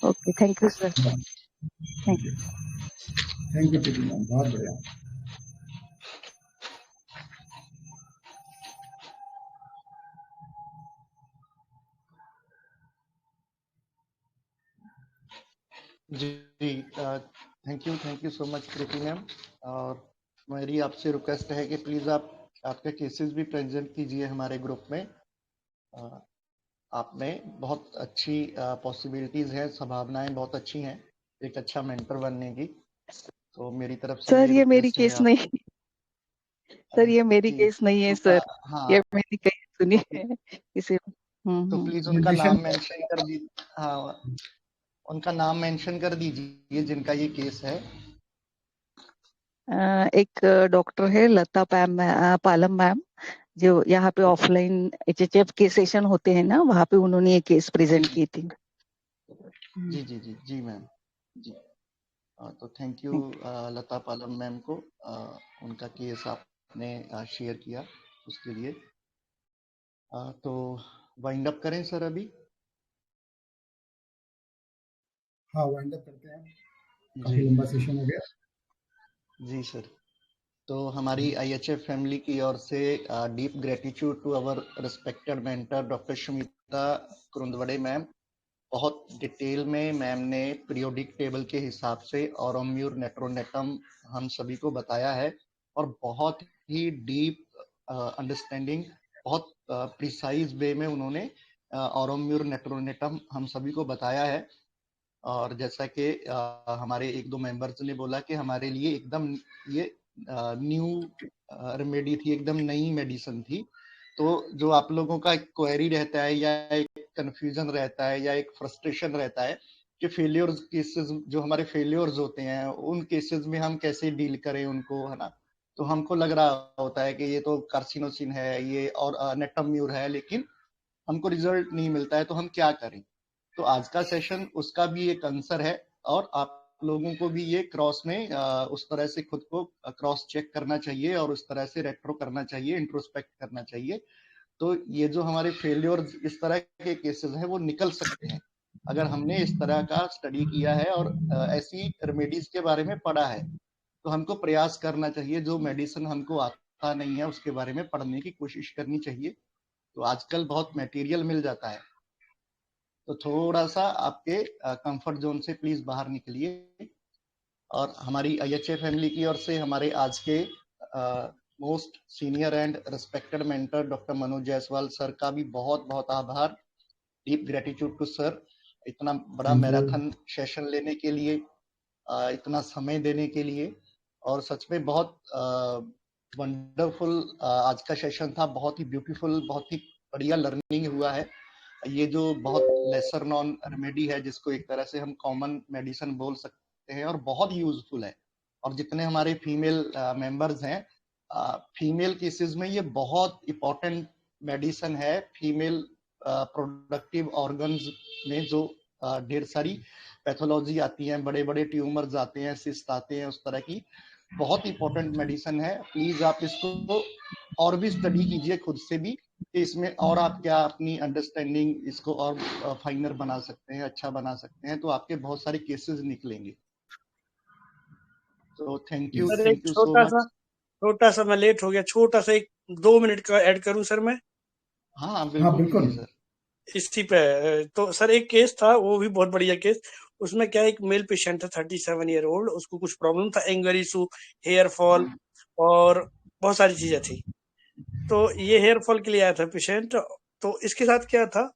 okay, thank you sir, thank you. Thank you Preeti ma'am, बहुत बढ़िया। जी, thank you so much Preeti ma'am. और मेरी आपसे रिक्वेस्ट है कि प्लीज आप आपके केसेस भी प्रेजेंट कीजिए हमारे ग्रुप में। आप में बहुत अच्छी पॉसिबिलिटीज है, संभावनाएं बहुत अच्छी हैं एक अच्छा मेंटर बनने की। तो मेरी तरफ से सर ये मेरी रिक्वेस्ट है केस आप। नहीं, सर ये मेरी जी, केस नहीं है उनका, सर, हाँ, ये मैंने कहीं सुनी है इसे। तो प्लीज उनका निर्देशन नाम मेंशन कर दीजिए। हाँ, उनका नाम मेंशन कर दीजिए जिनका ये केस है। एक डॉक्टर है लता पालम मैम, जो यहाँ पे ऑफलाइन HHF के सेशन होते हैं ना, वहाँ पे उन्होंने ये केस प्रेजेंट की थी। जी जी जी जी मैम जी। तो thank you Lata Palam ma'am को, उनका केस आपने शेयर किया उसके लिए। तो वाइंड अप करें सर अभी। हाँ, वाइंड अप करते हैं, काफी लंबा सेशन हो गया। जी सर, तो हमारी IHF फैमिली की ओर से deep gratitude to our respected mentor doctor Sumita Kurundwade ma'am. बहुत डिटेल में मैम ने पीरियोडिक टेबल के हिसाब से ऑरोम्यूर नेट्रोनेटम हम सभी को बताया है, और बहुत ही डीप अंडरस्टैंडिंग, बहुत प्रिसाइज वे में उन्होंने ऑरोम्यूर नेट्रोनेटम हम सभी को बताया है। और जैसा कि हमारे एक दो मेंबर्स ने बोला कि हमारे लिए एकदम ये न्यू रेमेडी थी, एकदम नई मेडिसिन थी। तो जो आप लोगों का एक क्वेरी रहता है या एक कंफ्यूजन रहता है या एक फ्रस्ट्रेशन रहता है कि फेलियर्स केसेस, जो हमारे फेलियर्स होते हैं उन केसेस में हम कैसे डील करें उनको, है ना। तो हमको लग रहा होता है कि ये तो कार्सिनोसिन है ये और नेटम्यूर है, लेकिन हमको रिजल्ट नहीं मिलता है, तो हम क्या करें। तो आज का सेशन उसका भी एक आंसर है, और आप लोगों को भी ये क्रॉस में उस तरह से खुद को क्रॉस चेक करना चाहिए और उस तरह से रेट्रो करना चाहिए, इंट्रोस्पेक्ट करना चाहिए। तो ये जो हमारे फेलियर इस तरह के केसेस हैं वो निकल सकते हैं अगर हमने इस तरह का स्टडी किया है और ऐसी रेमेडीज के बारे में पढ़ा है। तो हमको प्रयास करना चाहिए, जो मेडिसिन हमको आता नहीं है उसके बारे में पढ़ने की कोशिश करनी चाहिए। तो आजकल बहुत मटेरियल मिल जाता है, तो थोड़ा सा आपके कंफर्ट जोन से प्लीज बाहर निकलिए। और हमारी IHF फैमिली की ओर से हमारे आज के most senior and respected mentor doctor Manoj Jaiswal sir का भी बहुत बहुत आभार। डीप ग्रेटिट्यूड टू सर, इतना बड़ा मैराथन सेशन लेने के लिए, इतना समय देने के लिए। और सच में बहुत वंडरफुल आज का सेशन था, बहुत ही ब्यूटीफुल, बहुत ही बढ़िया लर्निंग हुआ है। ये जो बहुत लेसर नॉन रेमेडी है, जिसको एक तरह से हम कॉमन मेडिसिन बोल सकते हैं, और बहुत यूजफुल है। और जितने हमारे फीमेल मेंबर्स हैं, फीमेल केसेस में ये बहुत इंपॉर्टेंट मेडिसिन है फीमेल प्रोडक्टिव ऑर्गन्स में जो ढेर सारी पैथोलॉजी आती है, बड़े बड़े ट्यूमर्स आते हैं, सिस्ट आते हैं, उस तरह की बहुत इंपॉर्टेंट मेडिसिन है। प्लीज आप इसको और भी स्टडी कीजिए खुद से भी कि इसमें और आप क्या अपनी अंडरस्टैंडिंग इसको और फाइनर बना सकते हैं, अच्छा बना सकते हैं, तो आपके बहुत सारे केसेस निकलेंगे। तो थैंक यू सर एक सो मच। छोटा सा मैं लेट हो गया, छोटा सा 1-2 मिनट का ऐड करूं सर मैं? हाँ बिल्कुल सर। इसी पे तो सर एक केस था, वो भी बहुत बढ़िया केस। उसमें क्या एक मेल पेशेंट था 37 ईयर ओल्ड, उसको कुछ प्रॉब्लम था, एंगर इशू, हेयर फॉल और बहुत सारी चीजें थी। तो ये हेयर फॉल के लिए आया था पेशेंट। तो इसके साथ क्या था,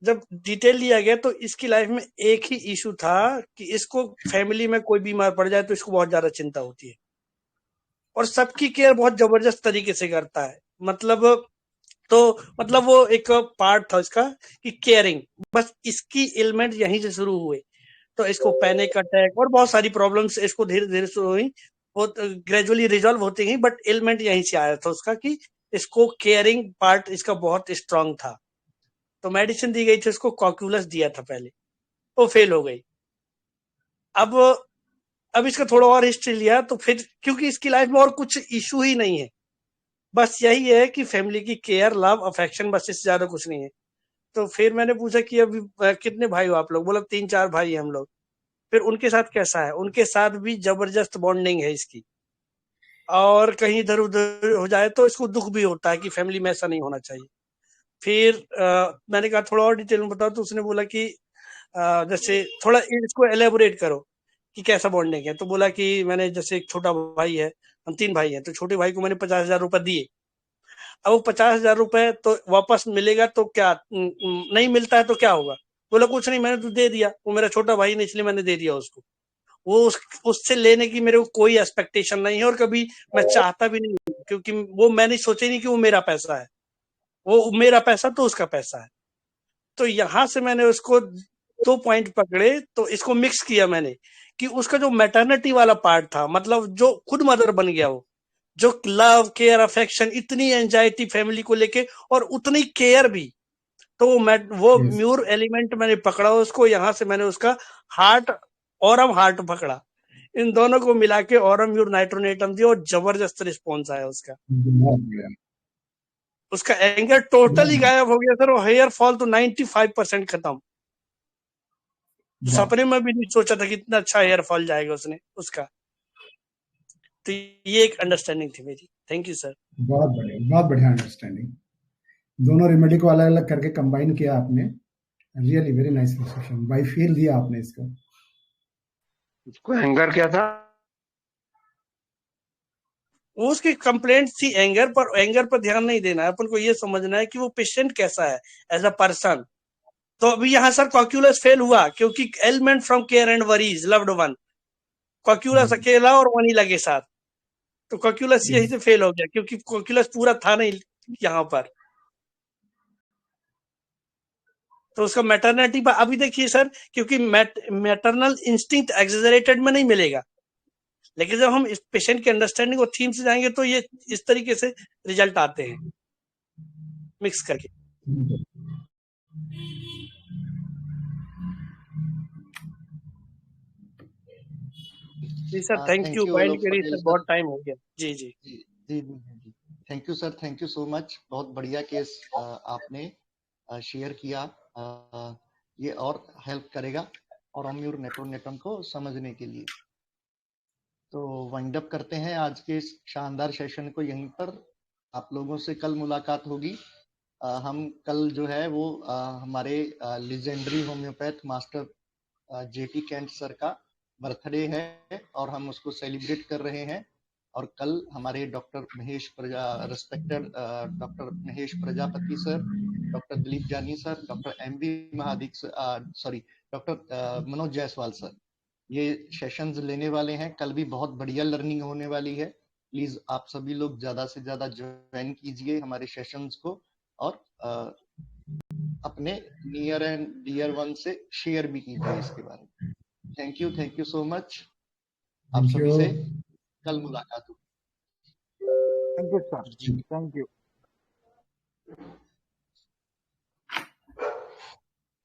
जब डिटेल लिया गया तो इसकी लाइफ में एक ही इशू था कि इसको फैमिली में कोई बीमार पड़ जाए तो इसको बहुत ज्यादा चिंता होती है और सबकी केयर बहुत जबरदस्त तरीके से करता है। मतलब वो एक पार्ट था इसका कि केयरिंग, बस इसकी एलिमेंट यहीं से शुरू हुए। तो इसको पैनिक अटैक और बहुत सारी प्रॉब्लम्स इसको धीरे धीरे शुरू हुई, बहुत ग्रेजुअली रिजॉल्व होती गई, बट एलिमेंट यहीं से आया था उसका कि इसको केयरिंग पार्ट इसका बहुत स्ट्रांग था। तो मेडिसिन दी गई थी, उसको कॉक्यूलस दिया था पहले, वो फेल हो गई। अब इसका थोड़ा और हिस्ट्री लिया तो फिर क्योंकि इसकी लाइफ में और कुछ इशू ही नहीं है, बस यही है कि फैमिली की केयर, लव, अफेक्शन, बस इससे ज्यादा कुछ नहीं है। तो फिर मैंने पूछा कि अभी कितने भाई हो आप लोग? बोला 3-4 भाई हैं हम लोग। फिर उनके साथ कैसा है? उनके साथ भी जबरदस्त बॉन्डिंग है इसकी, और कहीं इधर उधर हो जाए तो इसको दुख भी होता है कि फैमिली में ऐसा नहीं होना चाहिए। फिर मैंने कहा थोड़ा और डिटेल में बताओ, तो उसने बोला कि जैसे थोड़ा इसको एलेबोरेट करो कि कैसा बॉन्डिंग है। तो बोला कि मैंने जैसे एक छोटा भाई है, हम 3 भाई हैं, तो छोटे भाई को मैंने 50,000 रुपए दिए। अब वो 50,000 रुपए तो वापस मिलेगा तो क्या, नहीं मिलता है तो क्या होगा? बोला कुछ नहीं, मैंने तो दे दिया, वो मेरा छोटा भाई नहीं, इसलिए मैंने दे दिया उसको। वो उससे लेने की मेरे को कोई एक्सपेक्टेशन नहीं है और कभी मैं चाहता भी नहीं हूँ, क्योंकि वो मैंने सोचा नहीं कि वो मेरा पैसा है, वो मेरा पैसा तो उसका पैसा है। तो यहां से मैंने उसको 2 पॉइंट पकड़े, तो इसको मिक्स किया मैंने कि उसका जो मैटरनिटी वाला पार्ट था, मतलब जो खुद मदर बन गया, वो जो लव, केयर, अफेक्शन, इतनी एंजाइटी फैमिली को लेके और उतनी केयर भी, तो वो म्यूर एलिमेंट मैंने पकड़ा उसको। यहां से मैंने उसका हार्ट, ऑरम हार्ट पकड़ा, इन दोनों को मिला के ऑरम म्यूर नाइट्रोनेटम दिया और जबरदस्त रिस्पॉन्स आया उसका। उसका एंगर टोटली गायब हो गया सर, और हेयर फॉल तो 95% खत्म। सपने में भी नहीं सोचा था कि इतना अच्छा हेयर फॉल जाएगा उसका। तो ये एक अंडरस्टैंडिंग थी मेरी। Thank you sir. बहुत बढ़िया अंडरस्टैंडिंग। दोनों रेमेडी को अलग अलग करके कंबाइन किया आपने, रियली वेरी नाइस डिस्कशन, बाय फील दिया आपने इसको। एंगर क्या था? उसकी कंप्लेंट थी एंगर पर। एंगर पर ध्यान नहीं देना है, अपन को ये समझना है कि वो पेशेंट कैसा है एज अ पर्सन। तो अभी यहाँ सर कॉक्यूलस फेल हुआ क्योंकि element from care and worries loved one, cocculus अकेला और वनीला के साथ, तो कॉक्यूलस यही से फेल हो गया क्योंकि कॉक्यूलस पूरा था नहीं यहाँ पर। तो उसका मैटरनिटी पर अभी देखिए सर, क्योंकि मैटरनल इंस्टिंक्ट एक्सेजरेटेड में नहीं मिलेगा, लेकिन जब हम इस पेशेंट के अंडरस्टैंडिंग और थीम से जाएंगे तो ये इस तरीके से रिजल्ट आते हैं मिक्स करके। जी सर, थैंक यू माइंड के लिए सर, बहुत टाइम हो गया। जी जी जी जी जी, thank you sir, thank you so much. बहुत बढ़िया केस आपने शेयर किया। ये और हेल्प करेगा और म्यूर नेट्रोनेटम को समझने के लिए। तो वाइंड अप करते हैं आज के इस शानदार सेशन को यहीं पर। आप लोगों से कल मुलाकात होगी। हम कल जो है वो हमारे legendary homeopath master JT Kent sir का बर्थडे है और हम उसको सेलिब्रेट कर रहे हैं। और कल हमारे doctor Mahesh respected doctor Mahesh Prajapati sir, doctor Dilip Jani sir, doctor MV Mahadik sorry doctor Manoj Jaiswal sir ये सेशंस लेने वाले हैं। कल भी बहुत बढ़िया लर्निंग होने वाली है। प्लीज आप सभी लोग ज्यादा से ज्यादा ज्वाइन कीजिए हमारे सेशंस को और अपने नियर एंड डियर वन से शेयर भी कीजिए इसके बारे में। Thank you so much. आप सभी से कल मुलाकात होगी। Thank you sir, thank you.